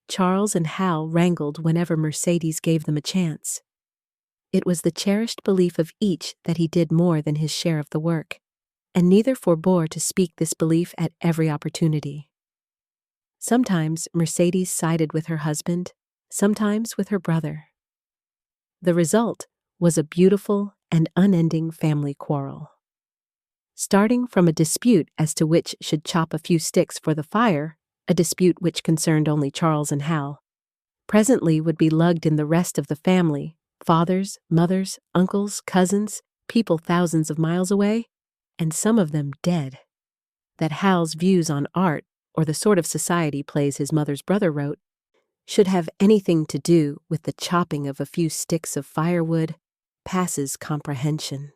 [SPEAKER 1] Charles and Hal wrangled whenever Mercedes gave them a chance. It was the cherished belief of each that he did more than his share of the work, and neither forbore to speak this belief at every opportunity. Sometimes Mercedes sided with her husband, sometimes with her brother. The result was a beautiful and unending family quarrel. Starting from a dispute as to which should chop a few sticks for the fire, a dispute which concerned only Charles and Hal, presently would be lugged in the rest of the family, fathers, mothers, uncles, cousins, people thousands of miles away, and some of them dead. That Hal's views on art, or the sort of society plays his mother's brother wrote, should have anything to do with the chopping of a few sticks of firewood, passes comprehension.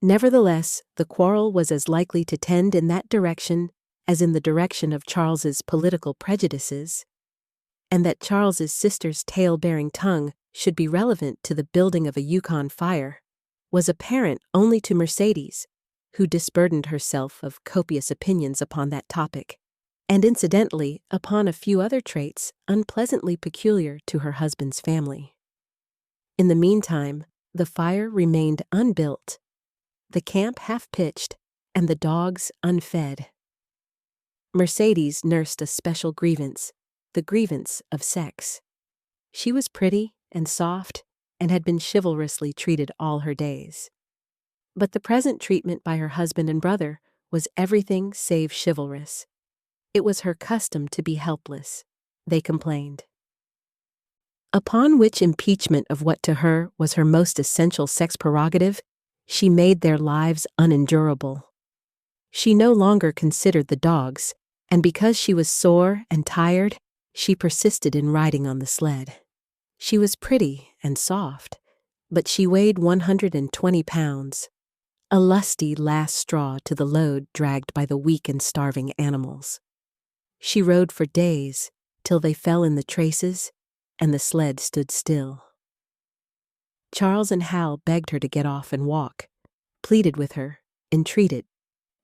[SPEAKER 1] Nevertheless, the quarrel was as likely to tend in that direction as in the direction of Charles's political prejudices, and that Charles's sister's tale-bearing tongue should be relevant to the building of a Yukon fire was apparent only to Mercedes, who disburdened herself of copious opinions upon that topic, and incidentally upon a few other traits unpleasantly peculiar to her husband's family. In the meantime, the fire remained unbuilt, the camp half-pitched, and the dogs unfed. Mercedes nursed a special grievance, the grievance of sex. She was pretty and soft and had been chivalrously treated all her days. But the present treatment by her husband and brother was everything save chivalrous. It was her custom to be helpless, they complained. Upon which impeachment of what to her was her most essential sex prerogative, she made their lives unendurable. She no longer considered the dogs, and because she was sore and tired, she persisted in riding on the sled. She was pretty and soft, but she weighed 120 pounds, a lusty last straw to the load dragged by the weak and starving animals. She rode for days, till they fell in the traces, and the sled stood still. Charles and Hal begged her to get off and walk, pleaded with her, entreated,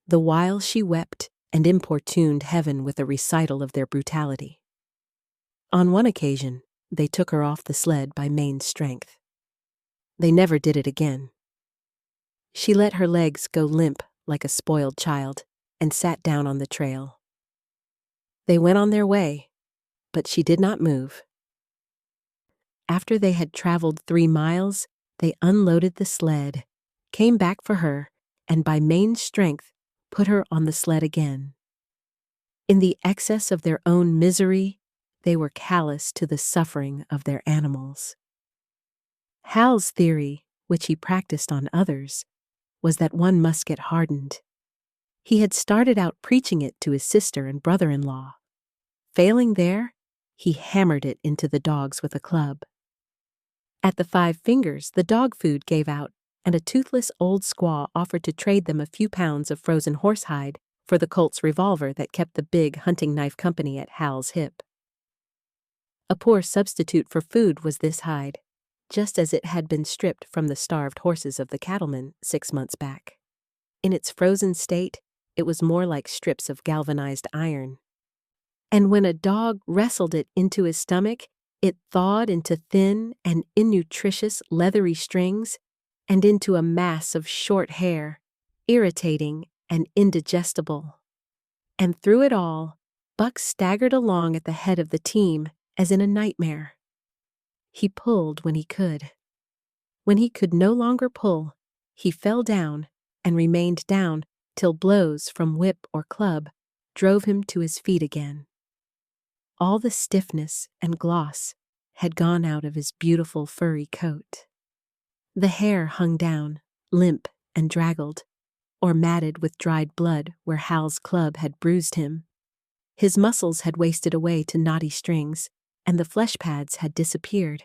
[SPEAKER 1] the while she wept and importuned heaven with a recital of their brutality. On one occasion, they took her off the sled by main strength. They never did it again. She let her legs go limp like a spoiled child and sat down on the trail. They went on their way, but she did not move. After they had traveled 3 miles, they unloaded the sled, came back for her, and by main strength put her on the sled again. In the excess of their own misery, they were callous to the suffering of their animals. Hal's theory, which he practiced on others, was that one must get hardened. He had started out preaching it to his sister and brother-in-law. Failing there, he hammered it into the dogs with a club. At the 5 Fingers, the dog food gave out, and a toothless old squaw offered to trade them a few pounds of frozen horsehide for the Colt's revolver that kept the big hunting knife company at Hal's hip. A poor substitute for food was this hide, just as it had been stripped from the starved horses of the cattlemen 6 months back. In its frozen state, it was more like strips of galvanized iron. And when a dog wrestled it into his stomach, it thawed into thin and innutritious leathery strings and into a mass of short hair, irritating and indigestible. And through it all, Buck staggered along at the head of the team as in a nightmare. He pulled when he could. When he could no longer pull, he fell down and remained down till blows from whip or club drove him to his feet again. All the stiffness and gloss had gone out of his beautiful furry coat. The hair hung down, limp and draggled, or matted with dried blood where Hal's club had bruised him. His muscles had wasted away to knotty strings, and the flesh pads had disappeared,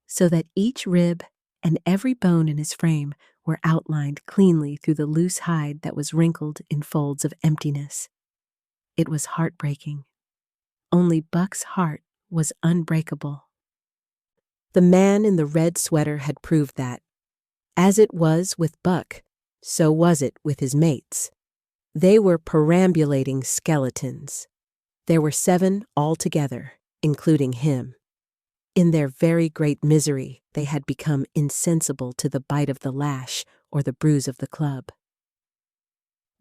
[SPEAKER 1] so that each rib and every bone in his frame were outlined cleanly through the loose hide that was wrinkled in folds of emptiness. It was heartbreaking. Only Buck's heart was unbreakable. The man in the red sweater had proved that. As it was with Buck, so was it with his mates. They were perambulating skeletons. There were 7 altogether, including him. In their very great misery, they had become insensible to the bite of the lash or the bruise of the club.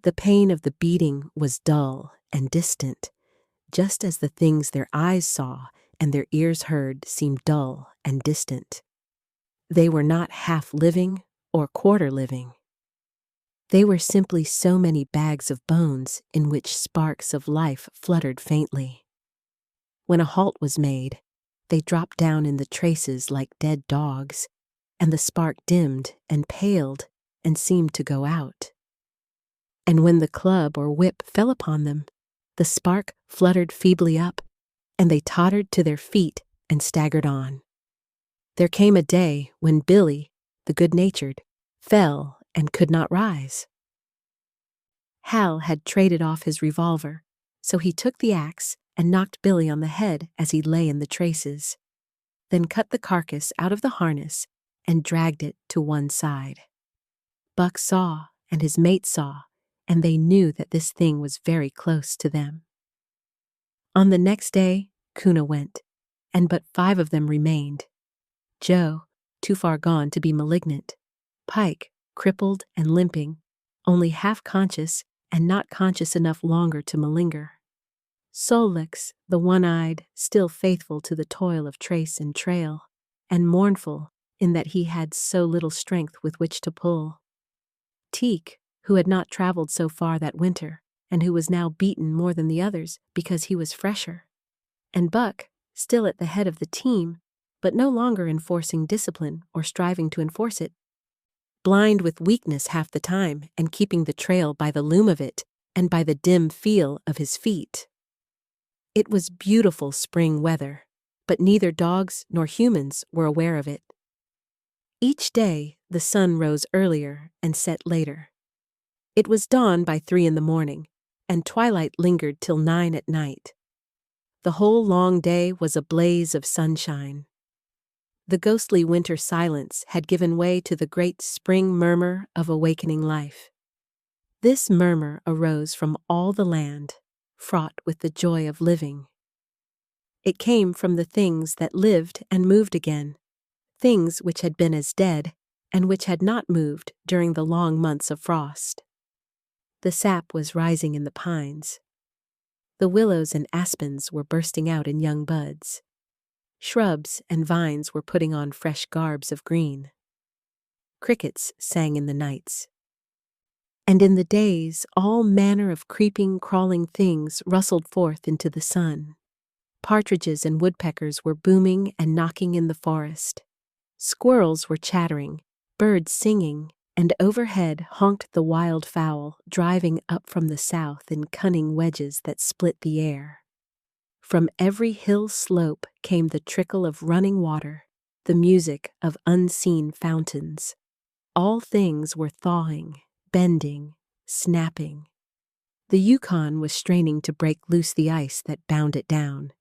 [SPEAKER 1] The pain of the beating was dull and distant, just as the things their eyes saw and their ears heard seemed dull and distant. They were not half living or quarter living. They were simply so many bags of bones in which sparks of life fluttered faintly. When a halt was made, they dropped down in the traces like dead dogs, and the spark dimmed and paled and seemed to go out. And when the club or whip fell upon them, the spark fluttered feebly up, and they tottered to their feet and staggered on. There came a day when Billy, the good-natured, fell and could not rise. Hal had traded off his revolver, so he took the axe and knocked Billy on the head as he lay in the traces, then cut the carcass out of the harness and dragged it to one side. Buck saw, and his mate saw, and they knew that this thing was very close to them. On the next day, Kuna went, and but 5 of them remained. Joe, too far gone to be malignant, Pike, crippled and limping, only half conscious and not conscious enough longer to malinger. Solix, the one-eyed, still faithful to the toil of trace and trail, and mournful in that he had so little strength with which to pull. Teak, who had not traveled so far that winter, and who was now beaten more than the others because he was fresher. And Buck, still at the head of the team, but no longer enforcing discipline or striving to enforce it. Blind with weakness half the time and keeping the trail by the loom of it and by the dim feel of his feet. It was beautiful spring weather, but neither dogs nor humans were aware of it. Each day, the sun rose earlier and set later. It was dawn by 3 in the morning, and twilight lingered till 9 at night. The whole long day was a blaze of sunshine. The ghostly winter silence had given way to the great spring murmur of awakening life. This murmur arose from all the land, fraught with the joy of living. It came from the things that lived and moved again, things which had been as dead and which had not moved during the long months of frost. The sap was rising in the pines. The willows and aspens were bursting out in young buds. Shrubs and vines were putting on fresh garbs of green. Crickets sang in the nights. And in the days, all manner of creeping, crawling things rustled forth into the sun. Partridges and woodpeckers were booming and knocking in the forest. Squirrels were chattering, birds singing, and overhead honked the wild fowl, driving up from the south in cunning wedges that split the air. From every hill slope came the trickle of running water, the music of unseen fountains. All things were thawing, bending, snapping. The Yukon was straining to break loose the ice that bound it down.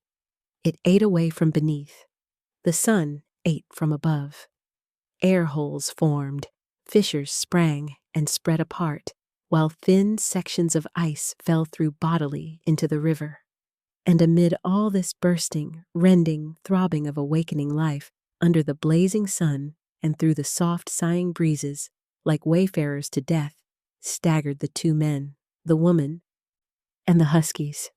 [SPEAKER 1] It ate away from beneath. The sun ate from above. Air holes formed, fissures sprang and spread apart, while thin sections of ice fell through bodily into the river. And amid all this bursting, rending, throbbing of awakening life, under the blazing sun and through the soft sighing breezes, like wayfarers to death, staggered the 2 men, the woman, and the huskies.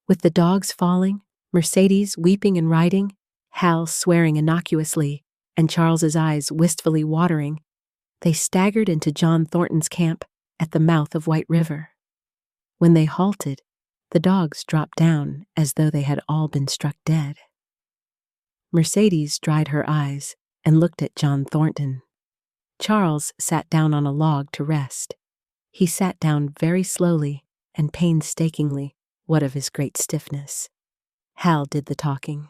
[SPEAKER 1] With the dogs falling, Mercedes weeping and riding, Hal swearing innocuously, and Charles's eyes wistfully watering, they staggered into John Thornton's camp at the mouth of White River. When they halted, the dogs dropped down as though they had all been struck dead. Mercedes dried her eyes and looked at John Thornton. Charles sat down on a log to rest. He sat down very slowly and painstakingly, what of his great stiffness. Hal did the talking.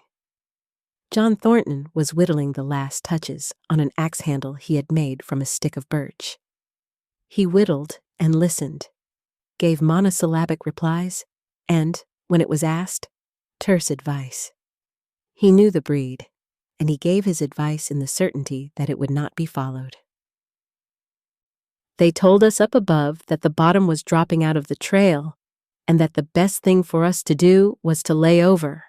[SPEAKER 1] John Thornton was whittling the last touches on an axe handle he had made from a stick of birch. He whittled and listened, gave monosyllabic replies, and, when it was asked, terse advice. He knew the breed, and he gave his advice in the certainty that it would not be followed. They told us up above that the bottom was dropping out of the trail, and that the best thing for us to do was to lay over,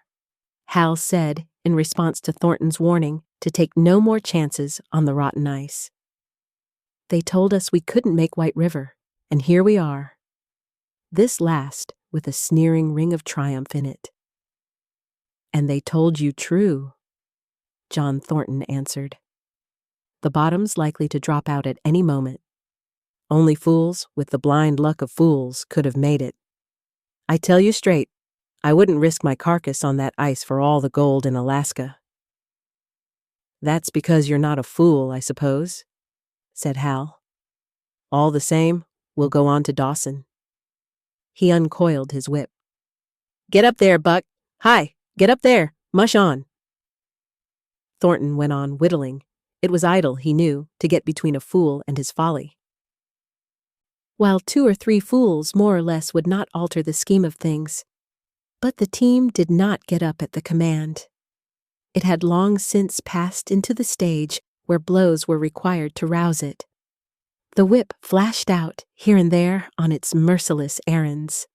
[SPEAKER 1] Hal said in response to Thornton's warning to take no more chances on the rotten ice. They told us we couldn't make White River, and here we are. This last with a sneering ring of triumph in it. And they told you true, John Thornton answered. The bottom's likely to drop out at any moment. Only fools with the blind luck of fools could have made it. I tell you straight, I wouldn't risk my carcass on that ice for all the gold in Alaska. That's because you're not a fool, I suppose, said Hal. All the same, we'll go on to Dawson. He uncoiled his whip. Get up there, Buck. Hi, get up there. Mush on. Thornton went on whittling. It was idle, he knew, to get between a fool and his folly. While 2 or 3 fools more or less would not alter the scheme of things, but the team did not get up at the command. It had long since passed into the stage where blows were required to rouse it. The whip flashed out here and there on its merciless errands.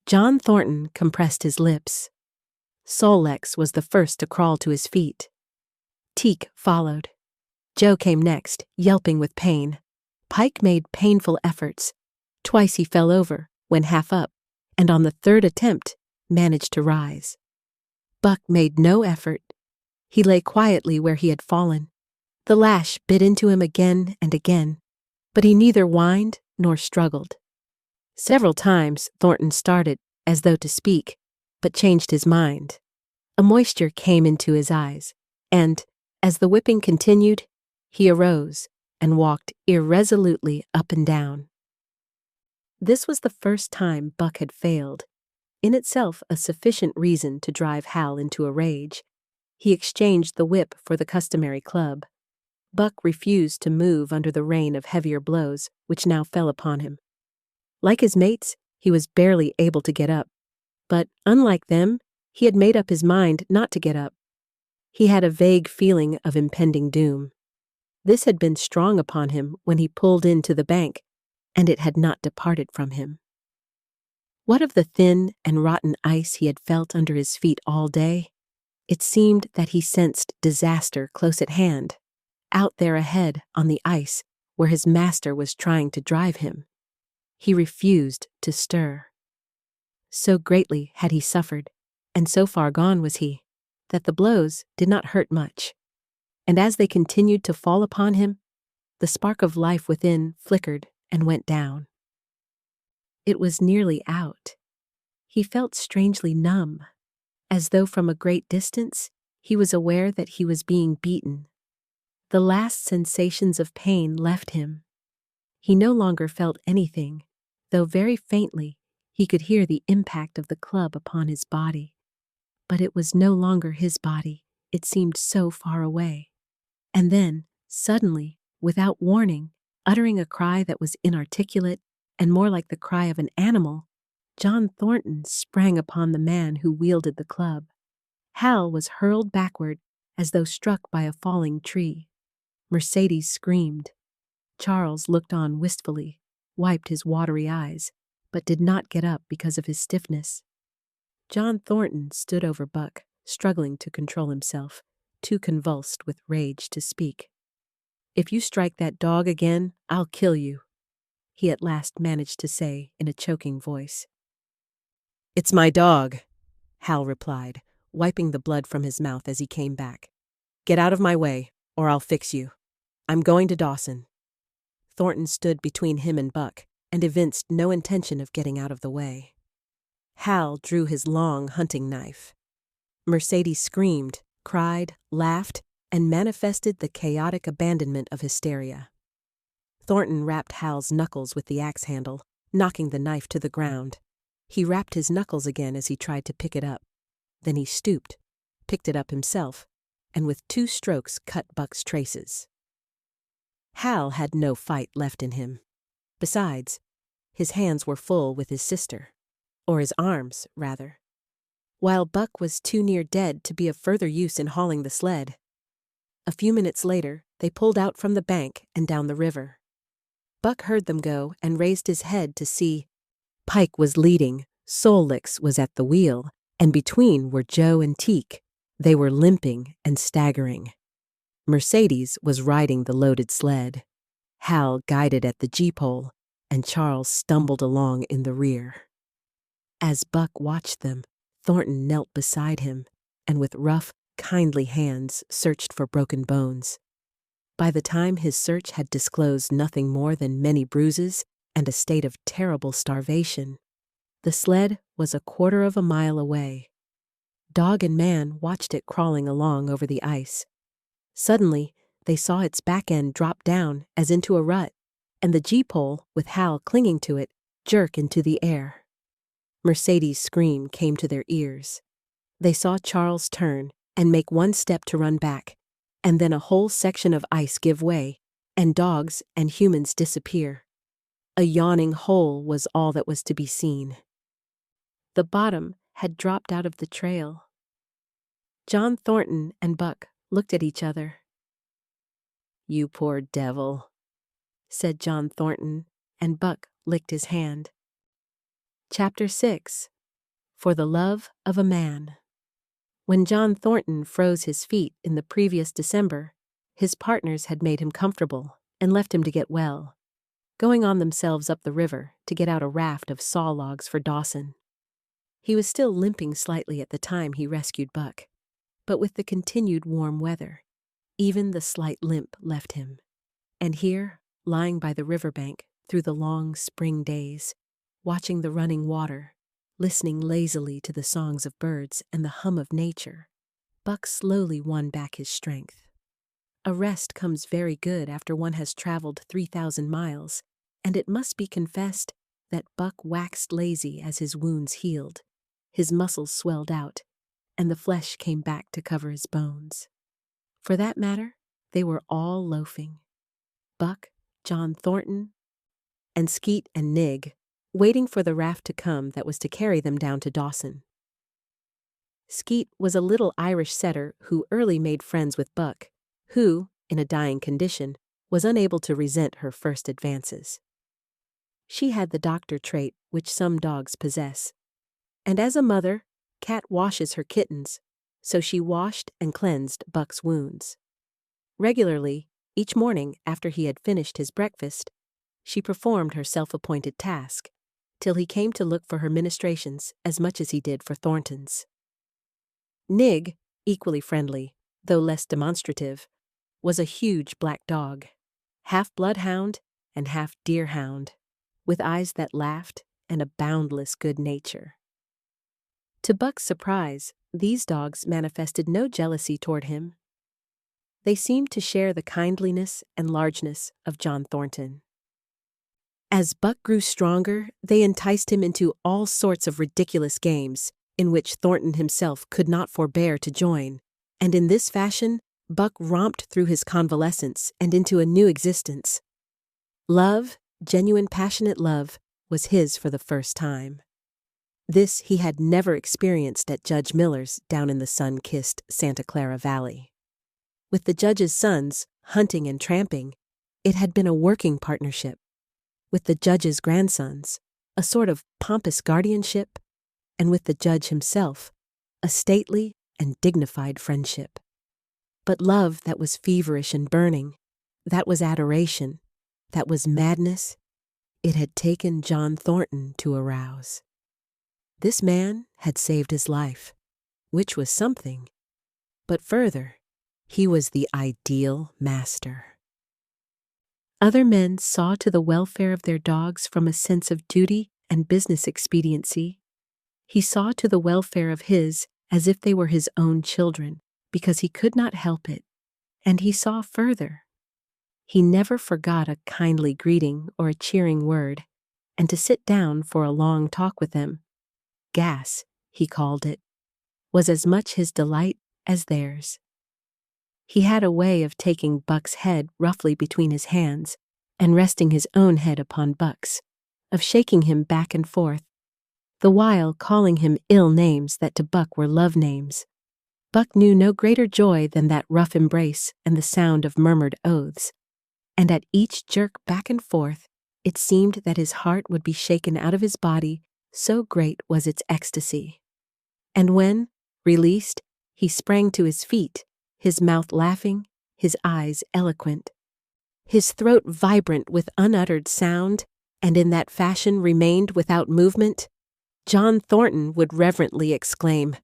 [SPEAKER 1] John Thornton compressed his lips. Solix was the first to crawl to his feet. Teak followed. Joe came next, yelping with pain. Pike made painful efforts. Twice he fell over, when half up, and on the third attempt, managed to rise. Buck made no effort. He lay quietly where he had fallen. The lash bit into him again and again, but he neither whined nor struggled. Several times Thornton started, as though to speak, but changed his mind. A moisture came into his eyes, and, as the whipping continued, he arose and walked irresolutely up and down. This was the first time Buck had failed, in itself a sufficient reason to drive Hal into a rage. He exchanged the whip for the customary club. Buck refused to move under the rain of heavier blows which now fell upon him. Like his mates, he was barely able to get up, but, unlike them, he had made up his mind not to get up. He had a vague feeling of impending doom. This had been strong upon him when he pulled into the bank, and it had not departed from him. What of the thin and rotten ice he had felt under his feet all day? It seemed that he sensed disaster close at hand, out there ahead on the ice where his master was trying to drive him. He refused to stir. So greatly had he suffered, and so far gone was he, that the blows did not hurt much. And as they continued to fall upon him, the spark of life within flickered and went down. It was nearly out. He felt strangely numb, as though from a great distance he was aware that he was being beaten. The last sensations of pain left him. He no longer felt anything, though very faintly he could hear the impact of the club upon his body. But it was no longer his body, it seemed so far away. And then, suddenly, without warning, uttering a cry that was inarticulate and more like the cry of an animal, John Thornton sprang upon the man who wielded the club. Hal was hurled backward as though struck by a falling tree. Mercedes screamed. Charles looked on wistfully, wiped his watery eyes, but did not get up because of his stiffness. John Thornton stood over Buck, struggling to control himself, too convulsed with rage to speak. "If you strike that dog again, I'll kill you," he at last managed to say in a choking voice. "It's my dog," Hal replied, wiping the blood from his mouth as he came back. "Get out of my way, or I'll fix you. I'm going to Dawson." Thornton stood between him and Buck, and evinced no intention of getting out of the way. Hal drew his long hunting knife. Mercedes screamed, cried, laughed, and manifested the chaotic abandonment of hysteria. Thornton rapped Hal's knuckles with the axe handle, knocking the knife to the ground. He rapped his knuckles again as he tried to pick it up. Then he stooped, picked it up himself, and with 2 strokes cut Buck's traces. Hal had no fight left in him. Besides, his hands were full with his sister, or his arms, rather, while Buck was too near dead to be of further use in hauling the sled. A few minutes later, they pulled out from the bank and down the river. Buck heard them go and raised his head to see. Pike was leading, Solix was at the wheel, and between were Joe and Teak. They were limping and staggering. Mercedes was riding the loaded sled. Hal guided at the gee-pole, and Charles stumbled along in the rear. As Buck watched them, Thornton knelt beside him, and with rough, kindly hands searched for broken bones. By the time his search had disclosed nothing more than many bruises and a state of terrible starvation, the sled was 1/4 of a mile away. Dog and man watched it crawling along over the ice. Suddenly, they saw its back end drop down as into a rut, and the gee-pole, with Hal clinging to it, jerk into the air. Mercedes' scream came to their ears. They saw Charles turn and make 1 step to run back, and then a whole section of ice give way, and dogs and humans disappear. A yawning hole was all that was to be seen. The bottom had dropped out of the trail. John Thornton and Buck looked at each other. "You poor devil," said John Thornton, and Buck licked his hand. Chapter 6. For the Love of a Man. When John Thornton froze his feet in the previous December, his partners had made him comfortable and left him to get well. going on themselves up the river to get out a raft of saw logs for Dawson. He was still limping slightly at the time he rescued Buck, but with the continued warm weather, even the slight limp left him. And here, lying by the riverbank through the long spring days, watching the running water, listening lazily to the songs of birds and the hum of nature, Buck slowly won back his strength. A rest comes very good after one has traveled 3,000 miles, and it must be confessed that Buck waxed lazy as his wounds healed. His muscles swelled out, and the flesh came back to cover his bones. For that matter, they were all loafing. Buck, John Thornton, and Skeet and Nig, waiting for the raft to come that was to carry them down to Dawson. Skeet was a little Irish setter who early made friends with Buck, who, in a dying condition, was unable to resent her first advances. She had the doctor trait which some dogs possess, and as a mother, Cat washes her kittens, so she washed and cleansed Buck's wounds. Regularly, each morning after he had finished his breakfast, she performed her self-appointed task, till he came to look for her ministrations as much as he did for Thornton's. Nig, equally friendly, though less demonstrative, was a huge black dog, half bloodhound and half deerhound, with eyes that laughed and a boundless good nature. To Buck's surprise, these dogs manifested no jealousy toward him. They seemed to share the kindliness and largeness of John Thornton. As Buck grew stronger, they enticed him into all sorts of ridiculous games, in which Thornton himself could not forbear to join, and in this fashion Buck romped through his convalescence and into a new existence. Love, genuine passionate love, was his for the first time. This he had never experienced at Judge Miller's down in the sun-kissed Santa Clara Valley. With the judge's sons, hunting and tramping, it had been a working partnership. With the judge's grandsons, a sort of pompous guardianship, and with the judge himself, a stately and dignified friendship. But love that was feverish and burning, that was adoration, that was madness, it had taken John Thornton to arouse. This man had saved his life, which was something, but further, he was the ideal master. Other men saw to the welfare of their dogs from a sense of duty and business expediency. He saw to the welfare of his as if they were his own children, because he could not help it, and he saw further. He never forgot a kindly greeting or a cheering word, and to sit down for a long talk with them, gas, he called it, was as much his delight as theirs. He had a way of taking Buck's head roughly between his hands and resting his own head upon Buck's, of shaking him back and forth, the while calling him ill names that to Buck were love names. Buck knew no greater joy than that rough embrace and the sound of murmured oaths, and at each jerk back and forth, it seemed that his heart would be shaken out of his body, so great was its ecstasy. And when, released, he sprang to his feet, his mouth laughing, his eyes eloquent, his throat vibrant with unuttered sound, and in that fashion remained without movement, John Thornton would reverently exclaim,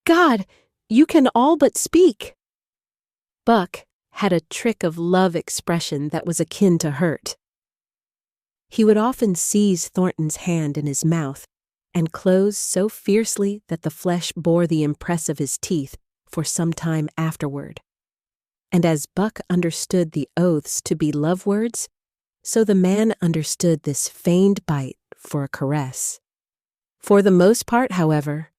[SPEAKER 1] "God, you can all but speak!" Buck had a trick of love expression that was akin to hurt. He would often seize Thornton's hand in his mouth and close so fiercely that the flesh bore the impress of his teeth for some time afterward. And as Buck understood the oaths to be love words, so the man understood this feigned bite for a caress. For the most part, however,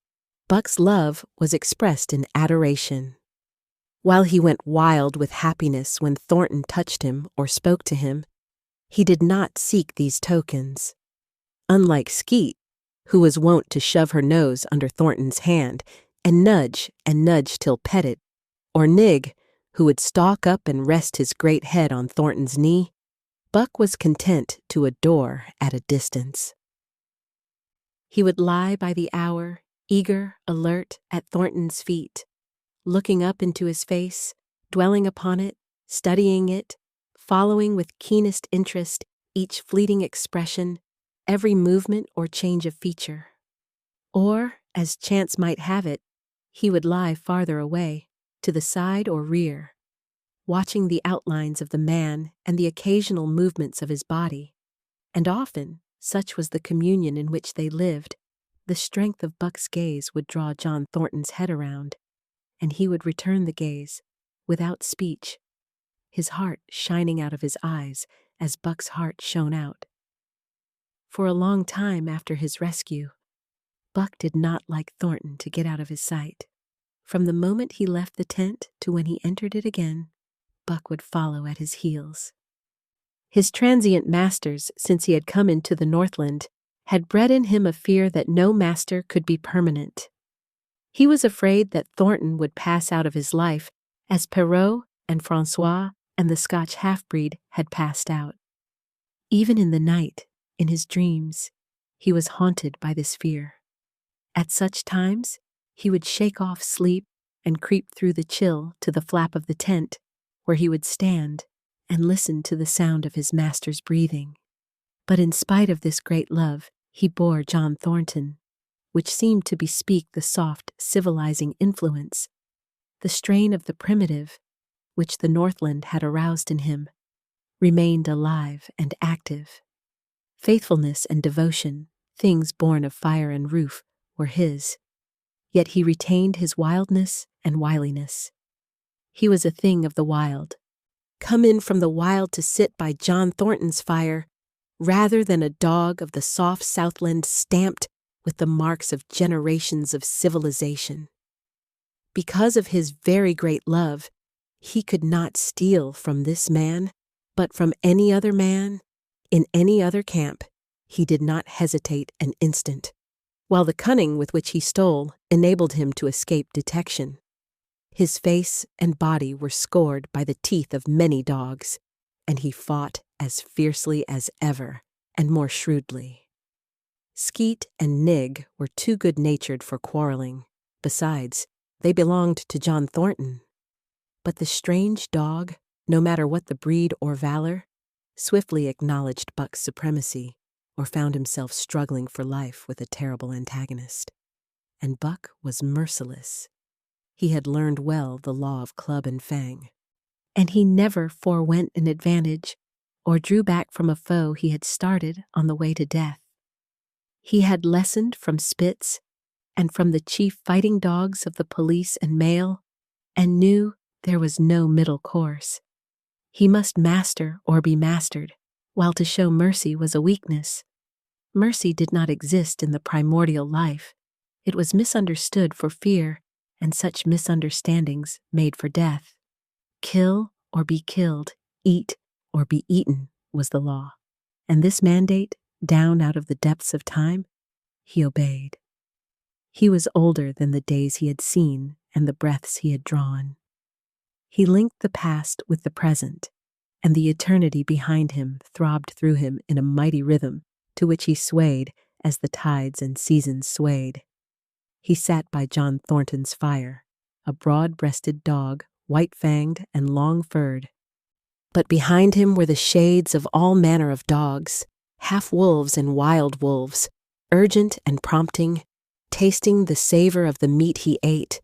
[SPEAKER 1] Buck's love was expressed in adoration. While he went wild with happiness when Thornton touched him or spoke to him, he did not seek these tokens. Unlike Skeet, who was wont to shove her nose under Thornton's hand and nudge till petted, or Nig, who would stalk up and rest his great head on Thornton's knee, Buck was content to adore at a distance. He would lie by the hour, eager, alert, at Thornton's feet, looking up into his face, dwelling upon it, studying it, following with keenest interest each fleeting expression, every movement or change of feature. Or, as chance might have it, he would lie farther away, to the side or rear, watching the outlines of the man and the occasional movements of his body. And often, such was the communion in which they lived, the strength of Buck's gaze would draw John Thornton's head around, and he would return the gaze, without speech, his heart shining out of his eyes as Buck's heart shone out. For a long time after his rescue, Buck did not like Thornton to get out of his sight. From the moment he left the tent to when he entered it again, Buck would follow at his heels. His transient masters, since he had come into the Northland, had bred in him a fear that no master could be permanent. He was afraid that Thornton would pass out of his life as Perrault and Francois and the Scotch half-breed had passed out. Even in the night, in his dreams, he was haunted by this fear. At such times, he would shake off sleep and creep through the chill to the flap of the tent, where he would stand and listen to the sound of his master's breathing. But in spite of this great love, he bore John Thornton, which seemed to bespeak the soft, civilizing influence, the strain of the primitive, which the Northland had aroused in him, remained alive and active. Faithfulness and devotion, things born of fire and roof, were his, yet he retained his wildness and wiliness. He was a thing of the wild, come in from the wild to sit by John Thornton's fire, rather than a dog of the soft Southland stamped with the marks of generations of civilization. Because of his very great love, he could not steal from this man, but from any other man, in any other camp, he did not hesitate an instant, while the cunning with which he stole enabled him to escape detection. His face and body were scored by the teeth of many dogs, and he fought as fiercely as ever, and more shrewdly. Skeet and Nig were too good-natured for quarreling. Besides, they belonged to John Thornton. But the strange dog, no matter what the breed or valor, swiftly acknowledged Buck's supremacy, or found himself struggling for life with a terrible antagonist. And Buck was merciless. He had learned well the law of club and fang, and he never forewent an advantage or drew back from a foe he had started on the way to death. He had lessoned from Spitz and from the chief fighting dogs of the police and mail, and knew there was no middle course. He must master or be mastered, while to show mercy was a weakness. Mercy did not exist in the primordial life. It was misunderstood for fear, and such misunderstandings made for death. Kill or be killed, eat or be eaten was the law, and this mandate, down out of the depths of time, he obeyed. He was older than the days he had seen and the breaths he had drawn. He linked the past with the present, and the eternity behind him throbbed through him in a mighty rhythm to which he swayed as the tides and seasons swayed. He sat by John Thornton's fire, a broad-breasted dog, white-fanged and long-furred. But behind him were the shades of all manner of dogs, half-wolves and wild wolves, urgent and prompting, tasting the savor of the meat he ate,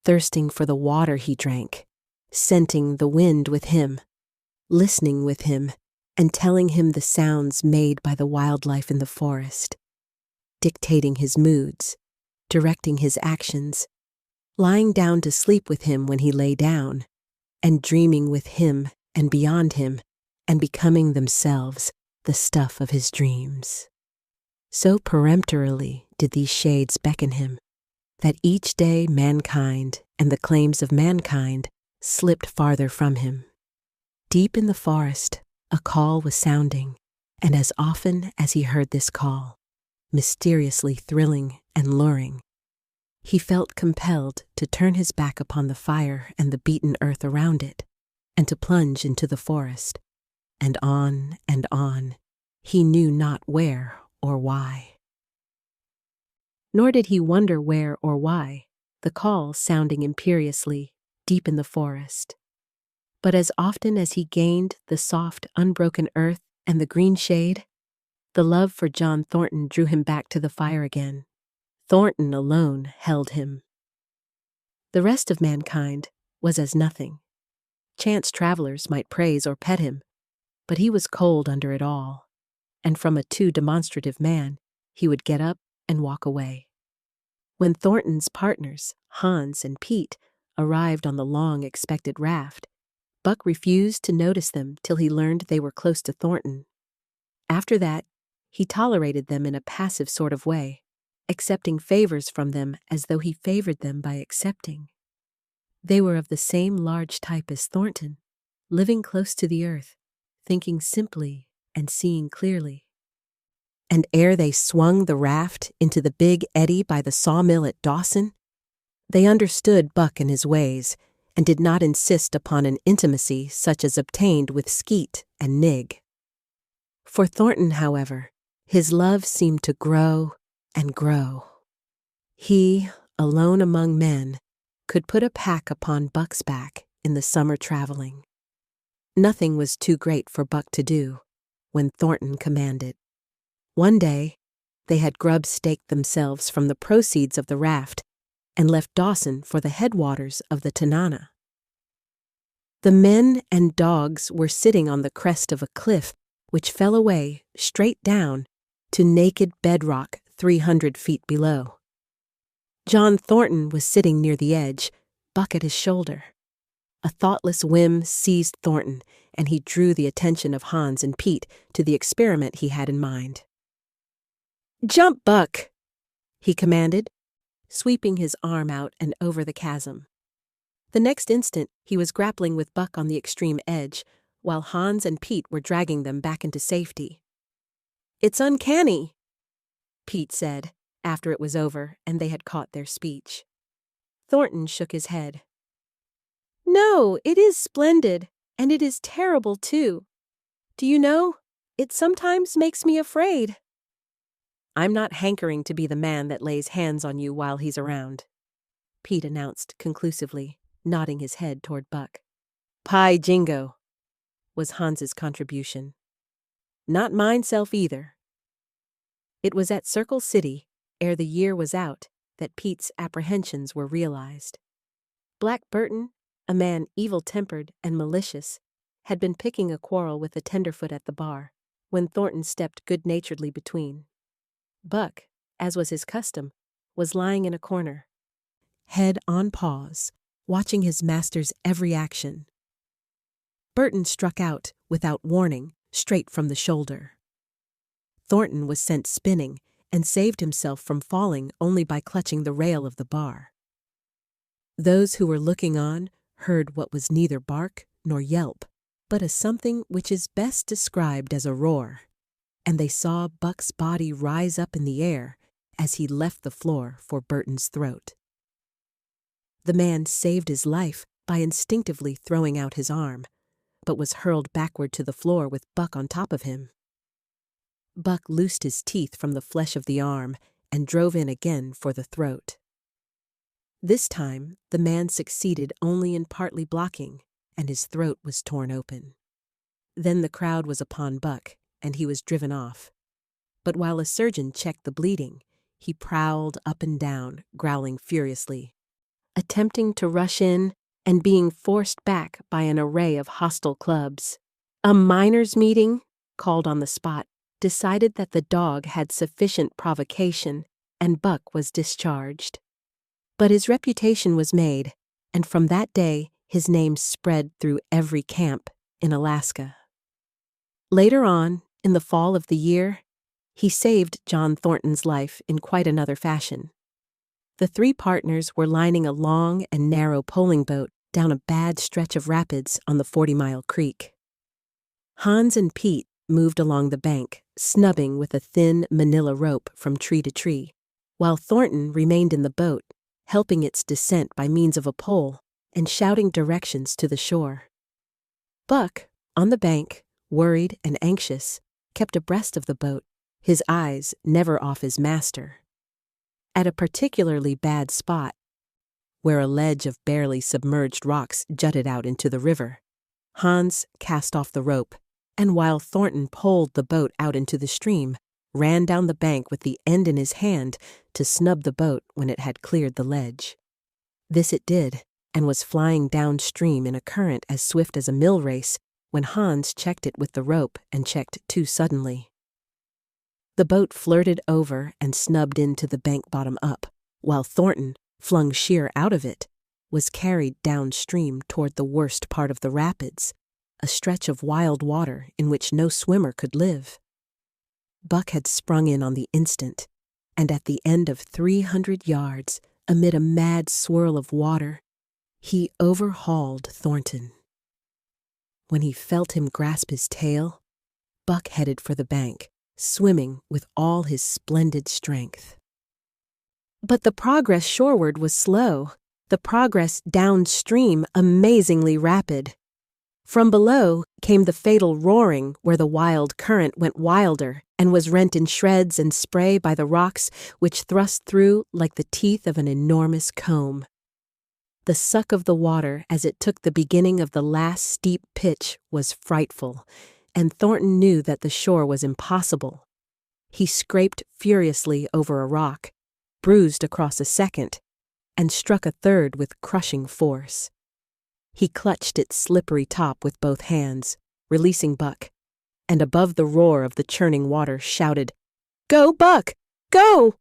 [SPEAKER 1] thirsting for the water he drank, scenting the wind with him, listening with him, and telling him the sounds made by the wildlife in the forest, dictating his moods, directing his actions, lying down to sleep with him when he lay down, and dreaming with him and beyond him, and becoming themselves the stuff of his dreams. So peremptorily did these shades beckon him, that each day mankind and the claims of mankind slipped farther from him. Deep in the forest, a call was sounding, and as often as he heard this call, mysteriously thrilling and luring, he felt compelled to turn his back upon the fire and the beaten earth around it, and to plunge into the forest, and on, he knew not where or why. Nor did he wonder where or why, the call sounding imperiously deep in the forest. But as often as he gained the soft, unbroken earth And the green shade? The love for John Thornton drew him back to the fire again. Thornton alone held him. The rest of mankind was as nothing. Chance travelers might praise or pet him, but he was cold under it all, and from a too demonstrative man, he would get up and walk away. When Thornton's partners, Hans and Pete, arrived on the long-expected raft, Buck refused to notice them till he learned they were close to Thornton. After that, he tolerated them in a passive sort of way, accepting favors from them as though he favored them by accepting. They were of the same large type as Thornton, living close to the earth, thinking simply and seeing clearly. And ere they swung the raft into the big eddy by the sawmill at Dawson, they understood Buck and his ways, and did not insist upon an intimacy such as obtained with Skeet and Nig. For Thornton, however, his love seemed to grow and grow. He, alone among men, could put a pack upon Buck's back in the summer traveling. Nothing was too great for Buck to do when Thornton commanded. One day, they had grub staked themselves from the proceeds of the raft and left Dawson for the headwaters of the Tanana. The men and dogs were sitting on the crest of a cliff which fell away straight down to naked bedrock 300 feet below. John Thornton was sitting near the edge, Buck at his shoulder. A thoughtless whim seized Thornton, and he drew the attention of Hans and Pete to the experiment he had in mind. "Jump, Buck!" he commanded, sweeping his arm out and over the chasm. The next instant, he was grappling with Buck on the extreme edge, while Hans and Pete were dragging them back into safety. "It's uncanny," Pete said, after it was over and they had caught their speech. Thornton shook his head. "No, it is splendid, and it is terrible, too. Do you know, it sometimes makes me afraid." "I'm not hankering to be the man that lays hands on you while he's around," Pete announced conclusively, nodding his head toward Buck. "Pie jingo," was Hans's contribution. "Not mineself either." It was at Circle City, ere the year was out, that Pete's apprehensions were realized. Black Burton, a man evil-tempered and malicious, had been picking a quarrel with the tenderfoot at the bar, when Thornton stepped good-naturedly between. Buck, as was his custom, was lying in a corner, head on paws, watching his master's every action. Burton struck out, without warning, straight from the shoulder. Thornton was sent spinning, and saved himself from falling only by clutching the rail of the bar. Those who were looking on heard what was neither bark nor yelp, but a something which is best described as a roar, and they saw Buck's body rise up in the air as he left the floor for Burton's throat. The man saved his life by instinctively throwing out his arm, but was hurled backward to the floor with Buck on top of him. Buck loosed his teeth from the flesh of the arm and drove in again for the throat. This time, the man succeeded only in partly blocking, and his throat was torn open. Then the crowd was upon Buck, and he was driven off. But while a surgeon checked the bleeding, he prowled up and down, growling furiously, attempting to rush in and being forced back by an array of hostile clubs. A miners' meeting, called on the spot, decided that the dog had sufficient provocation, and Buck was discharged. But his reputation was made, and from that day his name spread through every camp in Alaska. Later on, in the fall of the year, he saved John Thornton's life in quite another fashion. The three partners were lining a long and narrow poling boat down a bad stretch of rapids on the 40-mile creek. Hans and Pete moved along the bank, snubbing with a thin manila rope from tree to tree, while Thornton remained in the boat, helping its descent by means of a pole and shouting directions to the shore. Buck, on the bank, worried and anxious, kept abreast of the boat, his eyes never off his master. At a particularly bad spot, where a ledge of barely submerged rocks jutted out into the river, Hans cast off the rope and while Thornton poled the boat out into the stream, ran down the bank with the end in his hand to snub the boat when it had cleared the ledge. This it did, and was flying downstream in a current as swift as a mill race when Hans checked it with the rope and checked too suddenly. The boat flirted over and snubbed into the bank bottom up, while Thornton, flung sheer out of it, was carried downstream toward the worst part of the rapids, a stretch of wild water in which no swimmer could live. Buck had sprung in on the instant, and at the end of 300 yards, amid a mad swirl of water, he overhauled Thornton. When he felt him grasp his tail, Buck headed for the bank, swimming with all his splendid strength. But the progress shoreward was slow, the progress downstream amazingly rapid. From below came the fatal roaring where the wild current went wilder and was rent in shreds and spray by the rocks which thrust through like the teeth of an enormous comb. The suck of the water as it took the beginning of the last steep pitch was frightful, and Thornton knew that the shore was impossible. He scraped furiously over a rock, bruised across a second, and struck a third with crushing force. He clutched its slippery top with both hands, releasing Buck, and above the roar of the churning water shouted, "Go, Buck! Go!"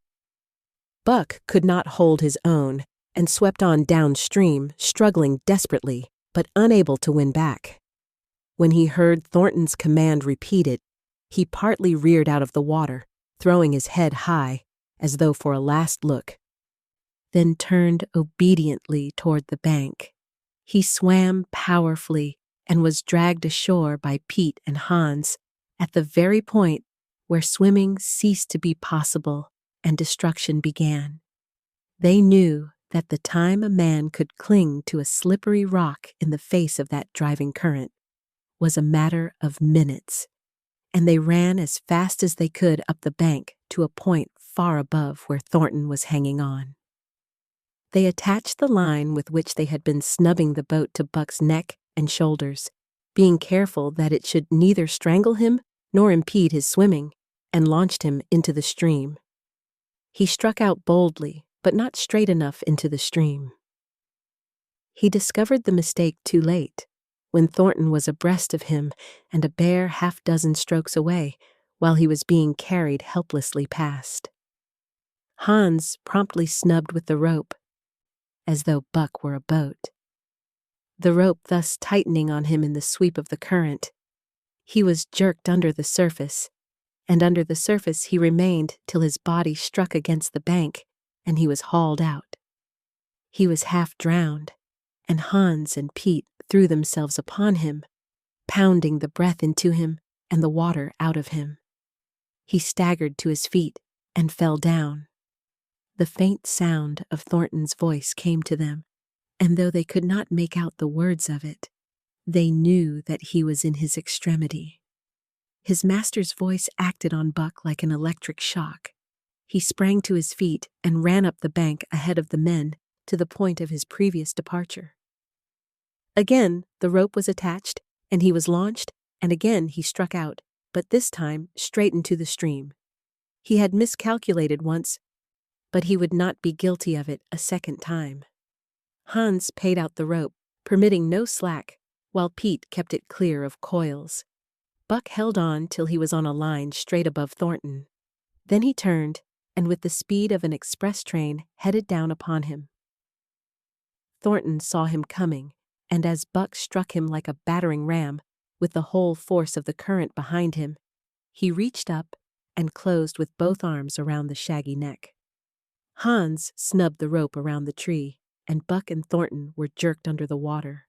[SPEAKER 1] Buck could not hold his own and swept on downstream, struggling desperately, but unable to win back. When he heard Thornton's command repeated, he partly reared out of the water, throwing his head high, as though for a last look, then turned obediently toward the bank. He swam powerfully and was dragged ashore by Pete and Hans at the very point where swimming ceased to be possible and destruction began. They knew that the time a man could cling to a slippery rock in the face of that driving current was a matter of minutes, and they ran as fast as they could up the bank to a point far above where Thornton was hanging on. They attached the line with which they had been snubbing the boat to Buck's neck and shoulders, being careful that it should neither strangle him nor impede his swimming, and launched him into the stream. He struck out boldly, but not straight enough into the stream. He discovered the mistake too late, when Thornton was abreast of him and a bare half-dozen strokes away, while he was being carried helplessly past. Hans promptly snubbed with the rope, as though Buck were a boat. The rope thus tightening on him in the sweep of the current, he was jerked under the surface, and under the surface he remained till his body struck against the bank and he was hauled out. He was half drowned, and Hans and Pete threw themselves upon him, pounding the breath into him and the water out of him. He staggered to his feet and fell down. The faint sound of Thornton's voice came to them, and though they could not make out the words of it, they knew that he was in his extremity. His master's voice acted on Buck like an electric shock. He sprang to his feet and ran up the bank ahead of the men to the point of his previous departure. Again, the rope was attached, and he was launched, and again he struck out, but this time straight into the stream. He had miscalculated once, but he would not be guilty of it a second time. Hans paid out the rope, permitting no slack, while Pete kept it clear of coils. Buck held on till he was on a line straight above Thornton. Then he turned, and with the speed of an express train headed down upon him. Thornton saw him coming, and as Buck struck him like a battering ram, with the whole force of the current behind him, he reached up and closed with both arms around the shaggy neck. Hans snubbed the rope around the tree, and Buck and Thornton were jerked under the water.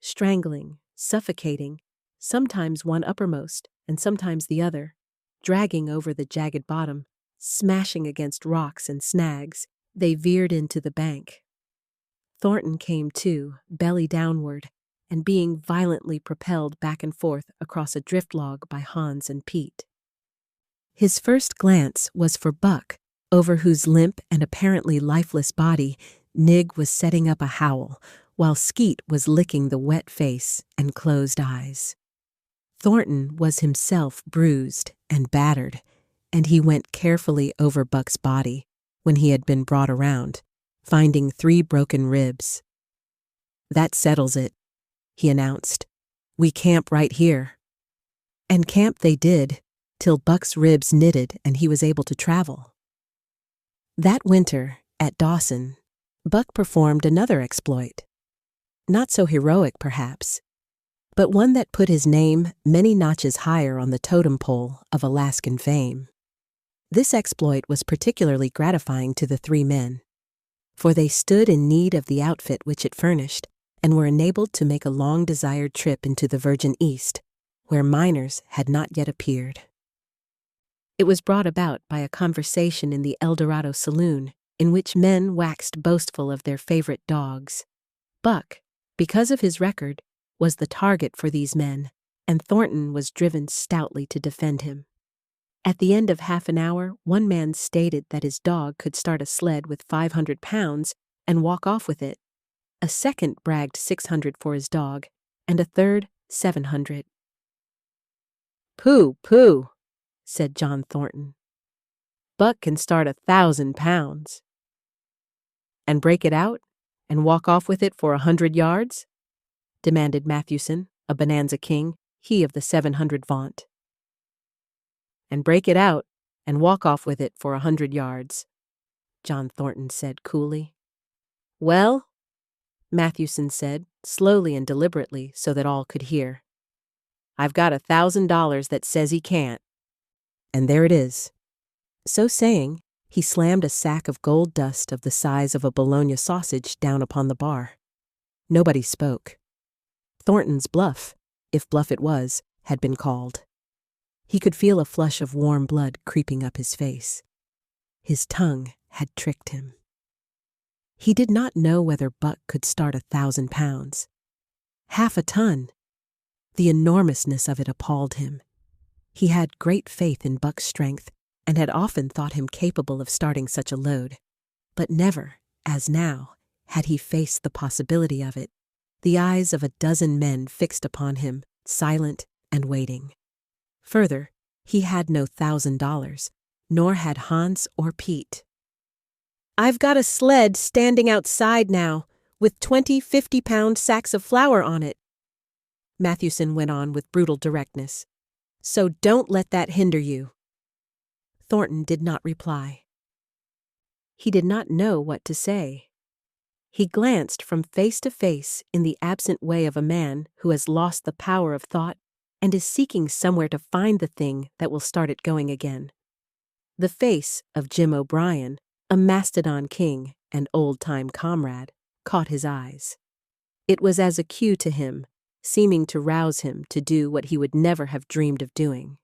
[SPEAKER 1] Strangling, suffocating, sometimes one uppermost and sometimes the other, dragging over the jagged bottom, smashing against rocks and snags, they veered into the bank. Thornton came to, belly downward, and being violently propelled back and forth across a drift log by Hans and Pete. His first glance was for Buck, over whose limp and apparently lifeless body Nig was setting up a howl, while Skeet was licking the wet face and closed eyes. Thornton was himself bruised and battered, and he went carefully over Buck's body when he had been brought around, finding 3 broken ribs. "That settles it," he announced. "We camp right here." And camp they did, till Buck's ribs knitted and he was able to travel. That winter, at Dawson, Buck performed another exploit. Not so heroic, perhaps, but one that put his name many notches higher on the totem pole of Alaskan fame. This exploit was particularly gratifying to the 3 men, for they stood in need of the outfit which it furnished and were enabled to make a long-desired trip into the Virgin East, where miners had not yet appeared. It was brought about by a conversation in the El Dorado saloon, in which men waxed boastful of their favorite dogs. Buck, because of his record, was the target for these men, and Thornton was driven stoutly to defend him. At the end of half an hour, one man stated that his dog could start a sled with 500 pounds and walk off with it. A second bragged 600 for his dog, and a third 700. "Pooh, pooh," said John Thornton. "Buck can start 1,000 pounds. "And break it out and walk off with it for 100 yards? demanded Mathewson, a bonanza king, he of the 700 vaunt. "And break it out and walk off with it for 100 yards, John Thornton said coolly. "Well," Mathewson said, slowly and deliberately so that all could hear, "I've got $1,000 that says he can't. And there it is." So saying, he slammed a sack of gold dust of the size of a bologna sausage down upon the bar. Nobody spoke. Thornton's bluff, if bluff it was, had been called. He could feel a flush of warm blood creeping up his face. His tongue had tricked him. He did not know whether Buck could start 1,000 pounds. 1/2 ton! The enormousness of it appalled him. He had great faith in Buck's strength and had often thought him capable of starting such a load, but never, as now, had he faced the possibility of it, the eyes of a dozen men fixed upon him, silent and waiting. Further, he had no $1,000, nor had Hans or Pete. "I've got a sled standing outside now, with 20 50-pound sacks of flour on it," Mathewson went on with brutal directness. "So don't let that hinder you." Thornton did not reply. He did not know what to say. He glanced from face to face in the absent way of a man who has lost the power of thought and is seeking somewhere to find the thing that will start it going again. The face of Jim O'Brien, a mastodon king and old-time comrade, caught his eyes. It was as a cue to him, seeming to rouse him to do what he would never have dreamed of doing.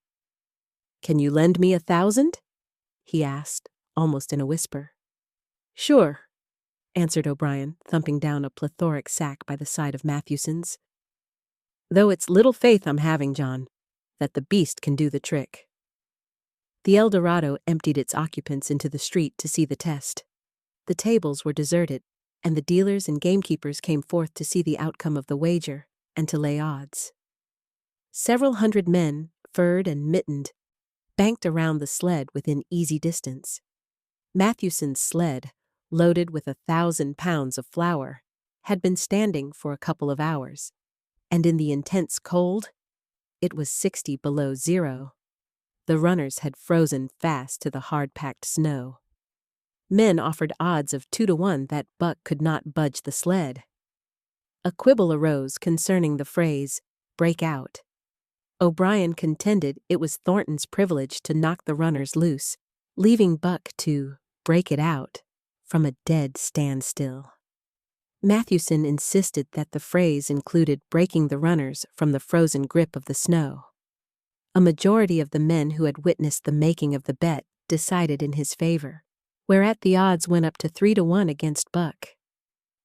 [SPEAKER 1] "Can you lend me 1,000?" he asked, almost in a whisper. "Sure," answered O'Brien, thumping down a plethoric sack by the side of Mathewson's. "Though it's little faith I'm having, John, that the beast can do the trick." The El Dorado emptied its occupants into the street to see the test. The tables were deserted, and the dealers and gamekeepers came forth to see the outcome of the wager and to lay odds. Several hundred men, furred and mittened, banked around the sled within easy distance. Mathewson's sled, loaded with 1,000 pounds of flour, had been standing for a couple of hours, and in the intense cold, it was 60 below zero. The runners had frozen fast to the hard-packed snow. Men offered odds of 2-to-1 that Buck could not budge the sled. A quibble arose concerning the phrase, "break out." O'Brien contended it was Thornton's privilege to knock the runners loose, leaving Buck to break it out from a dead standstill. Mathewson insisted that the phrase included breaking the runners from the frozen grip of the snow. A majority of the men who had witnessed the making of the bet decided in his favor, whereat the odds went up to 3-to-1 against Buck.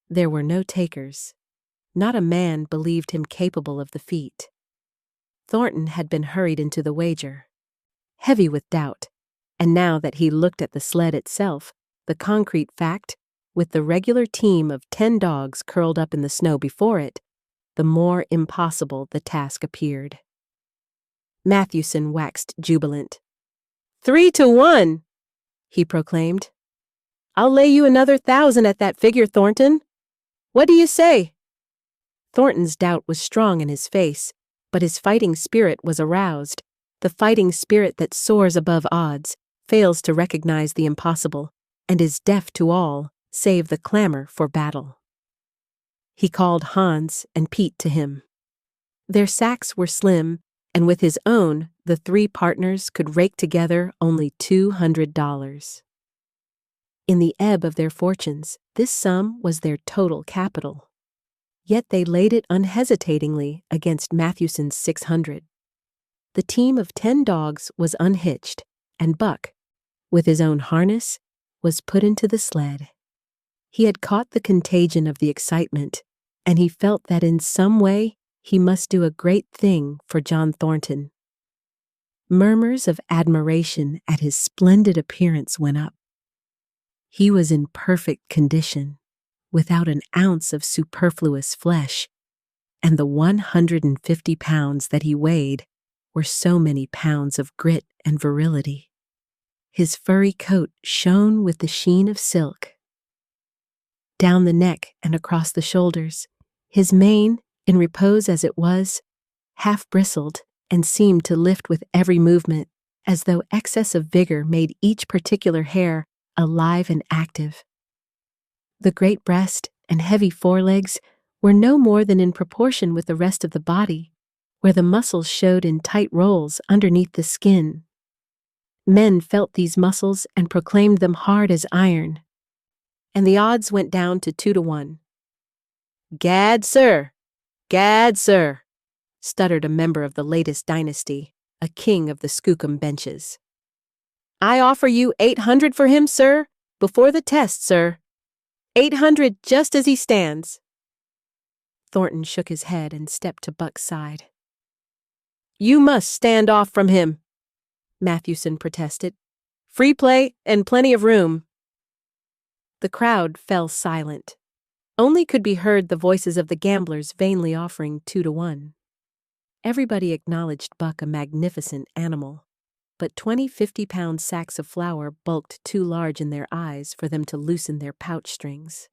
[SPEAKER 1] There were no takers. Not a man believed him capable of the feat. Thornton had been hurried into the wager, heavy with doubt, and now that he looked at the sled itself, the concrete fact, with the regular team of 10 dogs curled up in the snow before it, the more impossible the task appeared. Mathewson waxed jubilant. 3-1, he proclaimed. I'll lay you another 1,000 at that figure, Thornton. What do you say? Thornton's doubt was strong in his face, but his fighting spirit was aroused, the fighting spirit that soars above odds, fails to recognize the impossible, and is deaf to all save the clamor for battle. He called Hans and Pete to him. Their sacks were slim, and with his own, the three partners could rake together only $200. In the ebb of their fortunes, this sum was their total capital. Yet they laid it unhesitatingly against Mathewson's 600. The team of 10 dogs was unhitched, and Buck, with his own harness, was put into the sled. He had caught the contagion of the excitement, and he felt that in some way he must do a great thing for John Thornton. Murmurs of admiration at his splendid appearance went up. He was in perfect condition, without an ounce of superfluous flesh, and the 150 pounds that he weighed were so many pounds of grit and virility. His furry coat shone with the sheen of silk. Down the neck and across the shoulders, his mane, in repose as it was, half bristled and seemed to lift with every movement, as though excess of vigor made each particular hair alive and active. The great breast and heavy forelegs were no more than in proportion with the rest of the body, where the muscles showed in tight rolls underneath the skin. Men felt these muscles and proclaimed them hard as iron, and the odds went down to 2-1. Gad, sir! Gad, sir! Stuttered a member of the latest dynasty, a king of the Skookum benches. I offer you 800 for him, sir, before the test, sir. 800 just as he stands. Thornton shook his head and stepped to Buck's side. You must stand off from him, Mathewson protested. Free play and plenty of room. The crowd fell silent. Only could be heard the voices of the gamblers vainly offering 2-1. Everybody acknowledged Buck a magnificent animal, but 20 50-pound sacks of flour bulked too large in their eyes for them to loosen their pouch strings.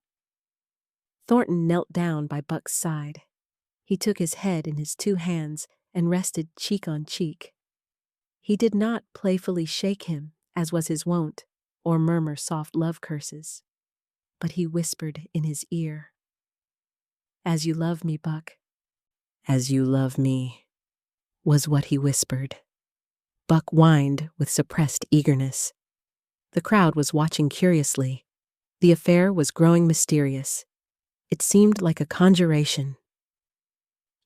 [SPEAKER 1] Thornton knelt down by Buck's side. He took his head in his 2 hands and rested cheek on cheek. He did not playfully shake him, as was his wont, or murmur soft love curses, but he whispered in his ear, As you love me, Buck, as you love me, was what he whispered. Buck whined with suppressed eagerness. The crowd was watching curiously. The affair was growing mysterious. It seemed like a conjuration.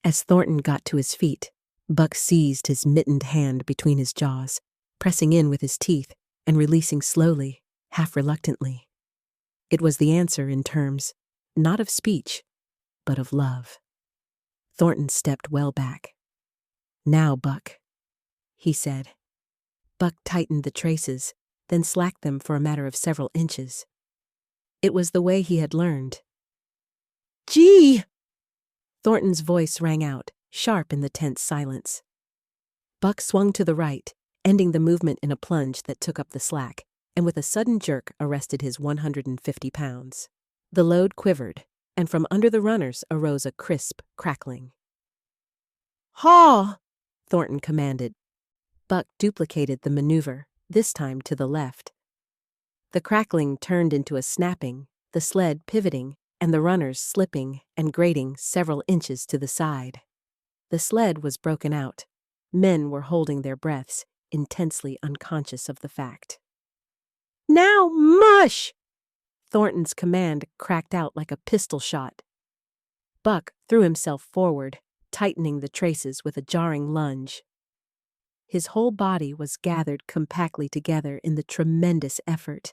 [SPEAKER 1] As Thornton got to his feet, Buck seized his mittened hand between his jaws, pressing in with his teeth and releasing slowly, half reluctantly. It was the answer in terms, not of speech, but of love. Thornton stepped well back. Now, Buck, he said. Buck tightened the traces, then slacked them for a matter of several inches. It was the way he had learned. Gee! Thornton's voice rang out, sharp in the tense silence. Buck swung to the right, ending the movement in a plunge that took up the slack, and with a sudden jerk arrested his 150 pounds. The load quivered, and from under the runners arose a crisp crackling. Haw! Thornton commanded. Buck duplicated the maneuver, this time to the left. The crackling turned into a snapping, the sled pivoting, and the runners slipping and grating several inches to the side. The sled was broken out. Men were holding their breaths, intensely unconscious of the fact. Now, mush! Thornton's command cracked out like a pistol shot. Buck threw himself forward, tightening the traces with a jarring lunge. His whole body was gathered compactly together in the tremendous effort,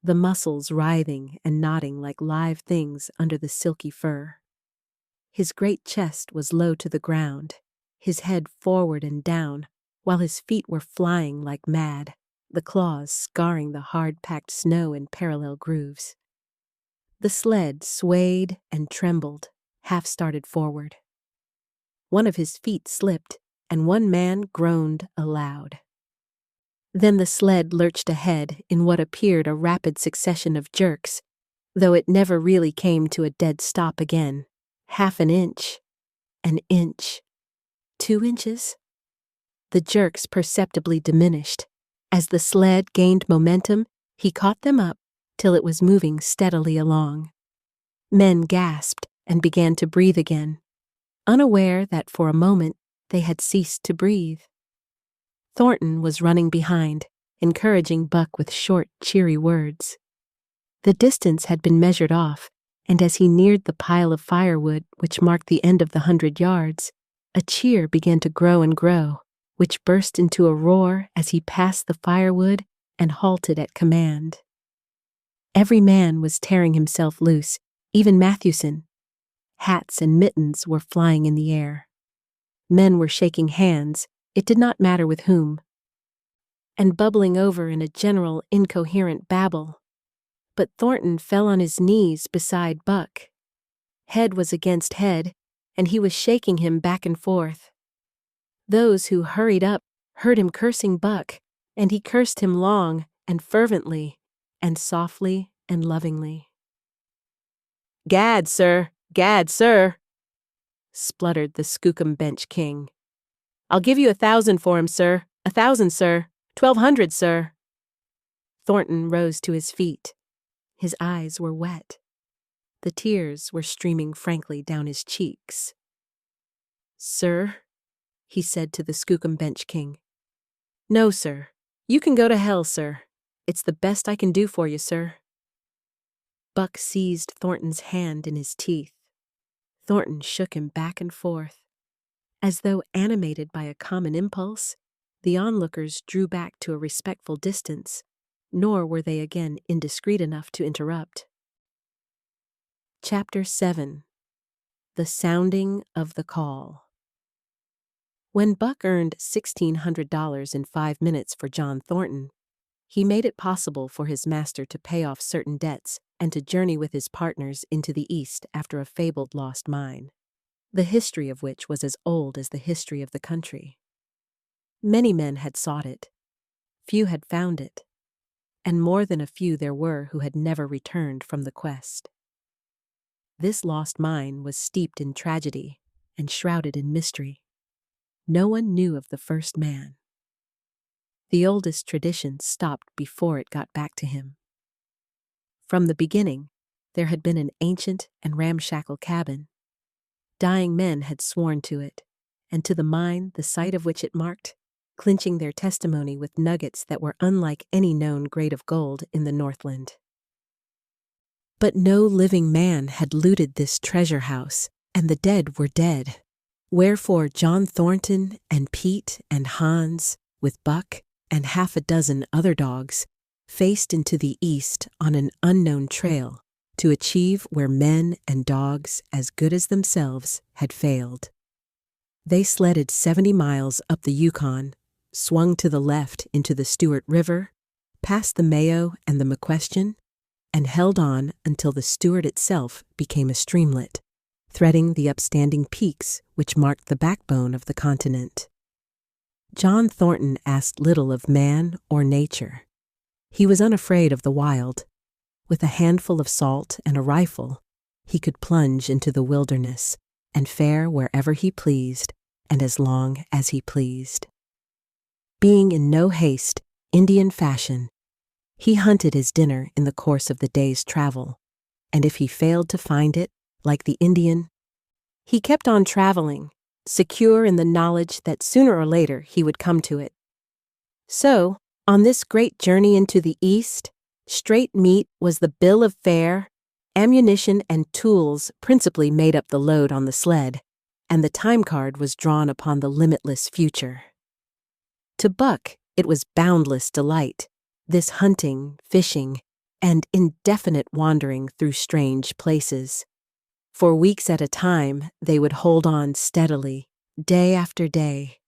[SPEAKER 1] the muscles writhing and knotting like live things under the silky fur. His great chest was low to the ground, his head forward and down, while his feet were flying like mad, the claws scarring the hard-packed snow in parallel grooves. The sled swayed and trembled, half started forward. One of his feet slipped, and one man groaned aloud. Then the sled lurched ahead in what appeared a rapid succession of jerks, though it never really came to a dead stop again. Half an inch, 2 inches. The jerks perceptibly diminished. As the sled gained momentum, he caught them up till it was moving steadily along. Men gasped and began to breathe again, unaware that for a moment they had ceased to breathe. Thornton was running behind, encouraging Buck with short, cheery words. The distance had been measured off, and as he neared the pile of firewood which marked the end of the 100 yards, a cheer began to grow and grow, which burst into a roar as he passed the firewood and halted at command. Every man was tearing himself loose, even Mathewson. Hats and mittens were flying in the air. Men were shaking hands, it did not matter with whom, and bubbling over in a general incoherent babble. But Thornton fell on his knees beside Buck. Head was against head, and he was shaking him back and forth. Those who hurried up heard him cursing Buck, and he cursed him long and fervently, and softly and lovingly. "Gad, sir! Gad, sir!" spluttered the Skookum Bench King. "I'll give you 1,000 for him, sir. 1,000, sir. 1,200, sir." Thornton rose to his feet. His eyes were wet. The tears were streaming frankly down his cheeks. "Sir," he said to the Skookum Bench King. "No, sir. You can go to hell, sir. It's the best I can do for you, sir." Buck seized Thornton's hand in his teeth. Thornton shook him back and forth. As though animated by a common impulse, the onlookers drew back to a respectful distance, nor were they again indiscreet enough to interrupt. Chapter 7. The Sounding of the Call. When Buck earned $1,600 in 5 minutes for John Thornton, he made it possible for his master to pay off certain debts and to journey with his partners into the East after a fabled lost mine, the history of which was as old as the history of the country. Many men had sought it. Few had found it. And more than a few there were who had never returned from the quest. This lost mine was steeped in tragedy and shrouded in mystery. No one knew of the first man. The oldest tradition stopped before it got back to him. From the beginning, there had been an ancient and ramshackle cabin. Dying men had sworn to it, and to the mine the site of which it marked, clinching their testimony with nuggets that were unlike any known grade of gold in the Northland. But no living man had looted this treasure house, and the dead were dead. Wherefore John Thornton and Pete and Hans, with Buck and half a dozen other dogs, faced into the east on an unknown trail to achieve where men and dogs as good as themselves had failed. They sledded 70 miles up the Yukon, swung to the left into the Stewart River, past the Mayo and the McQuestion, and held on until the Stewart itself became a streamlet, threading the upstanding peaks which marked the backbone of the continent. John Thornton asked little of man or nature. He was unafraid of the wild. With a handful of salt and a rifle, he could plunge into the wilderness and fare wherever he pleased and as long as he pleased. Being in no haste, Indian fashion, he hunted his dinner in the course of the day's travel, and if he failed to find it, like the Indian, he kept on traveling, secure in the knowledge that sooner or later he would come to it. So, on this great journey into the East, straight meat was the bill of fare, ammunition and tools principally made up the load on the sled, and the time card was drawn upon the limitless future. To Buck, it was boundless delight, this hunting, fishing, and indefinite wandering through strange places. For weeks at a time, they would hold on steadily, day after day,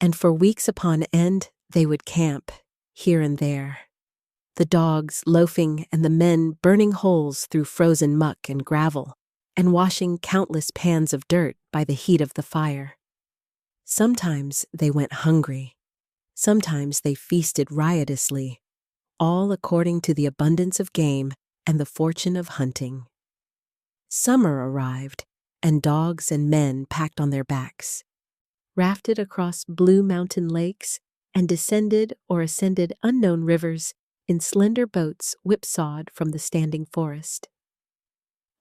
[SPEAKER 1] and for weeks upon end, they would camp, here and there. The dogs loafing and the men burning holes through frozen muck and gravel, and washing countless pans of dirt by the heat of the fire. Sometimes they went hungry. Sometimes they feasted riotously, all according to the abundance of game and the fortune of hunting. Summer arrived, and dogs and men packed on their backs, rafted across blue mountain lakes, and descended or ascended unknown rivers in slender boats whipsawed from the standing forest.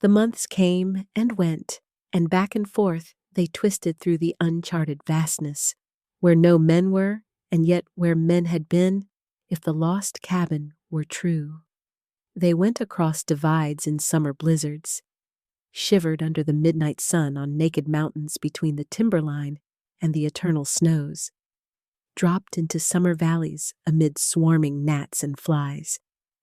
[SPEAKER 1] The months came and went, and back and forth they twisted through the uncharted vastness, where no men were, and yet where men had been, if the lost cabin were true. They went across divides in summer blizzards, shivered under the midnight sun on naked mountains between the timberline and the eternal snows, dropped into summer valleys amid swarming gnats and flies,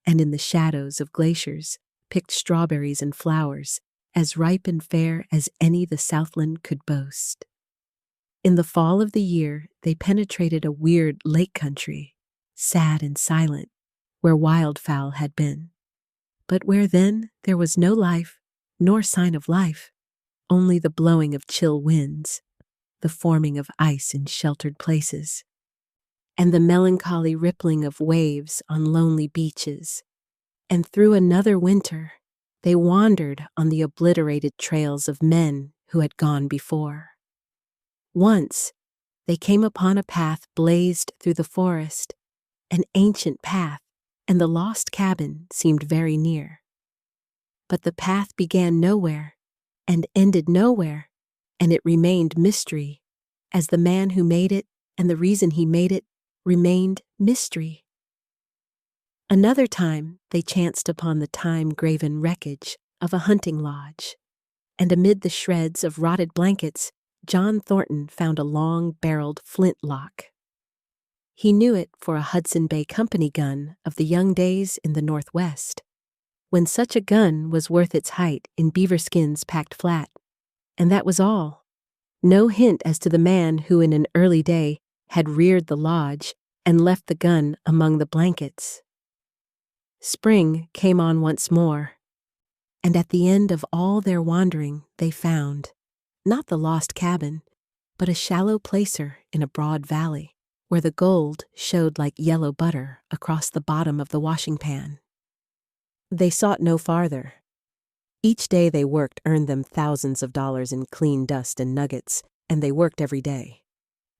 [SPEAKER 1] and in the shadows of glaciers picked strawberries and flowers as ripe and fair as any the Southland could boast. In the fall of the year, they penetrated a weird lake country, sad and silent, where wildfowl had been, but where then there was no life, nor sign of life, only the blowing of chill winds, the forming of ice in sheltered places, and the melancholy rippling of waves on lonely beaches. And through another winter, they wandered on the obliterated trails of men who had gone before. Once, they came upon a path blazed through the forest, an ancient path, and the lost cabin seemed very near. But the path began nowhere and ended nowhere, and it remained mystery, as the man who made it and the reason he made it remained mystery. Another time they chanced upon the time-graven wreckage of a hunting lodge, and amid the shreds of rotted blankets, John Thornton found a long-barreled flintlock. He knew it for a Hudson Bay Company gun of the young days in the Northwest, when such a gun was worth its height in beaver skins packed flat, and that was all. No hint as to the man who in an early day had reared the lodge and left the gun among the blankets. Spring came on once more, and at the end of all their wandering they found, not the lost cabin, but a shallow placer in a broad valley, where the gold showed like yellow butter across the bottom of the washing pan. They sought no farther. Each day they worked earned them thousands of dollars in clean dust and nuggets, and they worked every day.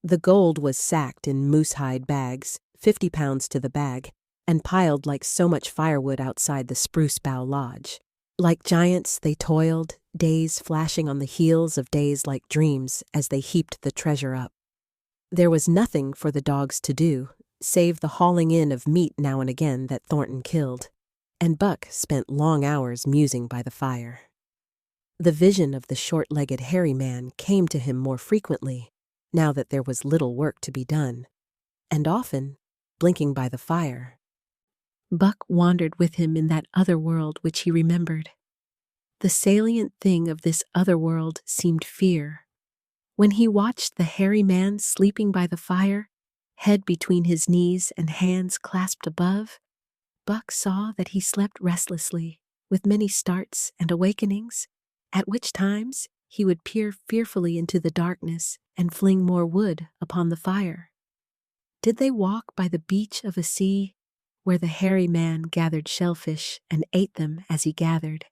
[SPEAKER 1] The gold was sacked in moose-hide bags, 50 pounds to the bag, and piled like so much firewood outside the Spruce Bough Lodge. Like giants, they toiled, days flashing on the heels of days like dreams as they heaped the treasure up. There was nothing for the dogs to do, save the hauling in of meat now and again that Thornton killed, and Buck spent long hours musing by the fire. The vision of the short-legged hairy man came to him more frequently, now that there was little work to be done, and often, blinking by the fire, Buck wandered with him in that other world which he remembered. The salient thing of this other world seemed fear. When he watched the hairy man sleeping by the fire, head between his knees and hands clasped above, Buck saw that he slept restlessly, with many starts and awakenings, at which times he would peer fearfully into the darkness and fling more wood upon the fire. Did they walk by the beach of a sea where the hairy man gathered shellfish and ate them as he gathered?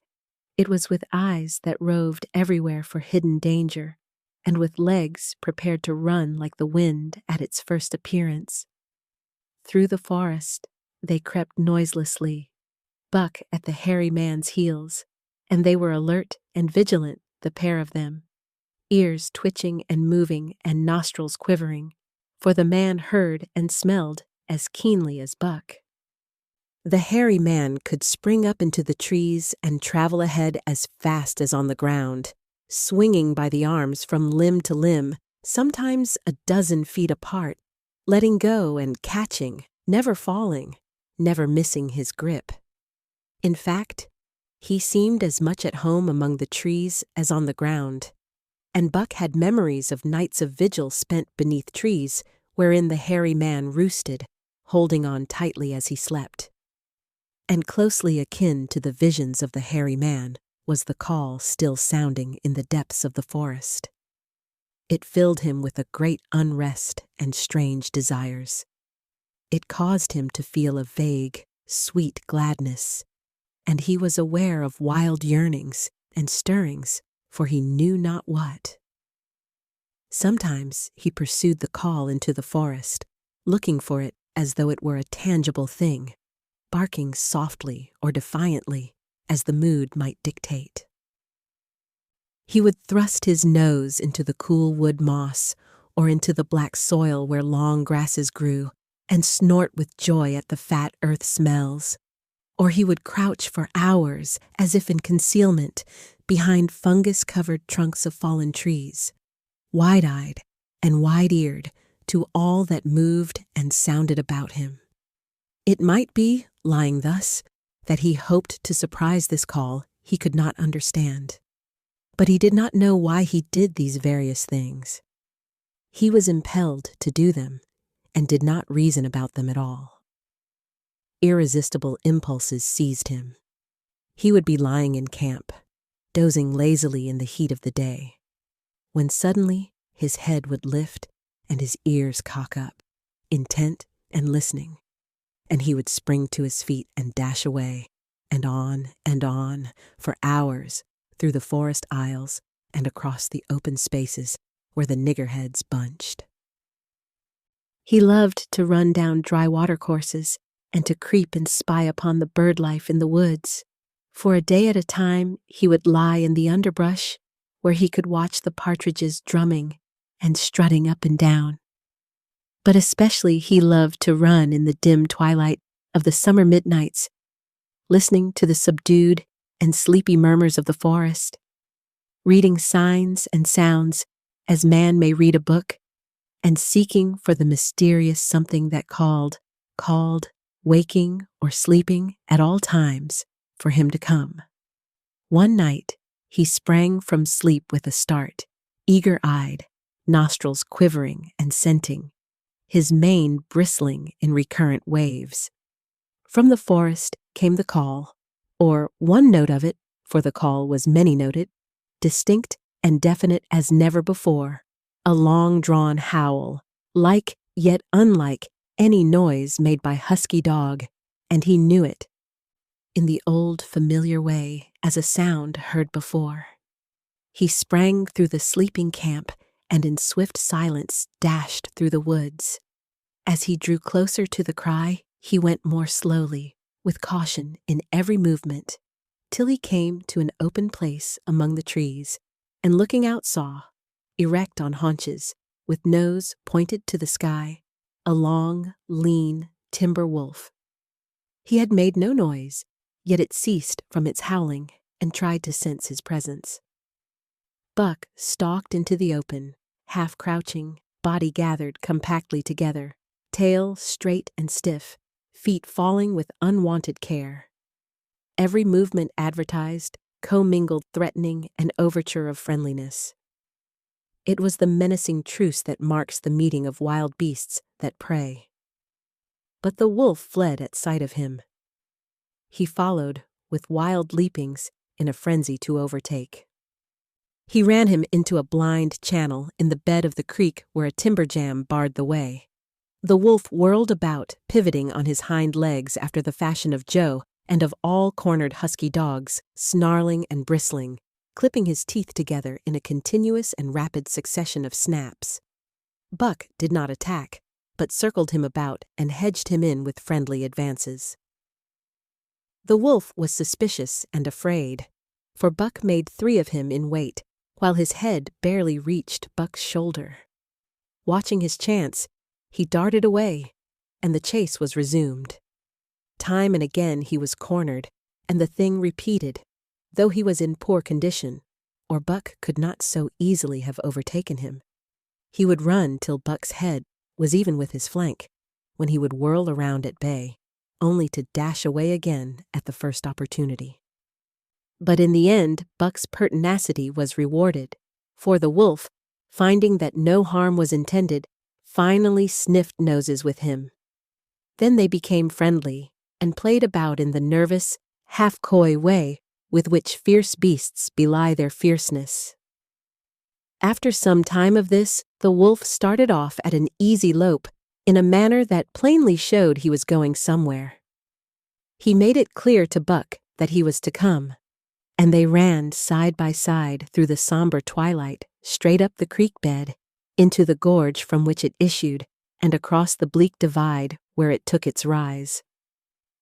[SPEAKER 1] It was with eyes that roved everywhere for hidden danger, and with legs prepared to run like the wind at its first appearance. Through the forest they crept noiselessly, Buck at the hairy man's heels, and they were alert and vigilant, the pair of them, ears twitching and moving and nostrils quivering, for the man heard and smelled as keenly as Buck. The hairy man could spring up into the trees and travel ahead as fast as on the ground, swinging by the arms from limb to limb, sometimes a dozen feet apart, letting go and catching, never falling, never missing his grip. In fact, he seemed as much at home among the trees as on the ground, and Buck had memories of nights of vigil spent beneath trees wherein the hairy man roosted, holding on tightly as he slept. And closely akin to the visions of the hairy man was the call still sounding in the depths of the forest. It filled him with a great unrest and strange desires. It caused him to feel a vague, sweet gladness, and he was aware of wild yearnings and stirrings for he knew not what. Sometimes he pursued the call into the forest, looking for it as though it were a tangible thing, barking softly or defiantly as the mood might dictate. He would thrust his nose into the cool wood moss or into the black soil where long grasses grew and snort with joy at the fat earth smells. Or he would crouch for hours as if in concealment behind fungus-covered trunks of fallen trees, wide-eyed and wide-eared to all that moved and sounded about him. It might be, lying thus, that he hoped to surprise this call he could not understand. But he did not know why he did these various things. He was impelled to do them and did not reason about them at all. Irresistible impulses seized him. He would be lying in camp, dozing lazily in the heat of the day, when suddenly his head would lift and his ears cock up, intent and listening, and he would spring to his feet and dash away, and on, for hours, through the forest aisles and across the open spaces where the niggerheads bunched. He loved to run down dry watercourses and to creep and spy upon the bird life in the woods. For a day at a time he would lie in the underbrush where he could watch the partridges drumming and strutting up and down. But especially he loved to run in the dim twilight of the summer midnights, listening to the subdued and sleepy murmurs of the forest, reading signs and sounds as man may read a book, and seeking for the mysterious something that called, waking or sleeping at all times, for him to come. One night, he sprang from sleep with a start, eager-eyed, nostrils quivering and scenting, his mane bristling in recurrent waves. From the forest came the call, or one note of it, for the call was many-noted, distinct and definite as never before, a long-drawn howl, like yet unlike any noise made by husky dog, and he knew it, in the old familiar way as a sound heard before. He sprang through the sleeping camp and in swift silence dashed through the woods. As he drew closer to the cry, he went more slowly, with caution in every movement, till he came to an open place among the trees, and looking out saw, erect on haunches, with nose pointed to the sky, a long, lean timber wolf. He had made no noise, yet it ceased from its howling and tried to sense his presence. Buck stalked into the open, half crouching, body gathered compactly together, tail straight and stiff, feet falling with unwonted care. Every movement advertised, commingled threatening and overture of friendliness. It was the menacing truce that marks the meeting of wild beasts that prey. But the wolf fled at sight of him. He followed, with wild leapings, in a frenzy to overtake. He ran him into a blind channel in the bed of the creek where a timber jam barred the way. The wolf whirled about, pivoting on his hind legs after the fashion of Joe and of all cornered husky dogs, snarling and bristling, clipping his teeth together in a continuous and rapid succession of snaps. Buck did not attack, but circled him about and hedged him in with friendly advances. The wolf was suspicious and afraid, for Buck made 3 of him in weight, while his head barely reached Buck's shoulder. Watching his chance, he darted away, and the chase was resumed. Time and again he was cornered, and the thing repeated, though he was in poor condition, or Buck could not so easily have overtaken him. He would run till Buck's head was even with his flank, when he would whirl around at bay, only to dash away again at the first opportunity. But in the end, Buck's pertinacity was rewarded, for the wolf, finding that no harm was intended, finally sniffed noses with him. Then they became friendly, and played about in the nervous, half-coy way with which fierce beasts belie their fierceness. After some time of this, the wolf started off at an easy lope, in a manner that plainly showed he was going somewhere. He made it clear to Buck that he was to come, and they ran side by side through the somber twilight, straight up the creek bed, into the gorge from which it issued, and across the bleak divide where it took its rise.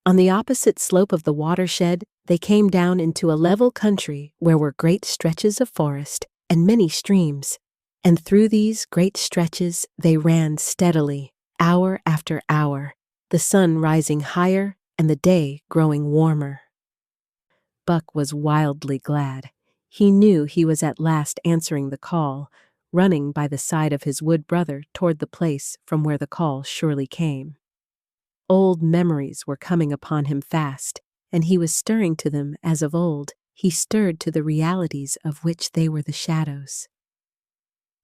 [SPEAKER 1] On the opposite slope of the watershed, they came down into a level country where were great stretches of forest and many streams, and through these great stretches they ran steadily, hour after hour, the sun rising higher and the day growing warmer. Buck was wildly glad. He knew he was at last answering the call, running by the side of his wood brother toward the place from where the call surely came. Old memories were coming upon him fast, and he was stirring to them as of old he stirred to the realities of which they were the shadows.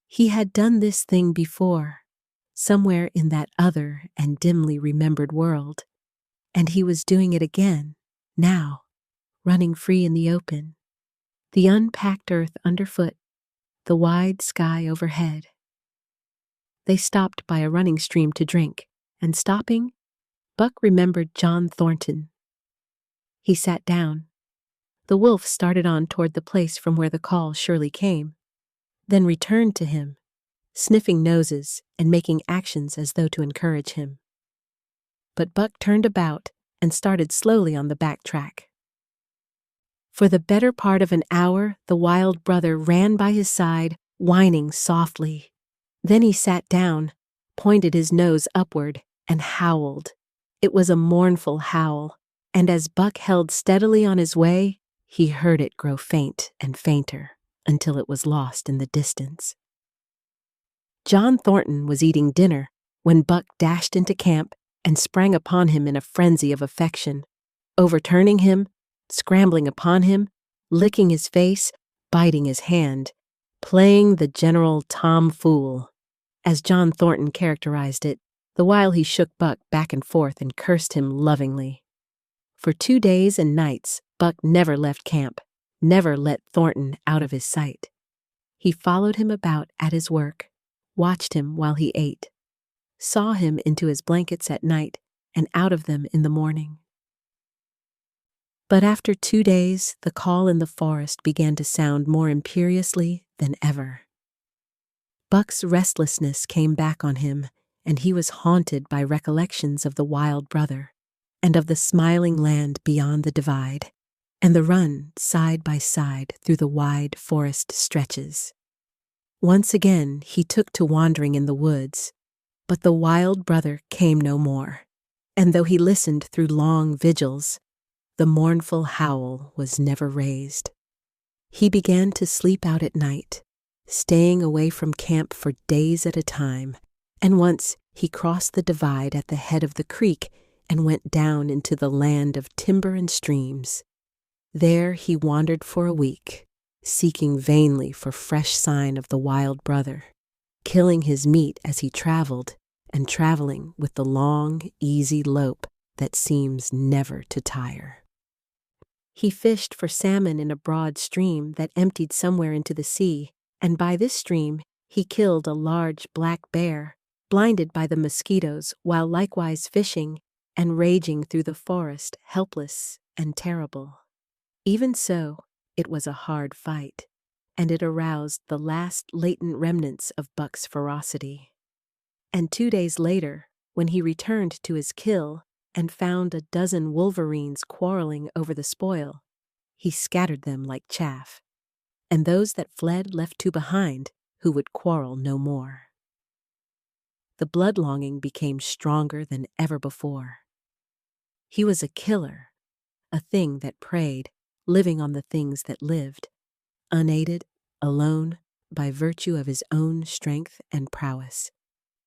[SPEAKER 1] He had done this thing before, somewhere in that other and dimly remembered world, and he was doing it again, now, running free in the open, the unpacked earth underfoot, the wide sky overhead. They stopped by a running stream to drink, and stopping, Buck remembered John Thornton. He sat down. The wolf started on toward the place from where the call surely came, then returned to him, sniffing noses and making actions as though to encourage him. But Buck turned about and started slowly on the back track. For the better part of an hour, the wild brother ran by his side, whining softly. Then he sat down, pointed his nose upward, and howled. It was a mournful howl, and as Buck held steadily on his way, he heard it grow faint and fainter until it was lost in the distance. John Thornton was eating dinner when Buck dashed into camp and sprang upon him in a frenzy of affection, overturning him, scrambling upon him, licking his face, biting his hand, playing the general tomfool, as John Thornton characterized it, the while he shook Buck back and forth and cursed him lovingly. For 2 days and nights, Buck never left camp, never let Thornton out of his sight. He followed him about at his work, watched him while he ate, saw him into his blankets at night and out of them in the morning. But after 2 days, the call in the forest began to sound more imperiously than ever. Buck's restlessness came back on him, and he was haunted by recollections of the wild brother, and of the smiling land beyond the divide, and the run side by side through the wide forest stretches. Once again he took to wandering in the woods, but the wild brother came no more, and though he listened through long vigils, the mournful howl was never raised. He began to sleep out at night, staying away from camp for days at a time, and once he crossed the divide at the head of the creek and went down into the land of timber and streams. There he wandered for a week, seeking vainly for fresh sign of the wild brother, killing his meat as he traveled, and traveling with the long, easy lope that seems never to tire. He fished for salmon in a broad stream that emptied somewhere into the sea, and by this stream he killed a large black bear, blinded by the mosquitoes while likewise fishing and raging through the forest, helpless and terrible. Even so, it was a hard fight, and it aroused the last latent remnants of Buck's ferocity. And 2 days later, when he returned to his kill and found a dozen wolverines quarreling over the spoil, he scattered them like chaff, and those that fled left 2 behind who would quarrel no more. The blood-longing became stronger than ever before. He was a killer, a thing that preyed, living on the things that lived, unaided, alone, by virtue of his own strength and prowess,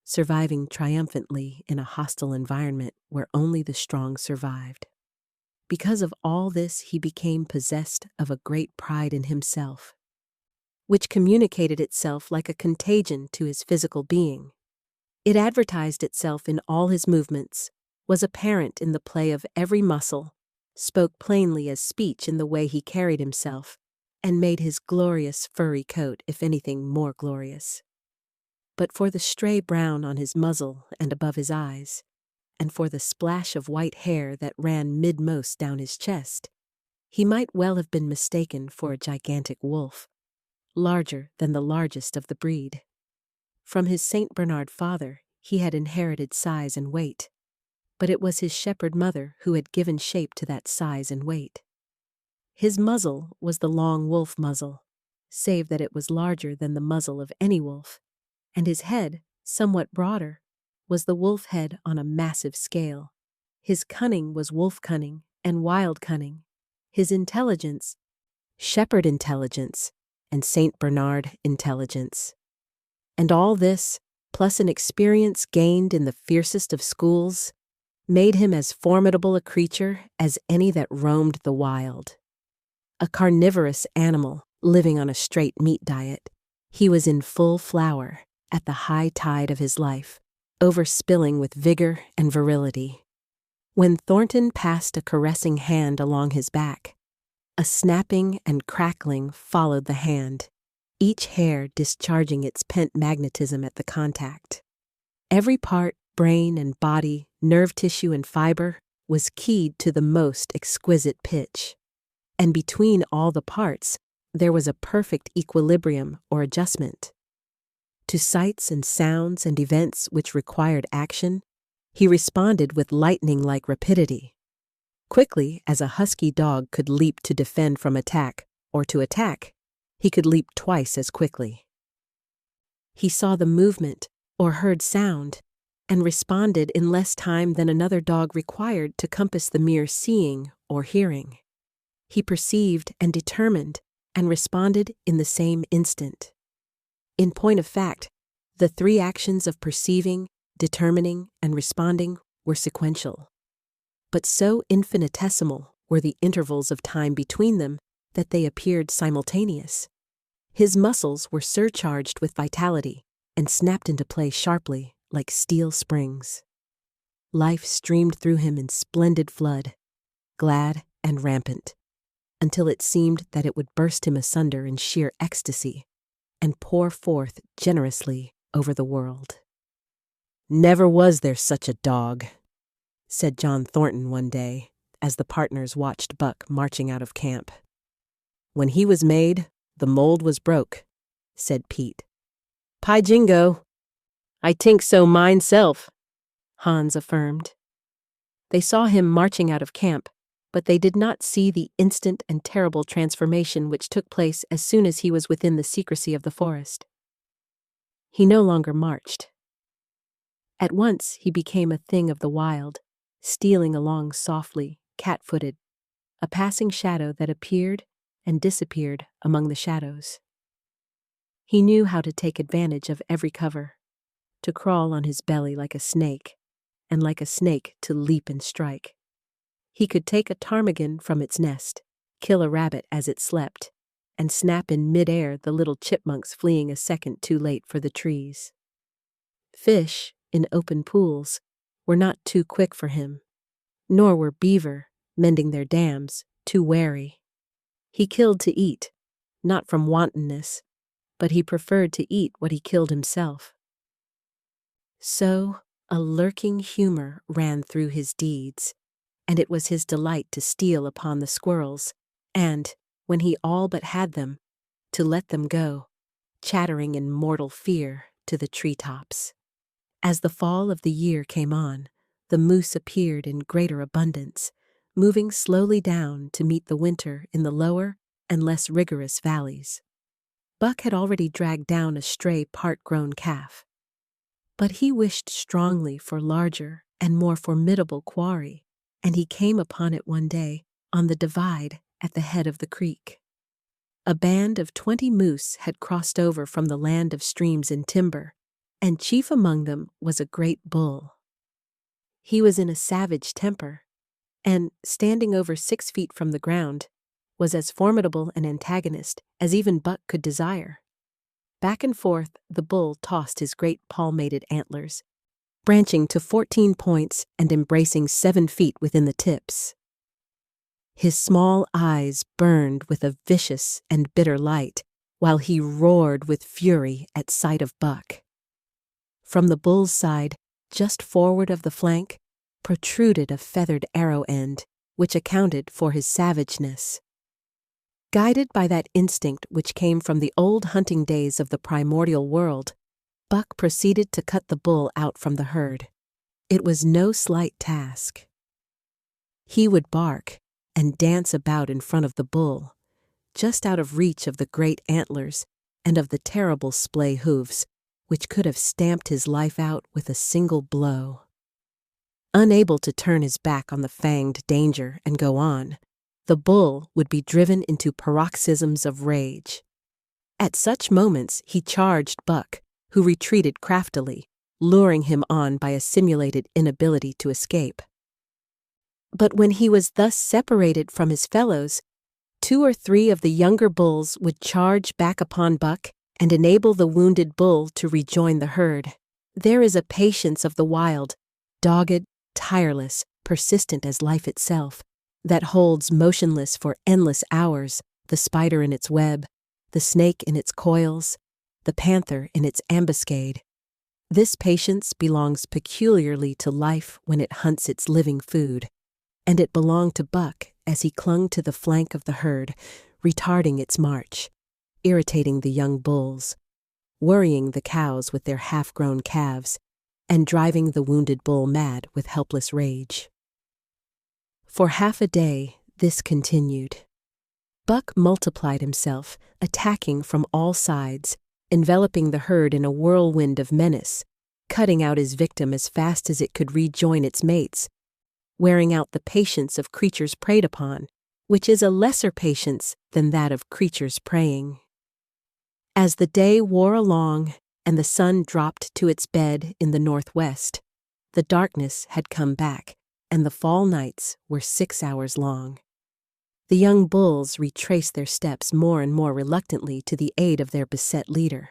[SPEAKER 1] surviving triumphantly in a hostile environment where only the strong survived. Because of all this, he became possessed of a great pride in himself, which communicated itself like a contagion to his physical being. It advertised itself in all his movements, was apparent in the play of every muscle, spoke plainly as speech in the way he carried himself, and made his glorious furry coat, if anything, more glorious. But for the stray brown on his muzzle and above his eyes, and for the splash of white hair that ran midmost down his chest, he might well have been mistaken for a gigantic wolf, larger than the largest of the breed. From his St. Bernard father he had inherited size and weight, but it was his shepherd mother who had given shape to that size and weight. His muzzle was the long wolf muzzle, save that it was larger than the muzzle of any wolf, and his head, somewhat broader, was the wolf head on a massive scale. His cunning was wolf cunning and wild cunning. His intelligence, shepherd intelligence, and St. Bernard intelligence. And all this, plus an experience gained in the fiercest of schools, made him as formidable a creature as any that roamed the wild. A carnivorous animal living on a straight meat diet, he was in full flower at the high tide of his life, overspilling with vigor and virility. When Thornton passed a caressing hand along his back, a snapping and crackling followed the hand, each hair discharging its pent magnetism at the contact. Every part, brain and body, nerve tissue and fiber, was keyed to the most exquisite pitch. And between all the parts, there was a perfect equilibrium or adjustment. To sights and sounds and events which required action, he responded with lightning-like rapidity. Quickly as a husky dog could leap to defend from attack, or to attack, he could leap twice as quickly. He saw the movement or heard sound, and responded in less time than another dog required to compass the mere seeing or hearing. He perceived and determined, and responded in the same instant. In point of fact, the three actions of perceiving, determining, and responding were sequential. But so infinitesimal were the intervals of time between them that they appeared simultaneous. His muscles were surcharged with vitality and snapped into play sharply like steel springs. Life streamed through him in splendid flood, glad and rampant, until it seemed that it would burst him asunder in sheer ecstasy and pour forth generously over the world. "Never was there such a dog," said John Thornton one day, as the partners watched Buck marching out of camp. "When he was made, the mold was broke," said Pete. "Py jingo, I tink so mine self," Hans affirmed. They saw him marching out of camp, but they did not see the instant and terrible transformation which took place as soon as he was within the secrecy of the forest. He no longer marched. At once he became a thing of the wild, stealing along softly, cat-footed, a passing shadow that appeared and disappeared among the shadows. He knew how to take advantage of every cover, to crawl on his belly like a snake, and like a snake to leap and strike. He could take a ptarmigan from its nest, kill a rabbit as it slept, and snap in mid-air the little chipmunks fleeing a second too late for the trees. Fish, in open pools, were not too quick for him, nor were beaver, mending their dams, too wary. He killed to eat, not from wantonness, but he preferred to eat what he killed himself. So a lurking humor ran through his deeds, and it was his delight to steal upon the squirrels, and, when he all but had them, to let them go, chattering in mortal fear, to the treetops. As the fall of the year came on, the moose appeared in greater abundance, moving slowly down to meet the winter in the lower and less rigorous valleys. Buck had already dragged down a stray part-grown calf, but he wished strongly for larger and more formidable quarry, and he came upon it one day on the divide at the head of the creek. A band of 20 moose had crossed over from the land of streams and timber, and chief among them was a great bull. He was in a savage temper, and, standing over 6 feet from the ground, was as formidable an antagonist as even Buck could desire. Back and forth the bull tossed his great palmated antlers, branching to 14 points and embracing 7 feet within the tips. His small eyes burned with a vicious and bitter light, while he roared with fury at sight of Buck. From the bull's side, just forward of the flank, protruded a feathered arrow end, which accounted for his savageness. Guided by that instinct which came from the old hunting days of the primordial world, Buck proceeded to cut the bull out from the herd. It was no slight task. He would bark and dance about in front of the bull, just out of reach of the great antlers and of the terrible splay hoofs, which could have stamped his life out with a single blow. Unable to turn his back on the fanged danger and go on, the bull would be driven into paroxysms of rage. At such moments he charged Buck, who retreated craftily, luring him on by a simulated inability to escape. But when he was thus separated from his fellows, 2 or 3 of the younger bulls would charge back upon Buck and enable the wounded bull to rejoin the herd. There is a patience of the wild, dogged, tireless, persistent as life itself, that holds motionless for endless hours the spider in its web, the snake in its coils, the panther in its ambuscade. This patience belongs peculiarly to life when it hunts its living food, and it belonged to Buck as he clung to the flank of the herd, retarding its march, irritating the young bulls, worrying the cows with their half-grown calves, and driving the wounded bull mad with helpless rage. For half a day, this continued. Buck multiplied himself, attacking from all sides, enveloping the herd in a whirlwind of menace, cutting out his victim as fast as it could rejoin its mates, wearing out the patience of creatures preyed upon, which is a lesser patience than that of creatures preying. As the day wore along and the sun dropped to its bed in the northwest, the darkness had come back, and the fall nights were 6 hours long. The young bulls retraced their steps more and more reluctantly to the aid of their beset leader.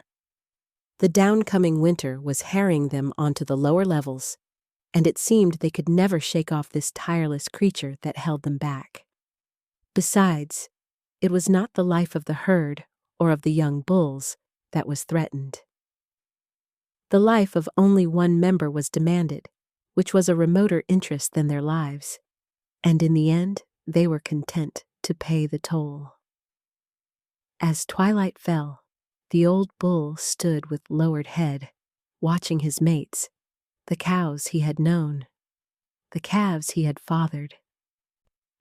[SPEAKER 1] The downcoming winter was harrying them onto the lower levels, and it seemed they could never shake off this tireless creature that held them back. Besides, it was not the life of the herd or of the young bulls that was threatened. The life of only one member was demanded, which was a remoter interest than their lives, and in the end they were content to pay the toll. As twilight fell, the old bull stood with lowered head, watching his mates, the cows he had known, the calves he had fathered,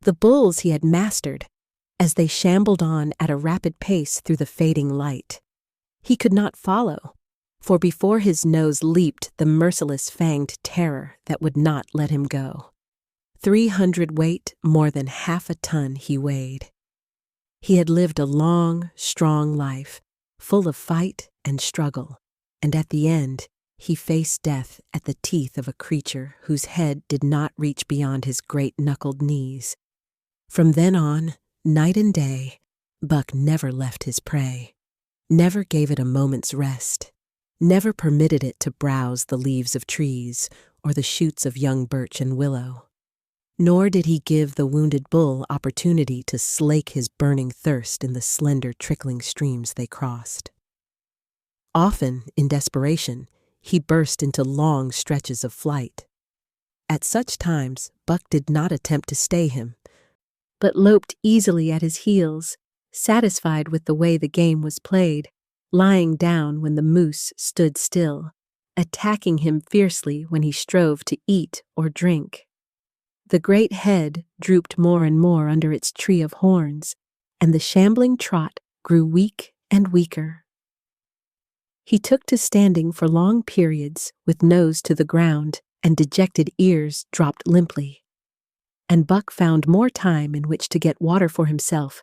[SPEAKER 1] the bulls he had mastered, as they shambled on at a rapid pace through the fading light. He could not follow, for before his nose leaped the merciless fanged terror that would not let him go. 300 weight, more than half a ton he weighed. He had lived a long, strong life, full of fight and struggle, and at the end, he faced death at the teeth of a creature whose head did not reach beyond his great knuckled knees. From then on, night and day, Buck never left his prey, never gave it a moment's rest, never permitted it to browse the leaves of trees or the shoots of young birch and willow. Nor did he give the wounded bull opportunity to slake his burning thirst in the slender trickling streams they crossed. Often, in desperation, he burst into long stretches of flight. At such times, Buck did not attempt to stay him, but loped easily at his heels, satisfied with the way the game was played, lying down when the moose stood still, attacking him fiercely when he strove to eat or drink. The great head drooped more and more under its tree of horns, and the shambling trot grew weak and weaker. He took to standing for long periods with nose to the ground and dejected ears dropped limply. And Buck found more time in which to get water for himself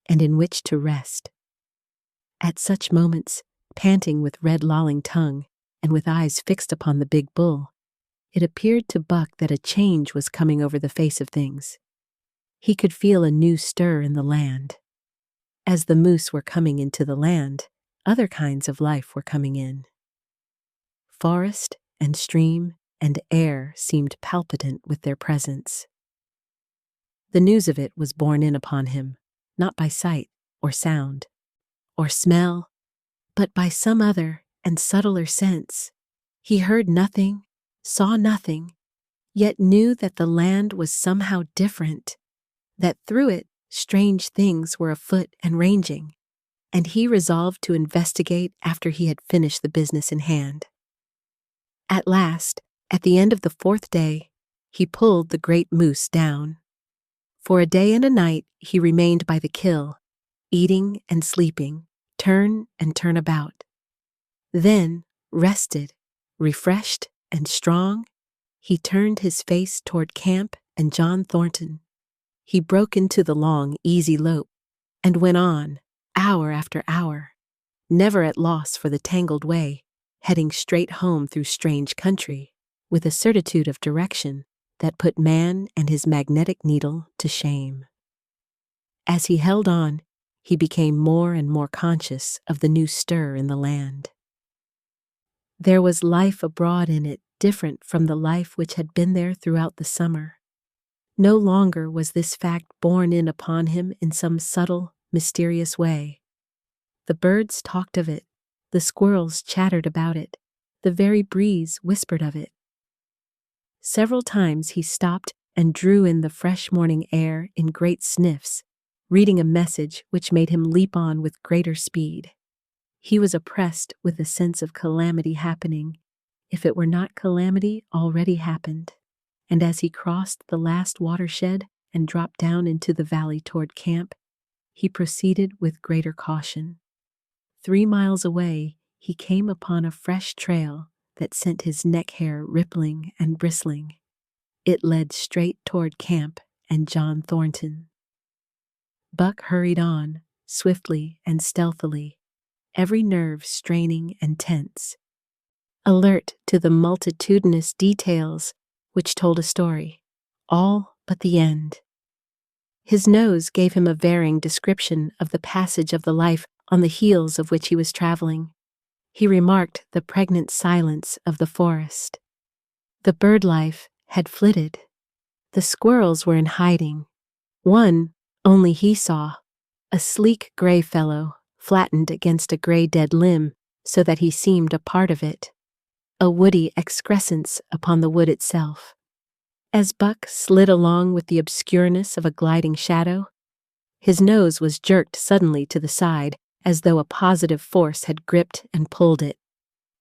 [SPEAKER 1] and in which to rest. At such moments, panting with red lolling tongue and with eyes fixed upon the big bull, it appeared to Buck that a change was coming over the face of things. He could feel a new stir in the land. As the moose were coming into the land, other kinds of life were coming in. Forest and stream and air seemed palpitant with their presence. The news of it was borne in upon him, not by sight or sound or smell, but by some other and subtler sense. He heard nothing, saw nothing, yet knew that the land was somehow different, that through it strange things were afoot and ranging, and he resolved to investigate after he had finished the business in hand. At last, at the end of the 4th day, he pulled the great moose down. For a day and a night he remained by the kill, eating and sleeping, turn and turn about. Then, rested, refreshed, and strong, he turned his face toward camp and John Thornton. He broke into the long, easy lope, and went on, hour after hour, never at loss for the tangled way, heading straight home through strange country, with a certitude of direction that put man and his magnetic needle to shame. As he held on, he became more and more conscious of the new stir in the land. There was life abroad in it different from the life which had been there throughout the summer. No longer was this fact borne in upon him in some subtle, mysterious way. The birds talked of it, the squirrels chattered about it, the very breeze whispered of it. Several times he stopped and drew in the fresh morning air in great sniffs, reading a message which made him leap on with greater speed. He was oppressed with a sense of calamity happening, if it were not calamity already happened, and as he crossed the last watershed and dropped down into the valley toward camp, he proceeded with greater caution. 3 miles away, he came upon a fresh trail that sent his neck hair rippling and bristling. It led straight toward camp and John Thornton. Buck hurried on, swiftly and stealthily, every nerve straining and tense, alert to the multitudinous details which told a story, all but the end. His nose gave him a varying description of the passage of the life on the heels of which he was traveling. He remarked the pregnant silence of the forest. The bird life had flitted. The squirrels were in hiding. One only he saw, a sleek gray fellow, flattened against a gray dead limb so that he seemed a part of it, a woody excrescence upon the wood itself. As Buck slid along with the obscureness of a gliding shadow, his nose was jerked suddenly to the side as though a positive force had gripped and pulled it.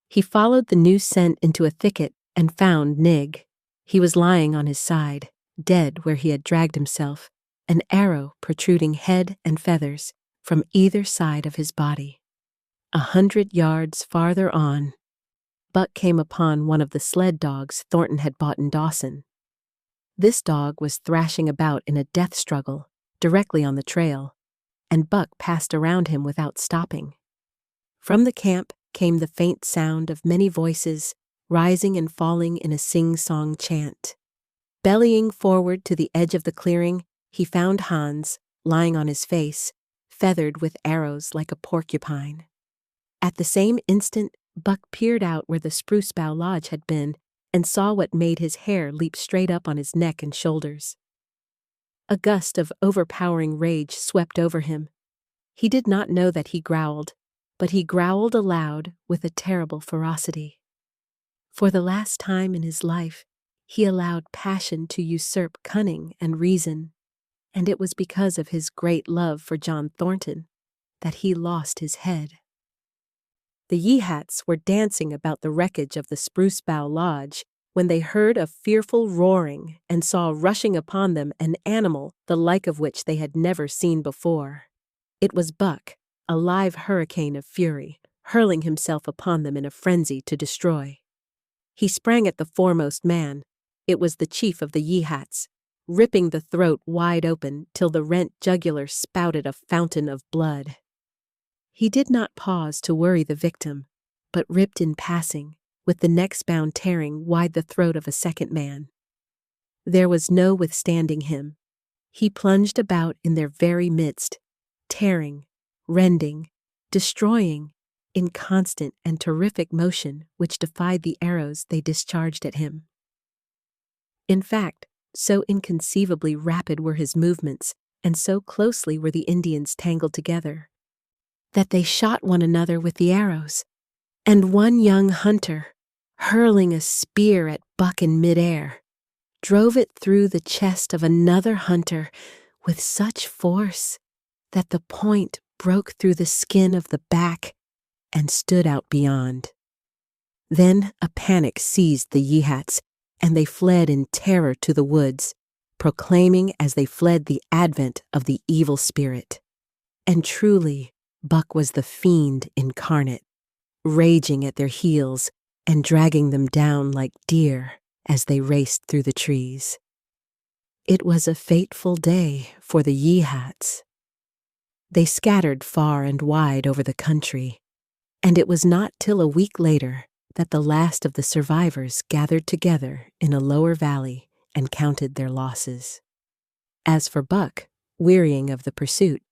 [SPEAKER 1] He followed the new scent into a thicket and found Nig. He was lying on his side, dead where he had dragged himself, an arrow protruding head and feathers from either side of his body. 100 yards farther on, Buck came upon one of the sled dogs Thornton had bought in Dawson. This dog was thrashing about in a death struggle directly on the trail, and Buck passed around him without stopping. From the camp came the faint sound of many voices rising and falling in a sing-song chant. Bellying forward to the edge of the clearing, he found Hans, lying on his face, feathered with arrows like a porcupine. At the same instant, Buck peered out where the spruce bough lodge had been and saw what made his hair leap straight up on his neck and shoulders. A gust of overpowering rage swept over him. He did not know that he growled, but he growled aloud with a terrible ferocity. For the last time in his life, he allowed passion to usurp cunning and reason, and it was because of his great love for John Thornton that he lost his head. The Yeehats were dancing about the wreckage of the Spruce Bough Lodge when they heard a fearful roaring and saw rushing upon them an animal the like of which they had never seen before. It was Buck, a live hurricane of fury, hurling himself upon them in a frenzy to destroy. He sprang at the foremost man. It was the chief of the Yeehats, ripping the throat wide open till the rent jugular spouted a fountain of blood. He did not pause to worry the victim, but ripped in passing, with the next bound tearing wide the throat of a second man. There was no withstanding him. He plunged about in their very midst, tearing, rending, destroying, in constant and terrific motion which defied the arrows they discharged at him. In fact, So inconceivably rapid were his movements, and so closely were the Indians tangled together, that they shot one another with the arrows, and one young hunter, hurling a spear at Buck in midair, drove it through the chest of another hunter with such force that the point broke through the skin of the back and stood out beyond. Then a panic seized the Yehats, and they fled in terror to the woods, proclaiming as they fled the advent of the evil spirit. And truly, Buck was the fiend incarnate, raging at their heels and dragging them down like deer as they raced through the trees. It was a fateful day for the Yehats. They scattered far and wide over the country, and it was not till a week later that the last of the survivors gathered together in a lower valley and counted their losses. As for Buck, wearying of the pursuit,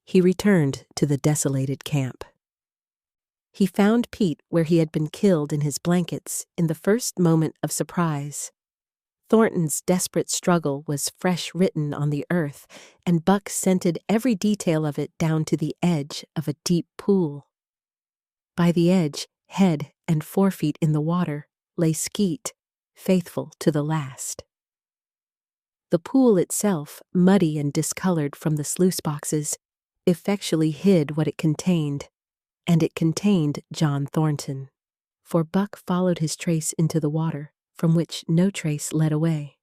[SPEAKER 1] he returned to the desolated camp. He found Pete where he had been killed in his blankets in the first moment of surprise. Thornton's desperate struggle was fresh written on the earth, and Buck scented every detail of it down to the edge of a deep pool. By the edge, head and forefeet in the water, lay Skeet, faithful to the last. The pool itself, muddy and discolored from the sluice boxes, effectually hid what it contained, and it contained John Thornton, for Buck followed his trace into the water, from which no trace led away.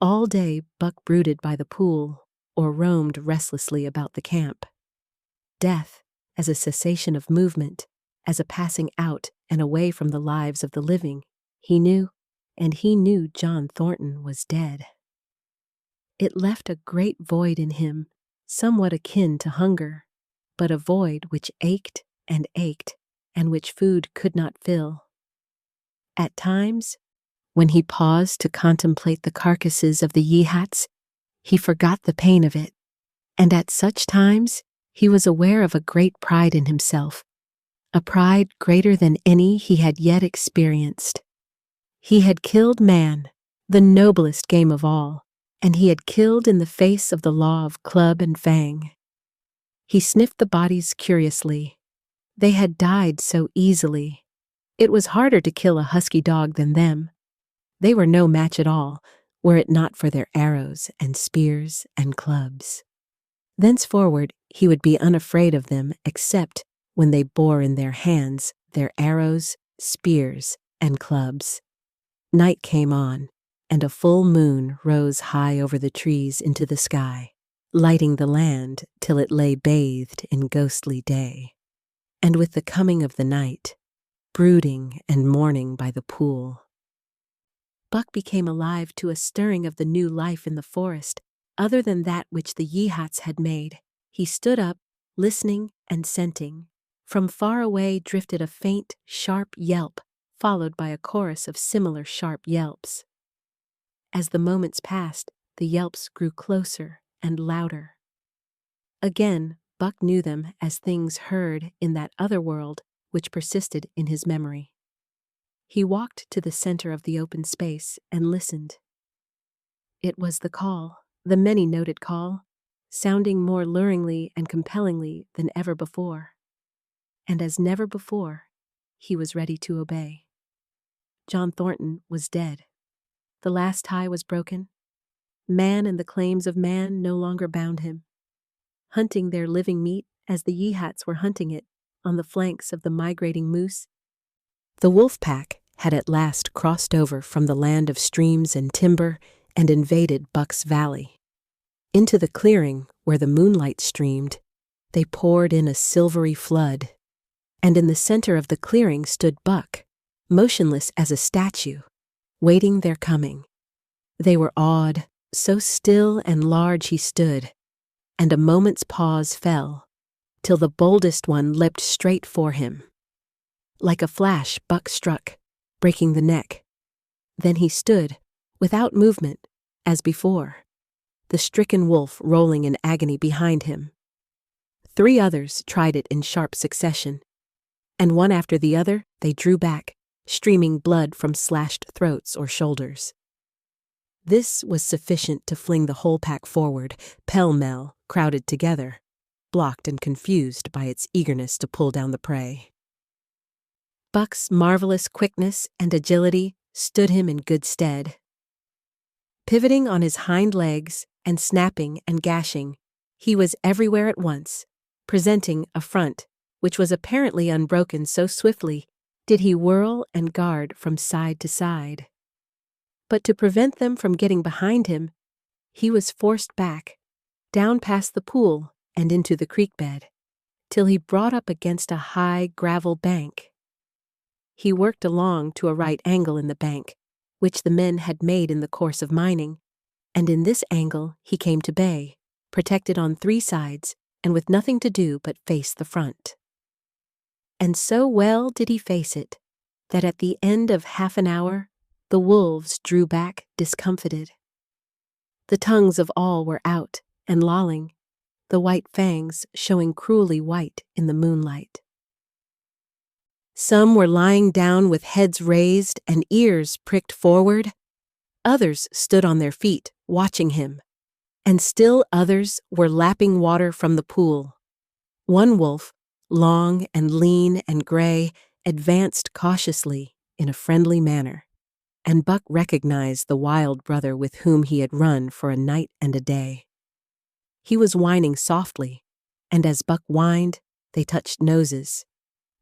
[SPEAKER 1] All day Buck brooded by the pool, or roamed restlessly about the camp. Death, as a cessation of movement, as a passing out and away from the lives of the living, he knew, and he knew John Thornton was dead. It left a great void in him, somewhat akin to hunger, but a void which ached, and which food could not fill. At times, when he paused to contemplate the carcasses of the Yehats, he forgot the pain of it, and at such times he was aware of a great pride in himself, a pride greater than any he had yet experienced. He had killed man, the noblest game of all, and he had killed in the face of the law of club and fang. He sniffed the bodies curiously. They had died so easily. It was harder to kill a husky dog than them. They were no match at all, were it not for their arrows and spears and clubs. Thenceforward he would be unafraid of them except when they bore in their hands their arrows, spears, and clubs. Night came on, and a full moon rose high over the trees into the sky, lighting the land till it lay bathed in ghostly day. And with the coming of the night, brooding and mourning by the pool, Buck became alive to a stirring of the new life in the forest, other than that which the Yehats had made. He stood up, listening and scenting. From far away drifted a faint, sharp yelp, followed by a chorus of similar sharp yelps. As the moments passed, the yelps grew closer and louder. Again, Buck knew them as things heard in that other world which persisted in his memory. He walked to the center of the open space and listened. It was the call, the many-noted call, sounding more luringly and compellingly than ever before. And as never before, he was ready to obey. John Thornton was dead. The last tie was broken. Man and the claims of man no longer bound him. Hunting their living meat as the Yehats were hunting it on the flanks of the migrating moose, the wolf pack had at last crossed over from the land of streams and timber and invaded Buck's Valley. Into the clearing where the moonlight streamed, they poured in a silvery flood, and in the center of the clearing stood Buck, motionless as a statue, waiting their coming. They were awed, so still and large he stood, and a moment's pause fell, till the boldest one leapt straight for him. Like a flash, Buck struck, breaking the neck. Then he stood, without movement, as before, the stricken wolf rolling in agony behind him. 3 others tried it in sharp succession, and one after the other they drew back, streaming blood from slashed throats or shoulders. This was sufficient to fling the whole pack forward, pell-mell, crowded together, blocked and confused by its eagerness to pull down the prey. Buck's marvelous quickness and agility stood him in good stead. Pivoting on his hind legs and snapping and gashing, he was everywhere at once, presenting a front which was apparently unbroken, so swiftly did he whirl and guard from side to side. But to prevent them from getting behind him, he was forced back, down past the pool and into the creek bed, till he brought up against a high gravel bank. He worked along to a right angle in the bank, which the men had made in the course of mining, and in this angle he came to bay, protected on 3 sides and with nothing to do but face the front. And so well did he face it, that at the end of half an hour, the wolves drew back discomfited. The tongues of all were out and lolling, the white fangs showing cruelly white in the moonlight. Some were lying down with heads raised and ears pricked forward. Others stood on their feet, watching him, and still others were lapping water from the pool. One wolf, long and lean and gray, advanced cautiously in a friendly manner, and Buck recognized the wild brother with whom he had run for a night and a day. He was whining softly, and as Buck whined, they touched noses.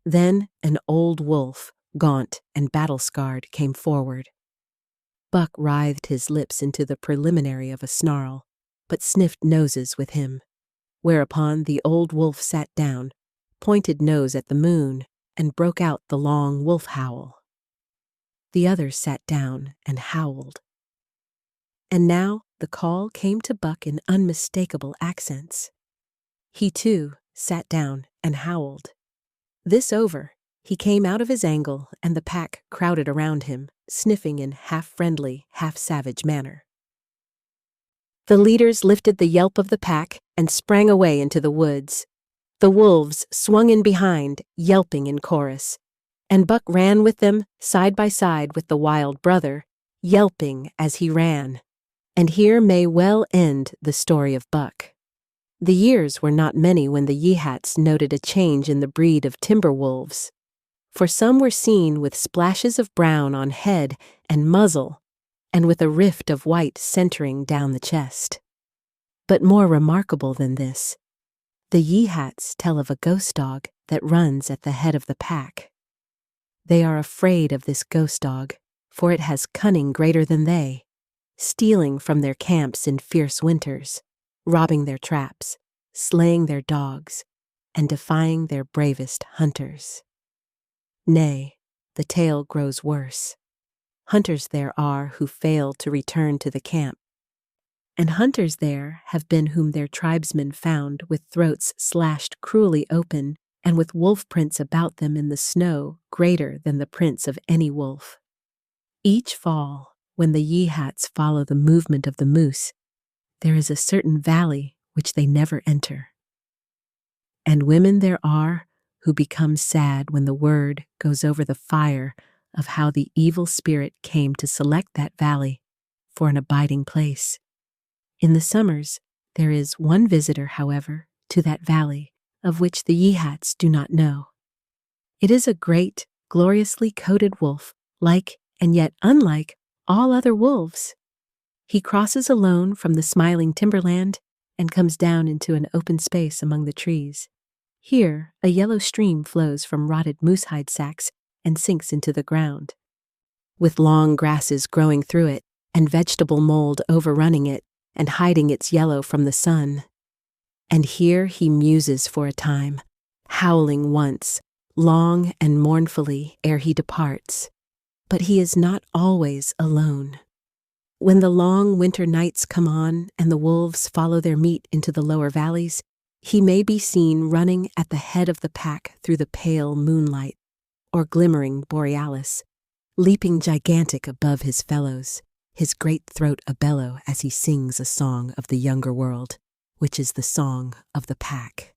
[SPEAKER 1] Then an old wolf, gaunt and battle-scarred, came forward. Buck writhed his lips into the preliminary of a snarl, but sniffed noses with him, whereupon the old wolf sat down, pointed nose at the moon, and broke out the long wolf howl. The others sat down and howled. And now the call came to Buck in unmistakable accents. He, too, sat down and howled. This over, he came out of his angle, and the pack crowded around him, sniffing in half-friendly, half-savage manner. The leaders lifted the yelp of the pack and sprang away into the woods. The wolves swung in behind, yelping in chorus, and Buck ran with them, side by side with the wild brother, yelping as he ran. And here may well end the story of Buck. The years were not many when the Yehats noted a change in the breed of timber wolves, for some were seen with splashes of brown on head and muzzle, and with a rift of white centering down the chest. But more remarkable than this, the Yehats tell of a ghost dog that runs at the head of the pack. They are afraid of this ghost dog, for it has cunning greater than they, stealing from their camps in fierce winters, robbing their traps, slaying their dogs, and defying their bravest hunters. Nay, the tale grows worse. Hunters there are who fail to return to the camp, and hunters there have been whom their tribesmen found with throats slashed cruelly open and with wolf prints about them in the snow greater than the prints of any wolf. Each fall, when the Yehats follow the movement of the moose, there is a certain valley which they never enter. And women there are who become sad when the word goes over the fire of how the evil spirit came to select that valley for an abiding place. In the summers, there is one visitor, however, to that valley of which the Yehats do not know. It is a great, gloriously coated wolf, like and yet unlike all other wolves. He crosses alone from the smiling timberland and comes down into an open space among the trees. Here, a yellow stream flows from rotted moosehide sacks and sinks into the ground. With long grasses growing through it and vegetable mold overrunning it and hiding its yellow from the sun. And here he muses for a time, howling once, long and mournfully ere he departs. But he is not always alone. When the long winter nights come on and the wolves follow their meat into the lower valleys, he may be seen running at the head of the pack through the pale moonlight, or glimmering borealis, leaping gigantic above his fellows, his great throat a-bellow as he sings a song of the younger world, which is the song of the pack.